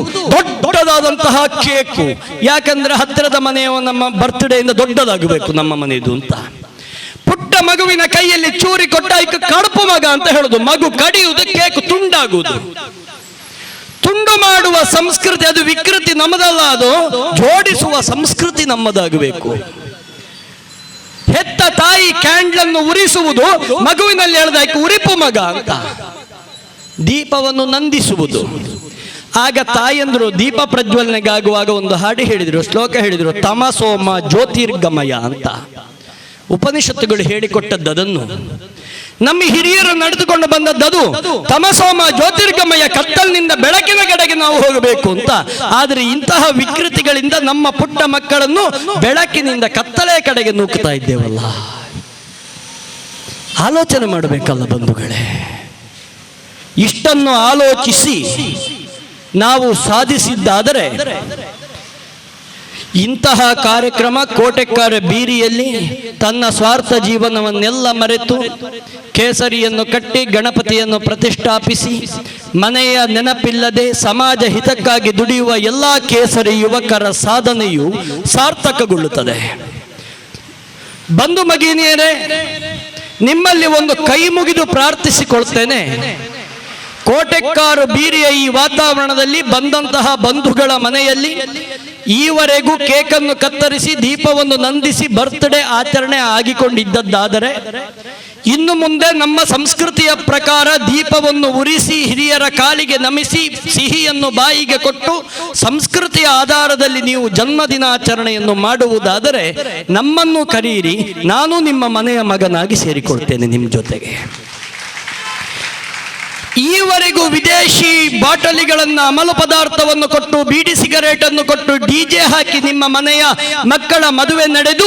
ದೊಡ್ಡದಾದಂತಹ ಕೇಕು. ಯಾಕಂದ್ರೆ ಹತ್ತಿರದ ಮನೆಯ ನಮ್ಮ ಬರ್ತ್ಡೇಯಿಂದ ದೊಡ್ಡದಾಗಬೇಕು ನಮ್ಮ ಮನೆಯದು ಅಂತ. ಪುಟ್ಟ ಮಗುವಿನ ಕೈಯಲ್ಲಿ ಚೂರಿ ಕೊಟ್ಟ ಕಡುಪು ಮಗ ಅಂತ ಹೇಳುದು. ಮಗು ಕಡಿಯುವುದು, ಕೇಕು ತುಂಡಾಗುವುದು. ತುಂಡು ಮಾಡುವ ಸಂಸ್ಕೃತಿ ಅದು ವಿಕೃತಿ ನಮ್ಮದಲ್ಲ, ಅದು ಜೋಡಿಸುವ ಸಂಸ್ಕೃತಿ ನಮ್ಮದಾಗಬೇಕು. ಹೆತ್ತ ತಾಯಿ ಕ್ಯಾಂಡ್ಲನ್ನು ಉರಿಸುವುದು, ಮಗುವಿನಲ್ಲಿ ಹೇಳ್ದಾಯ್ತು ಉರಿಪು ಮಗ ಅಂತ, ದೀಪವನ್ನು ನಂದಿಸುವುದು. ಆಗ ತಾಯಂದ್ರು ದೀಪ ಪ್ರಜ್ವಲನೆಗಾಗುವಾಗ ಒಂದು ಹಾಡು ಹೇಳಿದ್ರು, ಶ್ಲೋಕ ಹೇಳಿದ್ರು, ತಮಸೋಮ ಜ್ಯೋತಿರ್ಗಮಯ ಅಂತ. ಉಪನಿಷತ್ತುಗಳು ಹೇಳಿಕೊಟ್ಟದ್ದು ಅದನ್ನು, ನಮ್ಮ ಹಿರಿಯರು ನಡೆದುಕೊಂಡು ಬಂದದ್ದು ತಮಸೋಮ ಜ್ಯೋತಿರ್ಗಮಯ, ಕತ್ತಲಿನಿಂದ ಬೆಳಕಿನ ಕಡೆಗೆ ನಾವು ಹೋಗಬೇಕು ಅಂತ. ಆದರೆ ಇಂತಹ ವಿಕೃತಿಗಳಿಂದ ನಮ್ಮ ಪುಟ್ಟ ಮಕ್ಕಳನ್ನು ಬೆಳಕಿನಿಂದ ಕತ್ತಲೆಯ ಕಡೆಗೆ ನೂಕ್ತಾ ಇದ್ದೇವಲ್ಲ. ಆಲೋಚನೆ ಮಾಡಬೇಕಲ್ಲ ಬಂಧುಗಳೇ. ಇಷ್ಟನ್ನು ಆಲೋಚಿಸಿ ನಾವು ಸಾಧಿಸಿದ್ದಾದರೆ ಇಂತಹ ಕಾರ್ಯಕ್ರಮ ಕೋಟೆಕ್ಕಾರ ಬೀರಿಯಲ್ಲಿ ತನ್ನ ಸ್ವಾರ್ಥ ಜೀವನವನ್ನೆಲ್ಲ ಮರೆತು ಕೇಸರಿಯನ್ನು ಕಟ್ಟಿ ಗಣಪತಿಯನ್ನು ಪ್ರತಿಷ್ಠಾಪಿಸಿ ಮನೆಯ ನೆನಪಿಲ್ಲದೆ ಸಮಾಜ ಹಿತಕ್ಕಾಗಿ ದುಡಿಯುವ ಎಲ್ಲ ಕೇಸರಿ ಯುವಕರ ಸಾಧನೆಯು ಸಾರ್ಥಕಗೊಳ್ಳುತ್ತದೆ. ಬಂಧು ಭಗಿನಿಯರೇ, ನಿಮ್ಮಲ್ಲಿ ಒಂದು ಕೈ ಮುಗಿದು ಪ್ರಾರ್ಥಿಸಿಕೊಳ್ತೇನೆ. ಕೋಟೆಕ್ಕಾರ ಬೀರಿಯ ಈ ವಾತಾವರಣದಲ್ಲಿ ಬಂದಂತಹ ಬಂಧುಗಳ ಮನೆಯಲ್ಲಿ ಈವರೆಗೂ ಕೇಕನ್ನು ಕತ್ತರಿಸಿ ದೀಪವನ್ನು ನಂದಿಸಿ ಬರ್ತ್ಡೇ ಆಚರಣೆ ಆಗಿಕೊಂಡಿದ್ದದ್ದಾದರೆ ಇನ್ನು ಮುಂದೆ ನಮ್ಮ ಸಂಸ್ಕೃತಿಯ ಪ್ರಕಾರ ದೀಪವನ್ನು ಉರಿಸಿ ಹಿರಿಯರ ಕಾಲಿಗೆ ನಮಿಸಿ ಸಿಹಿಯನ್ನು ಬಾಯಿಗೆ ಕೊಟ್ಟು ಸಂಸ್ಕೃತಿಯ ಆಧಾರದಲ್ಲಿ ನೀವು ಜನ್ಮದಿನಾಚರಣೆಯನ್ನು ಮಾಡುವುದಾದರೆ ನಮ್ಮನ್ನು ಕರೆಯಿರಿ, ನಾನು ನಿಮ್ಮ ಮನೆಯ ಮಗನಾಗಿ ಸೇರಿಕೊಳ್ತೇನೆ ನಿಮ್ಮ ಜೊತೆಗೆ. ಈವರೆಗೂ ವಿದೇಶಿ ಬಾಟಲಿಗಳನ್ನು, ಅಮಲು ಪದಾರ್ಥವನ್ನು ಕೊಟ್ಟು, ಬೀಡಿ ಸಿಗರೇಟ್ ಅನ್ನು ಕೊಟ್ಟು, ಡಿಜೆ ಹಾಕಿ ನಿಮ್ಮ ಮನೆಯ ಮಕ್ಕಳ ಮದುವೆ ನಡೆದು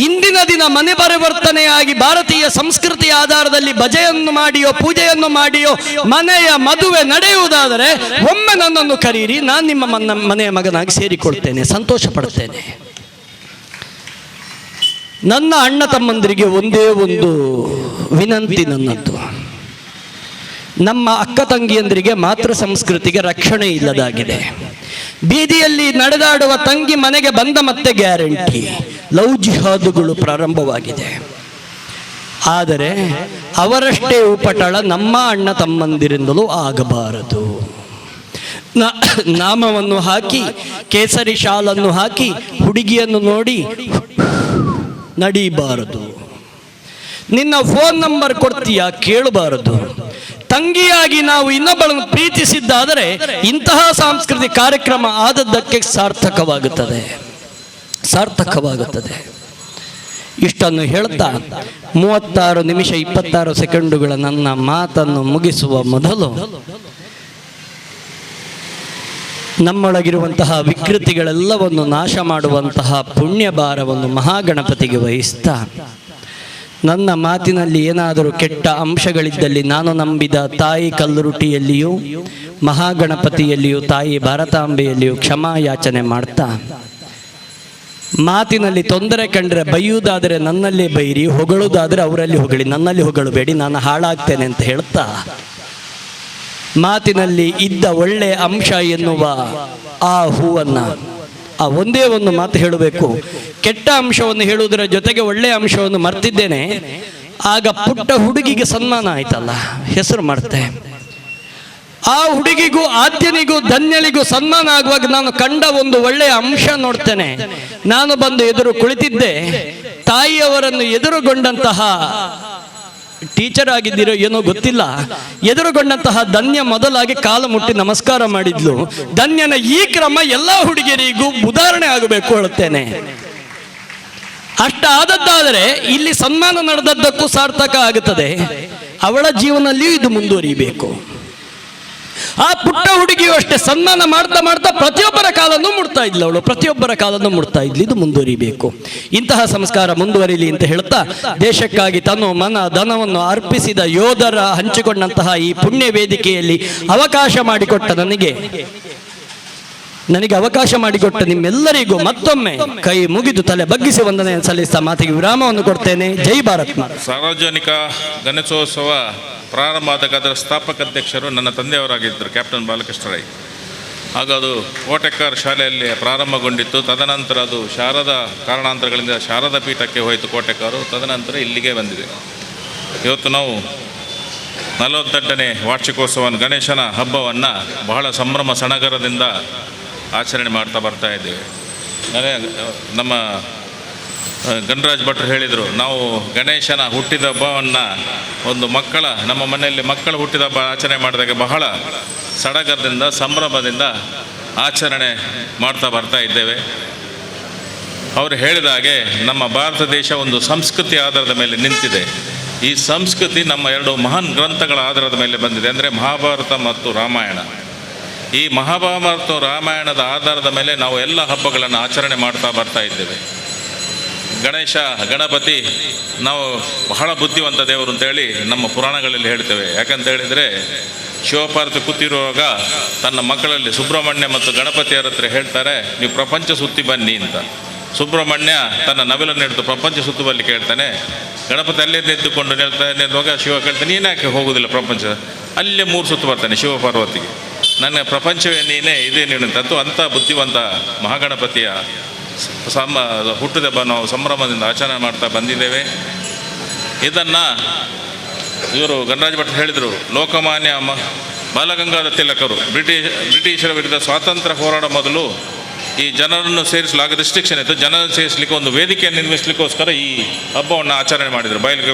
ಇಂದಿನ ದಿನ ಮನೆ ಪರಿವರ್ತನೆಯಾಗಿ ಭಾರತೀಯ ಸಂಸ್ಕೃತಿಯ ಆಧಾರದಲ್ಲಿ ಭಜೆಯನ್ನು ಮಾಡಿಯೋ ಪೂಜೆಯನ್ನು ಮಾಡಿಯೋ ಮನೆಯ ಮದುವೆ ನಡೆಯುವುದಾದರೆ ಒಮ್ಮೆ ನನ್ನನ್ನು ಕರೀರಿ, ನಾನು ನಿಮ್ಮ ಮನೆಯ ಮಗನಾಗಿ ಸೇರಿಕೊಳ್ತೇನೆ, ಸಂತೋಷ ಪಡ್ತೇನೆ. ನನ್ನ ಅಣ್ಣ ತಮ್ಮಂದಿರಿಗೆ ಒಂದೇ ಒಂದು ವಿನಂತಿ ನನ್ನದ್ದು. ನಮ್ಮ ಅಕ್ಕ ತಂಗಿಯಂದರಿಗೆ ಮಾತೃ ಸಂಸ್ಕೃತಿಗೆ ರಕ್ಷಣೆ ಇಲ್ಲದಾಗಿದೆ. ಬೀದಿಯಲ್ಲಿ ನಡೆದಾಡುವ ತಂಗಿ ಮನೆಗೆ ಬಂದ ಮತ್ತೆ ಗ್ಯಾರಂಟಿ ಲವ್ ಜಿಹಾದುಗಳು ಪ್ರಾರಂಭವಾಗಿದೆ. ಆದರೆ ಅವರಷ್ಟೇ ಉಪಟಳ ನಮ್ಮ ಅಣ್ಣ ತಮ್ಮಂದಿರಿಂದಲೂ ಆಗಬಾರದು. ನಾಮವನ್ನು ಹಾಕಿ ಕೇಸರಿ ಶಾಲನ್ನು ಹಾಕಿ ಹುಡುಗಿಯನ್ನು ನೋಡಿ ನಡೀಬಾರದು. ನಿನ್ನ ಫೋನ್ ನಂಬರ್ ಕೊಡ್ತೀಯಾ ಕೇಳಬಾರದು. ತಂಗಿಯಾಗಿ ನಾವು ಇನ್ನೊಬ್ಬಳನ್ನು ಪ್ರೀತಿಸಿದ್ದಾದರೆ ಇಂತಹ ಸಾಂಸ್ಕೃತಿಕ ಕಾರ್ಯಕ್ರಮ ಆದದ್ದಕ್ಕೆ ಸಾರ್ಥಕವಾಗುತ್ತದೆ. ಇಷ್ಟನ್ನು ಹೇಳ್ತಾ 36 ನಿಮಿಷ 26 ಸೆಕೆಂಡುಗಳ ನನ್ನ ಮಾತನ್ನು ಮುಗಿಸುವ ಮೊದಲು ನಮ್ಮೊಳಗಿರುವಂತಹ ವಿಕೃತಿಗಳೆಲ್ಲವನ್ನು ನಾಶ ಮಾಡುವಂತಹ ಪುಣ್ಯ ಭಾರವನ್ನು ಮಹಾಗಣಪತಿಗೆ ವಹಿಸ್ತಾ, ನನ್ನ ಮಾತಿನಲ್ಲಿ ಏನಾದರೂ ಕೆಟ್ಟ ಅಂಶಗಳಿದ್ದಲ್ಲಿ ನಾನು ನಂಬಿದ ತಾಯಿ ಕಲ್ಲುರುಟಿಯಲ್ಲಿಯೂ ಮಹಾಗಣಪತಿಯಲ್ಲಿಯೂ ತಾಯಿ ಭಾರತಾಂಬೆಯಲ್ಲಿಯೂ ಕ್ಷಮಾ ಯಾಚನೆ ಮಾಡ್ತಾ, ಮಾತಿನಲ್ಲಿ ತೊಂದರೆ ಕಂಡ್ರೆ ಬೈಯುವುದಾದರೆ ನನ್ನಲ್ಲೇ ಬೈರಿ, ಹೊಗಳುವುದಾದರೆ ಅವರಲ್ಲಿ ಹೊಗಳಿ, ನನ್ನಲ್ಲಿ ಹೊಗಳಬೇಡಿ, ನಾನು ಹಾಳಾಗ್ತೇನೆ ಅಂತ ಹೇಳ್ತಾ, ಮಾತಿನಲ್ಲಿ ಇದ್ದ ಒಳ್ಳೆಯ ಅಂಶ ಎನ್ನುವ ಆ ಹೂವನ್ನು, ಆ ಒಂದೇ ಒಂದು ಮಾತು ಹೇಳಬೇಕು. ಕೆಟ್ಟ ಅಂಶವನ್ನು ಹೇಳುವುದರ ಜೊತೆಗೆ ಒಳ್ಳೆಯ ಅಂಶವನ್ನು ಮರ್ತಿದ್ದೇನೆ. ಆಗ ಪುಟ್ಟ ಹುಡುಗಿಗೆ ಸನ್ಮಾನ ಆಯ್ತಲ್ಲ, ಹೆಸರು ಮರ್ತೆ. ಆ ಹುಡುಗಿಗೂ ಆದ್ಯನಿಗೂ ಧನ್ಯಳಿಗೂ ಸನ್ಮಾನ ಆಗುವಾಗ ನಾನು ಕಂಡ ಒಂದು ಒಳ್ಳೆಯ ಅಂಶ ನೋಡ್ತೇನೆ. ನಾನು ಬಂದು ಎದುರು ಕುಳಿತಿದ್ದೆ. ತಾಯಿಯವರನ್ನು ಎದುರುಗೊಂಡಂತಹ ಟೀಚರ್ ಆಗಿದ್ದೀರೋ ಏನೋ ಗೊತ್ತಿಲ್ಲ, ಎದುರುಗೊಂಡಂತಹ ಧನ್ಯ ಮೊದಲಾಗಿ ಕಾಲು ಮುಟ್ಟಿ ನಮಸ್ಕಾರ ಮಾಡಿದ್ಲು. ಧನ್ಯನ ಈ ಕ್ರಮ ಎಲ್ಲ ಹುಡುಗಿಯರಿಗೂ ಉದಾಹರಣೆ ಆಗಬೇಕು ಹೇಳುತ್ತೇನೆ. ಅಷ್ಟಾದದ್ದಾದರೆ ಇಲ್ಲಿ ಸನ್ಮಾನ ನಡೆದದ್ದಕ್ಕೂ ಸಾರ್ಥಕ ಆಗುತ್ತದೆ. ಅವಳ ಜೀವನದಲ್ಲಿಯೂ ಇದು ಮುಂದುವರಿಯಬೇಕು. ಆ ಪುಟ್ಟ ಹುಡುಗಿಯು ಅಷ್ಟೇ ಸನ್ಮಾನ ಮಾಡ್ತಾ ಮಾಡ್ತಾ ಪ್ರತಿಯೊಬ್ಬರ ಕಾಲನ್ನು ಮುಡ್ತಾ ಇದ್ಲು. ಅವಳು ಪ್ರತಿಯೊಬ್ಬರ ಕಾಲನ್ನು ಮುಡ್ತಾ ಇದ್ಲು. ಇದು ಮುಂದುವರಿಬೇಕು. ಇಂತಹ ಸಂಸ್ಕಾರ ಮುಂದುವರಿಲಿ ಅಂತ ಹೇಳ್ತಾ, ದೇಶಕ್ಕಾಗಿ ತನ್ನ ಮನ ಧನವನ್ನು ಅರ್ಪಿಸಿದ ಯೋಧರ ಹಂಚಿಕೊಂಡಂತಹ ಈ ಪುಣ್ಯ ವೇದಿಕೆಯಲ್ಲಿ ಅವಕಾಶ ಮಾಡಿಕೊಟ್ಟ ನನಗೆ ಅವಕಾಶ ಮಾಡಿಕೊಟ್ಟ ನಿಮ್ಮೆಲ್ಲರಿಗೂ ಮತ್ತೊಮ್ಮೆ ಕೈ ಮುಗಿದು ತಲೆ ಬಗ್ಗಿಸಿ ವಂದನೆಯನ್ನು ಸಲ್ಲಿಸ್ತಾ ಮಾತಿಗೆ ವಿರಾಮವನ್ನು ಕೊಡ್ತೇನೆ. ಜೈ ಭಾರತ್ ಮಾತಾ.
ಸಾರ್ವಜನಿಕ ಗಣೇಶೋತ್ಸವ ಪ್ರಾರಂಭ ಆದಾಗ ಅದರ ಸ್ಥಾಪಕ ಅಧ್ಯಕ್ಷರು ನನ್ನ ತಂದೆಯವರಾಗಿದ್ದರು, ಕ್ಯಾಪ್ಟನ್ ಬಾಲಕೃಷ್ಣ ರೈ. ಆಗ ಅದು ಕೋಟೆಕ್ಕಾರ ಶಾಲೆಯಲ್ಲಿ ಪ್ರಾರಂಭಗೊಂಡಿತ್ತು. ತದನಂತರ ಅದು ಶಾರದಾ ಕಾರಣಾಂತರಗಳಿಂದ ಶಾರದಾ ಪೀಠಕ್ಕೆ ಹೋಯಿತು ಕೋಟೆಕ್ಕಾರು. ತದನಂತರ ಇಲ್ಲಿಗೆ ಬಂದಿದೆ. ಇವತ್ತು ನಾವು 48ನೇ ವಾರ್ಷಿಕೋತ್ಸವ ಗಣೇಶನ ಹಬ್ಬವನ್ನು ಬಹಳ ಸಂಭ್ರಮ ಸಡಗರದಿಂದ ಆಚರಣೆ ಮಾಡ್ತಾ ಬರ್ತಾ ಇದ್ದೇವೆ. ನಮ್ಮ ಗಣರಾಜ್ ಭಟ್ರು ಹೇಳಿದರು, ನಾವು ಗಣೇಶನ ಹುಟ್ಟಿದ ಹಬ್ಬವನ್ನು ನಮ್ಮ ಮನೆಯಲ್ಲಿ ಮಕ್ಕಳ ಹುಟ್ಟಿದ ಹಬ್ಬ ಆಚರಣೆ ಮಾಡಿದಾಗ ಬಹಳ ಸಡಗರದಿಂದ ಸಂಭ್ರಮದಿಂದ ಆಚರಣೆ ಮಾಡ್ತಾ ಬರ್ತಾ ಇದ್ದೇವೆ. ಅವರು ಹೇಳಿದ ಹಾಗೆ ನಮ್ಮ ಭಾರತ ದೇಶ ಒಂದು ಸಂಸ್ಕೃತಿ ಆಧಾರದ ಮೇಲೆ ನಿಂತಿದೆ. ಈ ಸಂಸ್ಕೃತಿ ನಮ್ಮ 2 ಮಹಾನ್ ಗ್ರಂಥಗಳ ಆಧಾರದ ಮೇಲೆ ಬಂದಿದೆ, ಅಂದರೆ ಮಹಾಭಾರತ ಮತ್ತು ರಾಮಾಯಣ. ಈ ಮಹಾಭಾರತ ಮತ್ತು ರಾಮಾಯಣದ ಆಧಾರದ ಮೇಲೆ ನಾವು ಎಲ್ಲ ಹಬ್ಬಗಳನ್ನು ಆಚರಣೆ ಮಾಡ್ತಾ ಬರ್ತಾ ಇದ್ದೇವೆ. ಗಣಪತಿ ನಾವು ಬಹಳ ಬುದ್ಧಿವಂತ ದೇವರು ಅಂತೇಳಿ ನಮ್ಮ ಪುರಾಣಗಳಲ್ಲಿ ಹೇಳ್ತೇವೆ. ಯಾಕಂತ ಹೇಳಿದರೆ ಶಿವಪಾರ್ವತಿ ಕೂತಿರುವಾಗ ತನ್ನ ಮಕ್ಕಳಲ್ಲಿ ಸುಬ್ರಹ್ಮಣ್ಯ ಮತ್ತು ಗಣಪತಿಯರ ಹತ್ರ ಹೇಳ್ತಾರೆ, ನೀವು ಪ್ರಪಂಚ ಸುತ್ತಿ ಬನ್ನಿ ಅಂತ. ಸುಬ್ರಹ್ಮಣ್ಯ ತನ್ನ ನವಿಲನ್ನು ಹಿಡಿದು ಪ್ರಪಂಚ ಸುತ್ತುವಲ್ಲಿ ಕೇಳ್ತಾನೆ. ಗಣಪತಿ ಅಲ್ಲೇ ನಿಂತುಕೊಂಡು ನಿಲ್ಲುವಾಗ ಶಿವ ಕೇಳ್ತಾನೆ, ನೀನ್ಯಾಕೆ ಹೋಗೋದಿಲ್ಲ ಪ್ರಪಂಚ? ಅಲ್ಲೇ 3 ಸುತ್ತು ಬರ್ತಾನೆ ಶಿವಪಾರ್ವತಿಗೆ. ನನ್ನ ಪ್ರಪಂಚವೇ ನೀನೇ, ಇದೇ ನೀನಂತದ್ದು. ಅಂಥ ಬುದ್ಧಿವಂತ ಮಹಾಗಣಪತಿಯ ಹುಟ್ಟಿದ ಹಬ್ಬ ನಾವು ಸಂಭ್ರಮದಿಂದ ಆಚರಣೆ ಮಾಡ್ತಾ ಬಂದಿದ್ದೇವೆ. ಇದನ್ನು ಇವರು ಗಣರಾಜ್ ಭಟ್ ಹೇಳಿದರು, ಲೋಕಮಾನ್ಯ ಬಾಲಗಂಗಾಧರ ತಿಲಕರು ಬ್ರಿಟಿಷರ ವಿರುದ್ಧ ಸ್ವಾತಂತ್ರ್ಯ ಹೋರಾಟ ಮೊದಲು ಈ ಜನರನ್ನು ಸೇರಿಸಲಾಗ ರಿಸ್ಟ್ರಿಕ್ಷನ್ ಇತ್ತು, ಜನರನ್ನು ಸೇರಿಸಲಿಕ್ಕೆ ಒಂದು ವೇದಿಕೆಯನ್ನು ನಿರ್ಮಿಸಲಿಕ್ಕೋಸ್ಕರ ಈ ಹಬ್ಬವನ್ನು ಆಚರಣೆ ಮಾಡಿದರು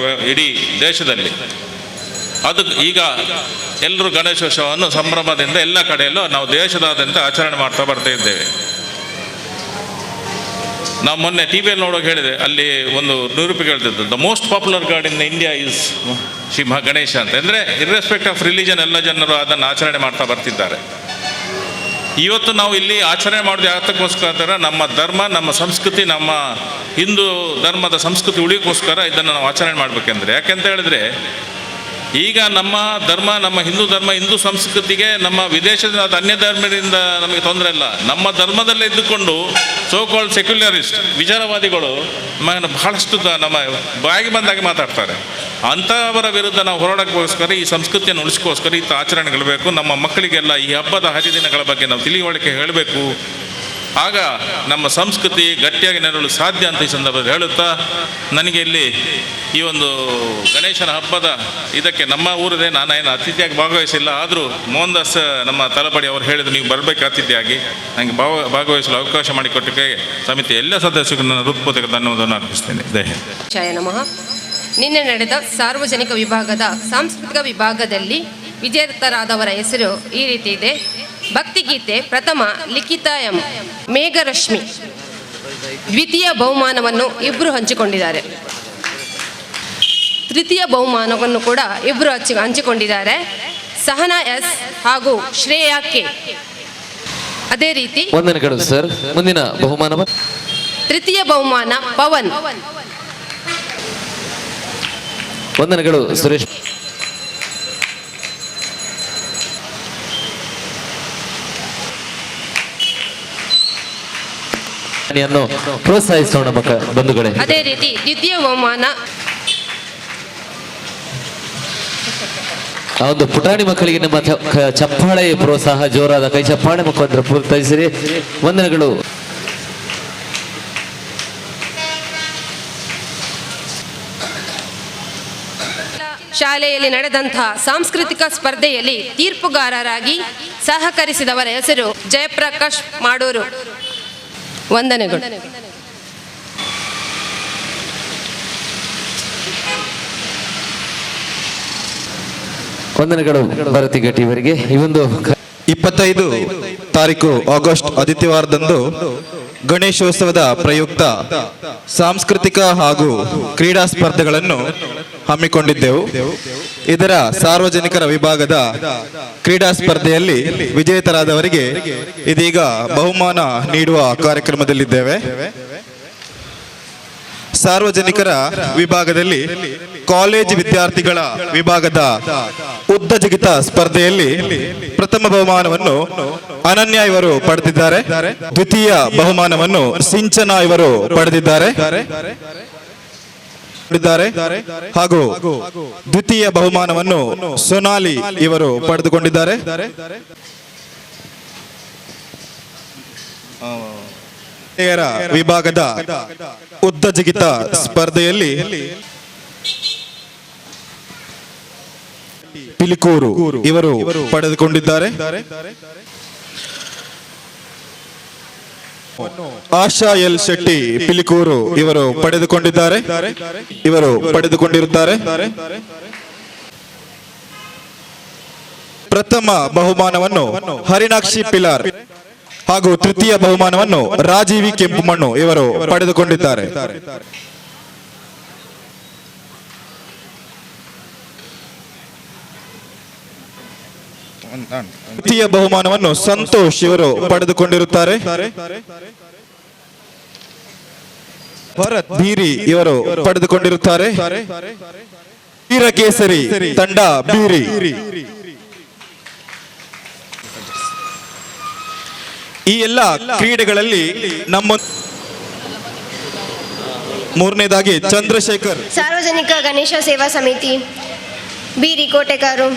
ಇಡೀ ದೇಶದಲ್ಲಿ. ಅದು ಈಗ ಎಲ್ಲರೂ ಗಣೇಶೋತ್ಸವವನ್ನು ಸಂಭ್ರಮದಿಂದ ಎಲ್ಲ ಕಡೆಯಲ್ಲೂ ನಾವು ದೇಶದಾದ್ಯಂತ ಆಚರಣೆ ಮಾಡ್ತಾ ಬರ್ತಾ ಇದ್ದೇವೆ. ನಾವು ಮೊನ್ನೆ ಟಿ ವಿಯಲ್ಲಿ ನೋಡೋಕೆ ಹೇಳಿದೆ, ಅಲ್ಲಿ ಒಂದು ನಿರೂಪಕ ಹೇಳ್ತಿದ್ದು, the most popular god in India is Shri Ganesha ಅಂತ. ಅಂದರೆ ಇರ್ರೆಸ್ಪೆಕ್ಟ್ ಆಫ್ ರಿಲಿಜನ್ ಎಲ್ಲ ಜನರು ಅದನ್ನು ಆಚರಣೆ ಮಾಡ್ತಾ ಬರ್ತಿದ್ದಾರೆ. ಇವತ್ತು ನಾವು ಇಲ್ಲಿ ಆಚರಣೆ ಮಾಡೋದು ಯಾತಕ್ಕೋಸ್ಕರ ನಮ್ಮ ಧರ್ಮ, ನಮ್ಮ ಸಂಸ್ಕೃತಿ, ನಮ್ಮ ಹಿಂದೂ ಧರ್ಮದ ಸಂಸ್ಕೃತಿ ಉಳಿಯೋಕ್ಕೋಸ್ಕರ ಇದನ್ನು ನಾವು ಆಚರಣೆ ಮಾಡಬೇಕೆಂದ್ರೆ. ಯಾಕೆಂತ ಹೇಳಿದ್ರೆ ಈಗ ನಮ್ಮ ಧರ್ಮ, ನಮ್ಮ ಹಿಂದೂ ಧರ್ಮ, ಹಿಂದೂ ಸಂಸ್ಕೃತಿಗೆ ನಮ್ಮ ವಿದೇಶದ ಅನ್ಯ ಧರ್ಮದಿಂದ ನಮಗೆ ತೊಂದರೆ ಇಲ್ಲ. ನಮ್ಮ ಧರ್ಮದಲ್ಲೇ ಇದ್ದುಕೊಂಡು ಸೋಕಾಲ್ಡ್ ಸೆಕ್ಯುಲರಿಸ್ಟ್ ವಿಚಾರವಾದಿಗಳು ಬಹಳಷ್ಟು ನಮ್ಮ ಬಾಯಿಗೆ ಬಂದಾಗೆ ಮಾತಾಡ್ತಾರೆ. ಅಂಥವರ ವಿರುದ್ಧ ನಾವು ಹೋರಾಡೋಕ್ಕೋಸ್ಕರ, ಈ ಸಂಸ್ಕೃತಿಯನ್ನು ಉಳಿಸ್ಕೋಸ್ಕರ ಈ ಆಚರಣೆಗಳು ಬೇಕು. ನಮ್ಮ ಮಕ್ಕಳಿಗೆಲ್ಲ ಈ ಹಬ್ಬದ ಹರಿದಿನಗಳ ಬಗ್ಗೆ ನಾವು ತಿಳಿವಳಿಕೆ ಹೇಳಬೇಕು. ಆಗ ನಮ್ಮ ಸಂಸ್ಕೃತಿ ಗಟ್ಟಿಯಾಗಿ ನೆರಳು ಸಾಧ್ಯ ಅಂತ ಈ ಸಂದರ್ಭದಲ್ಲಿ ಹೇಳುತ್ತಾ, ನನಗೆ ಇಲ್ಲಿ ಈ ಒಂದು ಗಣೇಶನ ಹಬ್ಬದ ಇದಕ್ಕೆ ನಮ್ಮ ಊರಿದೆ, ನಾನೇನು ಅತಿಥಿಯಾಗಿ ಭಾಗವಹಿಸಿಲ್ಲ. ಆದರೂ ಮೋಹನ್ ದಾಸ್ ನಮ್ಮ ತಲಪಡಿ ಅವರು ಹೇಳಿದ್ರು, ನೀವು ಬರಬೇಕು ಅತಿಥಿಯಾಗಿ. ನನಗೆ ಭಾಗವಹಿಸಲು ಅವಕಾಶ ಮಾಡಿಕೊಟ್ಟಕ್ಕೆ ಸಮಿತಿ ಎಲ್ಲ ಸದಸ್ಯರು ನನ್ನ ಹೃತ್ಪೂರ್ವಕ ಧನ್ಯವಾದವನ್ನು ಅರ್ಪಿಸ್ತೇನೆ.
ಜಯ ನಮಃ. ನಿನ್ನೆ ನಡೆದ ಸಾರ್ವಜನಿಕ ವಿಭಾಗದ ಸಾಂಸ್ಕೃತಿಕ ವಿಭಾಗದಲ್ಲಿ ವಿಜೇತರಾದವರ ಹೆಸರು ಈ ರೀತಿ ಇದೆ. ಭಕ್ತಿಗೀತೆ ಪ್ರಥಮ ಲಿಖಿತ ಎಂ ಮೇಘರಶ್ಮಿ. ದ್ವಿತೀಯ ಬಹುಮಾನವನ್ನು ಇಬ್ಬರು ಹಂಚಿಕೊಂಡಿದ್ದಾರೆ. ತೃತೀಯ ಬಹುಮಾನವನ್ನು ಕೂಡ ಇಬ್ಬರು ಹಂಚಿಕೊಂಡಿದ್ದಾರೆ, ಸಹನಾ ಎಸ್ ಹಾಗೂ ಶ್ರೇಯಾ ಕೆ. ಅದೇ ರೀತಿ
ವಂದನೆಗಳು ಸರ್. ಮುಂದಿನ ಬಹುಮಾನ
ತೃತೀಯ ಬಹುಮಾನ ಪವನ್.
ವಂದನೆಗಳು ಸುರೇಶ್. ಪ್ರೋತ್ಸಾಹಿಸೋಣ ಬಂಧುಗಳೇ.
ಅದೇ ರೀತಿ ದ್ವಿತೀಯ ಬಹುಮಾನ
ಆ ಒಂದು ಪುಟಾಣಿ ಮಕ್ಕಳಿಗೆ ನಮ್ಮ ಚಪ್ಪಾಳೆ ಪ್ರೋತ್ಸಾಹ, ಜೋರಾದ ಕೈ ಚಪ್ಪಾಳೆ ಮುಖಾಂತರ ಪ್ರೋತ್ಸಾಹಿಸಿರಿ. ವಂದನೆಗಳು.
ಶಾಲೆಯಲ್ಲಿ ನಡೆದಂತಹ ಸಾಂಸ್ಕೃತಿಕ ಸ್ಪರ್ಧೆಯಲ್ಲಿ ತೀರ್ಪುಗಾರರಾಗಿ ಸಹಕರಿಸಿದವರ ಹೆಸರು ಜಯಪ್ರಕಾಶ್ ಮಾಡೂರು. ವಂದನೆಗಳು.
ವಂದನೆಗಳು ಭಾರತಿ ಘಟಿ ಅವರಿಗೆ. ಈ ಒಂದು
25 ತಾರೀಕು ಆಗಸ್ಟ್ ಆದಿತ್ಯವಾರದಂದು ಗಣೇಶೋತ್ಸವದ ಪ್ರಯುಕ್ತ ಸಾಂಸ್ಕೃತಿಕ ಹಾಗೂ ಕ್ರೀಡಾ ಸ್ಪರ್ಧೆಗಳನ್ನು ಹಮ್ಮಿಕೊಂಡಿದ್ದೆವು. ಇದರ ಸಾರ್ವಜನಿಕರ ವಿಭಾಗದ ಕ್ರೀಡಾ ಸ್ಪರ್ಧೆಯಲ್ಲಿ ವಿಜೇತರಾದವರಿಗೆ ಇದೀಗ ಬಹುಮಾನ ನೀಡುವ ಕಾರ್ಯಕ್ರಮದಲ್ಲಿದ್ದೇವೆ. ಸಾರ್ವಜನಿಕರ ವಿಭಾಗದಲ್ಲಿ ಕಾಲೇಜು ವಿದ್ಯಾರ್ಥಿಗಳ ವಿಭಾಗದ ಉದ್ದ ಜಿಗಿತ ಸ್ಪರ್ಧೆಯಲ್ಲಿ ಪ್ರಥಮ ಬಹುಮಾನವನ್ನು ಅನನ್ಯ ಇವರು ಪಡೆದಿದ್ದಾರೆ. ದ್ವಿತೀಯ ಬಹುಮಾನವನ್ನು ಸಿಂಚನಾ ಇವರು ಪಡೆದಿದ್ದಾರೆ ಹಾಗೂ ದ್ವಿತೀಯ ಬಹುಮಾನವನ್ನು ಸೊನಾಲಿ ಇವರು ಪಡೆದುಕೊಂಡಿದ್ದಾರೆ. ವಿಭಾಗದ ಉದ್ದ ಜಿಗಿತ ಸ್ಪರ್ಧೆಯಲ್ಲಿ ಪಿಲಿಕೂರು ಇವರು ಪಡೆದುಕೊಂಡಿದ್ದಾರೆ. ಆಶಾ ಎಲ್ ಶೆಟ್ಟಿ ಪಿಲಿಕೂರು ಇವರು ಪಡೆದುಕೊಂಡಿರುತ್ತಾರೆ. ಪ್ರಥಮ ಬಹುಮಾನವನ್ನು ಹರಿಣಾಕ್ಷಿ ಪಿಲಾರ್ ಹಾಗೂ ತೃತೀಯ ಬಹುಮಾನವನ್ನು ರಾಜೀವಿ ಕೆಂಪುಮಣ್ಣು ಇವರು ಪಡೆದುಕೊಂಡಿದ್ದಾರೆ. ತೃತೀಯ ಬಹುಮಾನವನ್ನು ಸಂತೋಷ್ ಇವರು ಪಡೆದುಕೊಂಡಿರುತ್ತಾರೆ. ಭರತ್ ಬೀರಿ ಇವರು ಪಡೆದುಕೊಂಡಿರುತ್ತಾರೆ. ವೀರಕೇಸರಿ ತಂಡ ಬೀರಿ. ಈ ಎಲ್ಲ ಕ್ರೀಡೆಗಳಲ್ಲಿ ನಮ್ಮ ಮೂರನೇದಾಗಿ ಚಂದ್ರಶೇಖರ್
ಸಾರ್ವಜನಿಕ ಗಣೇಶ ಸೇವಾ ಸಮಿತಿ ಬೀರಿ ಕೋಟೆಕಾರು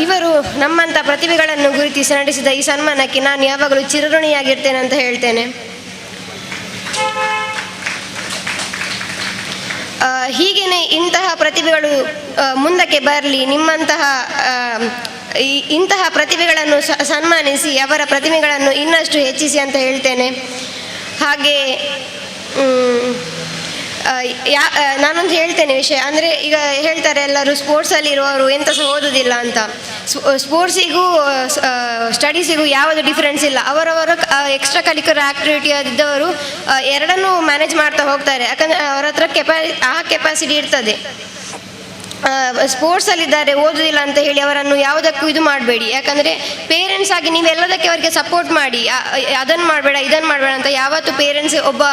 ಇವರು ನಮ್ಮಂಥ ಪ್ರತಿಭೆಗಳನ್ನು ಗುರುತಿಸಿ ನಡೆಸಿದ ಈ ಸನ್ಮಾನಕ್ಕೆ ನಾನು ಯಾವಾಗಲೂ ಚಿರಋಣಿಯಾಗಿರ್ತೇನೆ ಅಂತ ಹೇಳ್ತೇನೆ. ಹೀಗೇನೆ ಇಂತಹ ಪ್ರತಿಭೆಗಳು ಮುಂದಕ್ಕೆ ಬರಲಿ. ನಿಮ್ಮಂತಹ ಇಂತಹ ಪ್ರತಿಭೆಗಳನ್ನು ಸನ್ಮಾನಿಸಿ ಅವರ ಪ್ರತಿಭೆಗಳನ್ನು ಇನ್ನಷ್ಟು ಹೆಚ್ಚಿಸಿ ಅಂತ ಹೇಳ್ತೇನೆ. ಹಾಗೆ ನಾನೊಂದು ಹೇಳ್ತೇನೆ ವಿಷಯ ಅಂದರೆ, ಈಗ ಹೇಳ್ತಾರೆ ಎಲ್ಲರೂ ಸ್ಪೋರ್ಟ್ಸಲ್ಲಿ ಇರುವವರು ಎಂತ ಸಹ ಓದೋದಿಲ್ಲ ಅಂತ. ಸ್ಪೋರ್ಟ್ಸಿಗೂ ಸ್ಟಡೀಸಿಗೂ ಯಾವುದು ಡಿಫ್ರೆನ್ಸ್ ಇಲ್ಲ. ಅವರವರ ಎಕ್ಸ್ಟ್ರಾ ಕರಿಕ್ಯುಲರ್ ಆ್ಯಕ್ಟಿವಿಟಿ ಇದ್ದವರು ಎರಡನ್ನೂ ಮ್ಯಾನೇಜ್ ಮಾಡ್ತಾ ಹೋಗ್ತಾರೆ. ಯಾಕಂದರೆ ಅವರ ಹತ್ರ ಕೆಪಾಸಿಟಿ ಇರ್ತದೆ. ಸ್ಪೋರ್ಟ್ಸಲ್ಲಿದ್ದಾರೆ ಓದೋದಿಲ್ಲ ಅಂತ ಹೇಳಿ ಅವರನ್ನು ಯಾವುದಕ್ಕೂ ಇದು ಮಾಡಬೇಡಿ. ಯಾಕಂದರೆ ಪೇರೆಂಟ್ಸ್ ಆಗಿ ನೀವೆಲ್ಲದಕ್ಕೆ ಅವರಿಗೆ ಸಪೋರ್ಟ್ ಮಾಡಿ, ಅದನ್ನು ಮಾಡಬೇಡ ಇದನ್ನು ಮಾಡಬೇಡ ಅಂತ ಯಾವತ್ತು ಪೇರೆಂಟ್ಸ್ ಒಬ್ಬ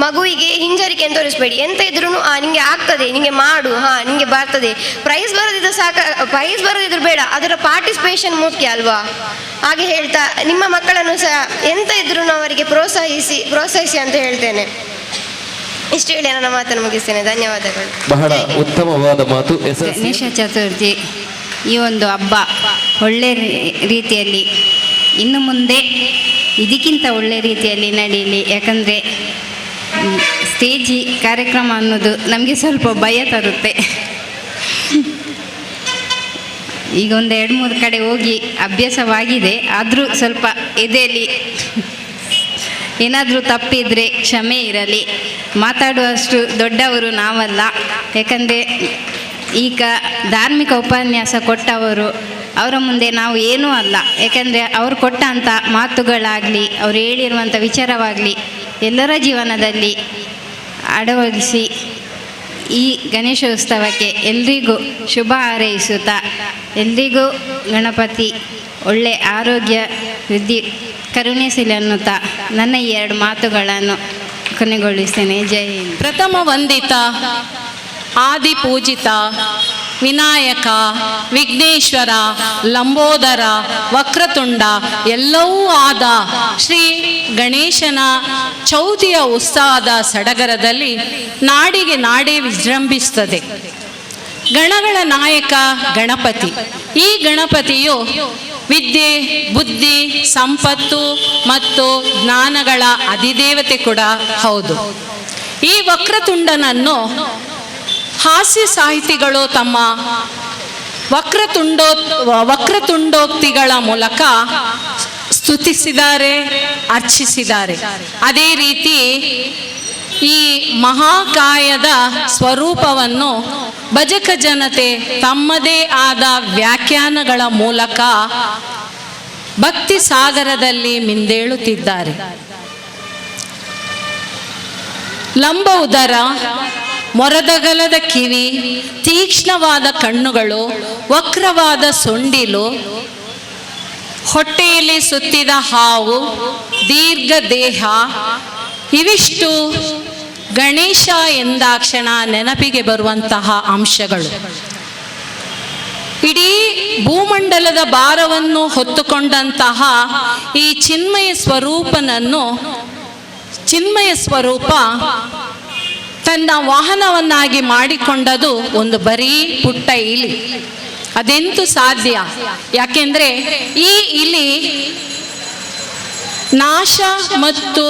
ಮಗುವಿಗೆ ಹಿಂಜರಿಕೆ ಅಂತ ತೋರಿಸ್ಬೇಡಿ. ಎಂತ ಇದ್ರೂ ನಿಮಗೆ ಆಗ್ತದೆ, ನಿಮಗೆ ಮಾಡು, ನಿಮಗೆ ಬರ್ತದೆ. ಪ್ರೈಸ್ ಬರೋದಿದ್ರು ಬೇಡ, ಅದರ ಪಾರ್ಟಿಸಿಪೇಷನ್ ಮುಖ್ಯ ಅಲ್ವಾ. ಹಾಗೆ ಹೇಳ್ತಾ ನಿಮ್ಮ ಮಕ್ಕಳನ್ನು ಸಹ ಎಂತ ಇದ್ರೂ ಅವರಿಗೆ ಪ್ರೋತ್ಸಾಹಿಸಿ ಅಂತ ಹೇಳ್ತೇನೆ. ಇಷ್ಟು ಹೇಳಿ ನನ್ನ ಮಾತನ್ನು ಮುಗಿಸ್ತೇನೆ. ಧನ್ಯವಾದಗಳು.
ಬಹಳ ಉತ್ತಮವಾದ ಮಾತು.
ಗಣೇಶ ಚತುರ್ಥಿ ಈ ಒಂದು ಹಬ್ಬ ಒಳ್ಳೆ ರೀತಿಯಲ್ಲಿ ಇನ್ನು ಮುಂದೆ ಇದಕ್ಕಿಂತ ಒಳ್ಳೆ ರೀತಿಯಲ್ಲಿ ನಡೆಯಲಿ. ಯಾಕಂದರೆ ಸ್ಟೇಜಿ ಕಾರ್ಯಕ್ರಮ ಅನ್ನೋದು ನಮಗೆ ಸ್ವಲ್ಪ ಭಯ ತರುತ್ತೆ. ಈಗ ಒಂದು 2-3 ಕಡೆ ಹೋಗಿ ಅಭ್ಯಾಸವಾಗಿದೆ. ಆದರೂ ಸ್ವಲ್ಪ ಎದೆಯಲ್ಲಿ ಏನಾದರೂ ತಪ್ಪಿದರೆ ಕ್ಷಮೆ ಇರಲಿ. ಮಾತಾಡುವಷ್ಟು ದೊಡ್ಡವರು ನಾವಲ್ಲ. ಯಾಕಂದರೆ ಈಗ ಧಾರ್ಮಿಕ ಉಪನ್ಯಾಸ ಕೊಟ್ಟವರು, ಅವರ ಮುಂದೆ ನಾವು ಏನೂ ಅಲ್ಲ. ಯಾಕಂದರೆ ಅವರು ಕೊಟ್ಟಂಥ ಮಾತುಗಳಾಗಲಿ, ಅವರು ಹೇಳಿರುವಂಥ ವಿಚಾರವಾಗಲಿ ಎಲ್ಲರ ಜೀವನದಲ್ಲಿ ಅಳವಡಿಸಿ ಈ ಗಣೇಶೋತ್ಸವಕ್ಕೆ ಎಲ್ರಿಗೂ ಶುಭ ಹಾರೈಸುತ್ತಾ, ಎಲ್ರಿಗೂ ಗಣಪತಿ ಒಳ್ಳೆ ಆರೋಗ್ಯ ವೃದ್ಧಿ ಕರುಣಿಸಲಿ ಅನ್ನುತ್ತಾ ನನ್ನ ಈ 2 ಮಾತುಗಳನ್ನು ಕೊನೆಗೊಳಿಸ್ತೇನೆ. ಜೈ ಹಿಂದ್.
ಪ್ರಥಮ ವಂದಿತ, ಆದಿ ಪೂಜಿತ, ವಿನಾಯಕ, ವಿಘ್ನೇಶ್ವರ, ಲಂಬೋದರ, ವಕ್ರತುಂಡ ಎಲ್ಲವೂ ಆದ ಶ್ರೀ ಗಣೇಶನ ಚೌತಿಯ ಉತ್ಸಾಹದ ಸಡಗರದಲ್ಲಿ ನಾಡಿಗೆ ನಾಡೇ ವಿಜೃಂಭಿಸುತ್ತದೆ. ಗಣಗಳ ನಾಯಕ ಗಣಪತಿ. ಈ ಗಣಪತಿಯು ವಿದ್ಯೆ, ಬುದ್ಧಿ, ಸಂಪತ್ತು ಮತ್ತು ಜ್ಞಾನಗಳ ಅಧಿದೇವತೆ ಕೂಡ ಹೌದು. ಈ ವಕ್ರತುಂಡನನ್ನು ಹಾಸ್ಯ ಸಾಹಿತಿಗಳು ತಮ್ಮ ವಕ್ರತುಂಡೋಕ್ತಿಗಳ ಮೂಲಕ ಸ್ತುತಿಸಿದ್ದಾರೆ, ಅರ್ಚಿಸಿದ್ದಾರೆ. ಅದೇ ರೀತಿ ಈ ಮಹಾಕಾಯದ ಸ್ವರೂಪವನ್ನು ಭಜಕ ಜನತೆ ತಮ್ಮದೇ ಆದ ವ್ಯಾಖ್ಯಾನಗಳ ಮೂಲಕ ಭಕ್ತಿ ಸಾಗರದಲ್ಲಿ ಮಿಂದೇಳುತ್ತಿದ್ದಾರೆ. ಲಂಬ ಉದರ, ಮೊರದಗಲದ ಕಿವಿ, ತೀಕ್ಷ್ಣವಾದ ಕಣ್ಣುಗಳು, ವಕ್ರವಾದ ಸೊಂಡಿಲು, ಹೊಟ್ಟೆಯಲ್ಲಿ ಸುತ್ತಿದ ಹಾವು, ದೀರ್ಘ ದೇಹ, ಇವಿಷ್ಟು ಗಣೇಶ ಎಂದಾಕ್ಷಣ ನೆನಪಿಗೆ ಬರುವಂತಹ ಅಂಶಗಳು. ಇಡೀ ಭೂಮಂಡಲದ ಭಾರವನ್ನು ಹೊತ್ತುಕೊಂಡಂತಹ ಈ ಚಿನ್ಮಯ ಸ್ವರೂಪ ತನ್ನ ವಾಹನವನ್ನಾಗಿ ಮಾಡಿಕೊಂಡದು ಒಂದು ಬರೀ ಪುಟ್ಟ ಇಲಿ. ಅದೆಂತೂ ಸಾಧ್ಯ? ಯಾಕೆಂದರೆ ಈ ಇಲಿ ನಾಶ ಮತ್ತು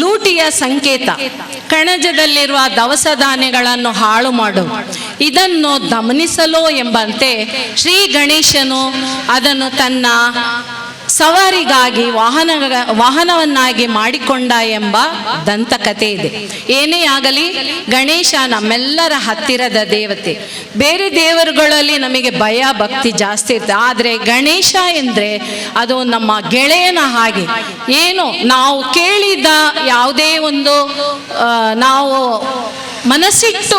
ಲೂಟಿಯ ಸಂಕೇತ. ಕಣಜದಲ್ಲಿರುವ ದವಸ ಧಾನ್ಯಗಳನ್ನು ಹಾಳು ಮಾಡು, ಇದನ್ನು ದಮನಿಸಲು ಎಂಬಂತೆ ಶ್ರೀ ಗಣೇಶನು ಅದನ್ನು ತನ್ನ ಸವಾರಿಗಾಗಿ ವಾಹನವನ್ನಾಗಿ ಮಾಡಿಕೊಂಡ ಎಂಬ ದಂತಕಥೆ ಇದೆ. ಏನೇ ಆಗಲಿ ಗಣೇಶ ನಮ್ಮೆಲ್ಲರ ಹತ್ತಿರದ ದೇವತೆ. ಬೇರೆ ದೇವರುಗಳಲ್ಲಿ ನಮಗೆ ಭಯ ಭಕ್ತಿ ಜಾಸ್ತಿ ಇರ್ತದೆ, ಆದರೆ ಗಣೇಶ ಎಂದರೆ ಅದು ನಮ್ಮ ಗೆಳೆಯನ ಹಾಗೆ. ಏನು ನಾವು ಕೇಳಿದ ಯಾವುದೇ ಒಂದು ನಾವು ಮನಸ್ಸಿಟ್ಟು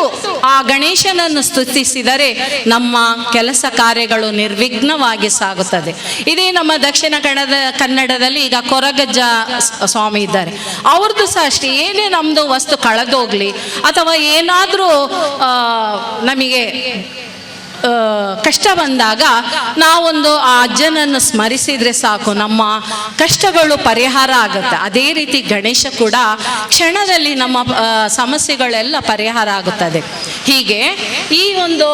ಆ ಗಣೇಶನನ್ನು ಸ್ತುತಿಸಿದರೆ ನಮ್ಮ ಕೆಲಸ ಕಾರ್ಯಗಳು ನಿರ್ವಿಘ್ನವಾಗಿ ಸಾಗುತ್ತದೆ. ಇದೇ ನಮ್ಮ ದಕ್ಷಿಣ ಕನ್ನಡದಲ್ಲಿ ಈಗ ಕೊರಗಜ್ಜ ಸ್ವಾಮಿ ಇದ್ದಾರೆ, ಅವ್ರದ್ದು ಸಹ ಅಷ್ಟೇ. ಏನೇ ನಮ್ಮದು ವಸ್ತು ಕಳೆದೋಗ್ಲಿ ಅಥವಾ ಏನಾದರೂ ನಮಗೆ ಕಷ್ಟ ಬಂದಾಗ ನಾವೊಂದು ಆ ಅಜ್ಜನನ್ನು ಸ್ಮರಿಸಿದರೆ ಸಾಕು, ನಮ್ಮ ಕಷ್ಟಗಳು ಪರಿಹಾರ ಆಗುತ್ತೆ. ಅದೇ ರೀತಿ ಗಣೇಶ ಕೂಡ ಕ್ಷಣದಲ್ಲಿ ನಮ್ಮ ಸಮಸ್ಯೆಗಳೆಲ್ಲ ಪರಿಹಾರ ಆಗುತ್ತದೆ. ಹೀಗೆ ಈ ಒಂದು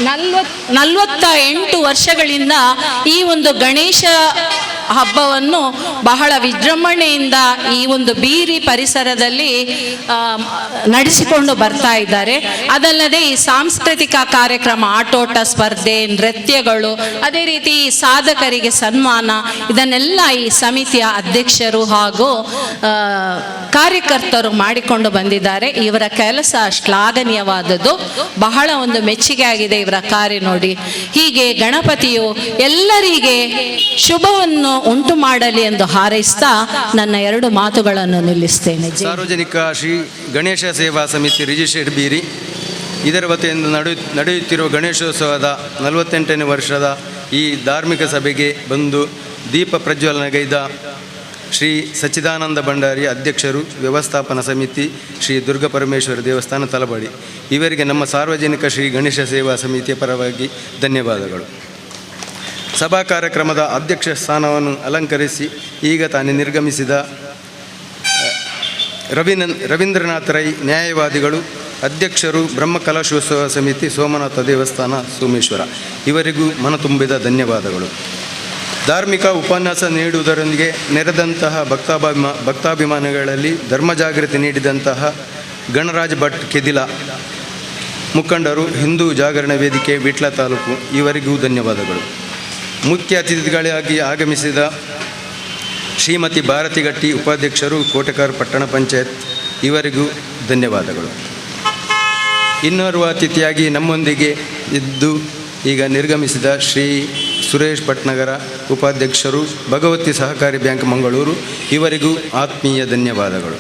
48 ವರ್ಷಗಳಿಂದ ಈ ಒಂದು ಗಣೇಶ ಹಬ್ಬವನ್ನು ಬಹಳ ವಿಜೃಂಭಣೆಯಿಂದ ಈ ಒಂದು ಬೀರಿ ಪರಿಸರದಲ್ಲಿ ನಡೆಸಿಕೊಂಡು ಬರ್ತಾ ಇದ್ದಾರೆ. ಅದಲ್ಲದೆ ಈ ಸಾಂಸ್ಕೃತಿಕ ಕಾರ್ಯಕ್ರಮ, ಆಟೋಟ ಸ್ಪರ್ಧೆ, ನೃತ್ಯಗಳು, ಅದೇ ರೀತಿ ಸಾಧಕರಿಗೆ ಸನ್ಮಾನ, ಇದನ್ನೆಲ್ಲ ಈ ಸಮಿತಿಯ ಅಧ್ಯಕ್ಷರು ಹಾಗೂ ಕಾರ್ಯಕರ್ತರು ಮಾಡಿಕೊಂಡು ಬಂದಿದ್ದಾರೆ. ಇವರ ಕೆಲಸ ಶ್ಲಾಘನೀಯವಾದದ್ದು, ಬಹಳ ಒಂದು ಮೆಚ್ಚುಗೆ ಆಗಿದೆ ಇವರ ಕಾರ್ಯ ನೋಡಿ. ಹೀಗೆ ಗಣಪತಿಯು ಎಲ್ಲರಿಗೆ ಶುಭವನ್ನು ಉಂಟು ಮಾಡಲಿ ಎಂದು ಹಾರೈಸ್ತಾ ನನ್ನ 2 ಮಾತುಗಳನ್ನು ನಿಲ್ಲಿಸ್ತೇನೆ.
ಸಾರ್ವಜನಿಕ ಶ್ರೀ ಗಣೇಶ ಸೇವಾ ಸಮಿತಿ ರಿಜಿಸ್ಟರ್ಡ್ ಬೀರಿ ಇದರ ವತಿಯಿಂದ ನಡೆಯುತ್ತಿರುವ ಗಣೇಶೋತ್ಸವದ 48ನೇ ವರ್ಷದ ಈ ಧಾರ್ಮಿಕ ಸಭೆಗೆ ಬಂದು ದೀಪ ಪ್ರಜ್ವಲನಗೈದ ಶ್ರೀ ಸಚ್ಚಿದಾನಂದ ಭಂಡಾರಿ ಅಧ್ಯಕ್ಷರು, ವ್ಯವಸ್ಥಾಪನಾ ಸಮಿತಿ ಶ್ರೀ ದುರ್ಗಾಪರಮೇಶ್ವರ ದೇವಸ್ಥಾನ ತಲಪಾಡಿ, ಇವರಿಗೆ ನಮ್ಮ ಸಾರ್ವಜನಿಕ ಶ್ರೀ ಗಣೇಶ ಸೇವಾ ಸಮಿತಿಯ ಪರವಾಗಿ ಧನ್ಯವಾದಗಳು. ಸಭಾ ಕಾರ್ಯಕ್ರಮದ ಅಧ್ಯಕ್ಷ ಸ್ಥಾನವನ್ನು ಅಲಂಕರಿಸಿ ಈಗ ತಾನೇ ನಿರ್ಗಮಿಸಿದ ರವೀಂದ್ರನಾಥ ರೈ ನ್ಯಾಯವಾದಿಗಳು, ಅಧ್ಯಕ್ಷರು, ಬ್ರಹ್ಮಕಲಶೋತ್ಸವ ಸಮಿತಿ, ಸೋಮನಾಥ ದೇವಸ್ಥಾನ, ಸೋಮೇಶ್ವರ, ಇವರಿಗೂ ಮನತುಂಬಿದ ಧನ್ಯವಾದಗಳು. ಧಾರ್ಮಿಕ ಉಪನ್ಯಾಸ ನೀಡುವುದರೊಂದಿಗೆ ನೆರೆದಂತಹ ಭಕ್ತಾಭಿಮಾನಿಗಳಲ್ಲಿ ಧರ್ಮ ಜಾಗೃತಿ ನೀಡಿದಂತಹ ಗಣರಾಜ್ ಭಟ್ ಕೆದಿಲ ಮುಖಂಡರು, ಹಿಂದೂ ಜಾಗರಣ ವೇದಿಕೆ ವಿಟ್ಲ ತಾಲೂಕು, ಇವರಿಗೂ ಧನ್ಯವಾದಗಳು. ಮುಖ್ಯ ಅತಿಥಿಗಳಾಗಿ ಆಗಮಿಸಿದ ಶ್ರೀಮತಿ ಭಾರತಿಗಟ್ಟಿ ಉಪಾಧ್ಯಕ್ಷರು, ಕೋಟೆಕಾರ್ ಪಟ್ಟಣ ಪಂಚಾಯತ್, ಇವರಿಗೂ ಧನ್ಯವಾದಗಳು. ಇನ್ನೋರ್ವ ಅತಿಥಿಯಾಗಿ ನಮ್ಮೊಂದಿಗೆ ಇದ್ದು ಈಗ ನಿರ್ಗಮಿಸಿದ ಶ್ರೀ ಸುರೇಶ್ ಭಟ್ನಗರ ಉಪಾಧ್ಯಕ್ಷರು, ಭಗವತಿ ಸಹಕಾರಿ ಬ್ಯಾಂಕ್ ಮಂಗಳೂರು, ಇವರಿಗೂ ಆತ್ಮೀಯ ಧನ್ಯವಾದಗಳು.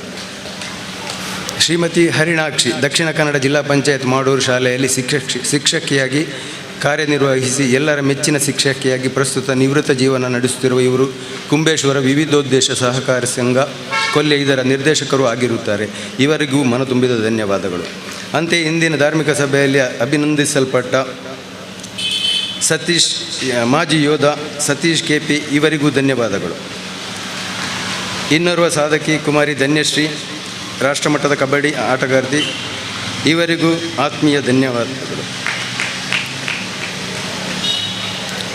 ಶ್ರೀಮತಿ ಹರಿಣಾಕ್ಷಿ ದಕ್ಷಿಣ ಕನ್ನಡ ಜಿಲ್ಲಾ ಪಂಚಾಯತ್ ಮಾಡೂರು ಶಾಲೆಯಲ್ಲಿ ಶಿಕ್ಷಕಿಯಾಗಿ ಕಾರ್ಯನಿರ್ವಹಿಸಿ ಎಲ್ಲರ ಮೆಚ್ಚಿನ ಶಿಕ್ಷಕಿಯಾಗಿ ಪ್ರಸ್ತುತ ನಿವೃತ್ತ ಜೀವನ ನಡೆಸುತ್ತಿರುವ ಇವರು ಕುಂಬೇಶ್ವರ ವಿವಿಧೋದ್ದೇಶ ಸಹಕಾರ ಸಂಘ ಕೊಲ್ಲೆ ಇದರ ನಿರ್ದೇಶಕರು ಆಗಿರುತ್ತಾರೆ. ಇವರಿಗೂ ಮನತುಂಬಿದ ಧನ್ಯವಾದಗಳು. ಅಂತೆಯೇ ಇಂದಿನ ಧಾರ್ಮಿಕ ಸಭೆಯಲ್ಲಿ ಅಭಿನಂದಿಸಲ್ಪಟ್ಟ ಸತೀಶ್ ಮಾಜಿ ಯೋಧ ಸತೀಶ್ ಕೆಪಿ, ಇವರಿಗೂ ಧನ್ಯವಾದಗಳು. ಇನ್ನೋರ್ವ ಸಾಧಕಿ ಕುಮಾರಿ ಧನ್ಯಶ್ರೀ, ರಾಷ್ಟ್ರಮಟ್ಟದ ಕಬಡ್ಡಿ ಆಟಗಾರ್ತಿ, ಇವರಿಗೂ ಆತ್ಮೀಯ ಧನ್ಯವಾದಗಳು.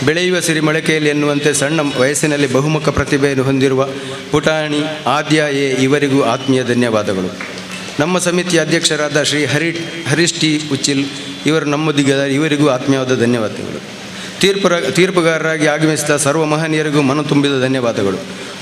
ಬೆಳೆಯುವ ಸಿರಿ ಮೊಳಕೆಯಲ್ಲಿ ಎನ್ನುವಂತೆ ಸಣ್ಣ ವಯಸ್ಸಿನಲ್ಲಿ ಬಹುಮುಖ ಪ್ರತಿಭೆಯನ್ನು ಹೊಂದಿರುವ ಪುಟಾಣಿ ಆದ್ಯ ಎ, ಇವರಿಗೂ ಆತ್ಮೀಯ ಧನ್ಯವಾದಗಳು. ನಮ್ಮ ಸಮಿತಿಯ ಅಧ್ಯಕ್ಷರಾದ ಶ್ರೀ ಹರೀಶ್ ಟಿ ಉಚ್ಚಿಲ್, ಇವರು ನಮ್ಮೊಂದಿಗೆ, ಇವರಿಗೂ ಆತ್ಮೀಯವಾದ ಧನ್ಯವಾದಗಳು. ತೀರ್ಪುಗಾರರಾಗಿ ಆಗಮಿಸಿದ ಸರ್ವ ಮಹನೀಯರಿಗೂ ಮನ ತುಂಬಿದ ಧನ್ಯವಾದಗಳು.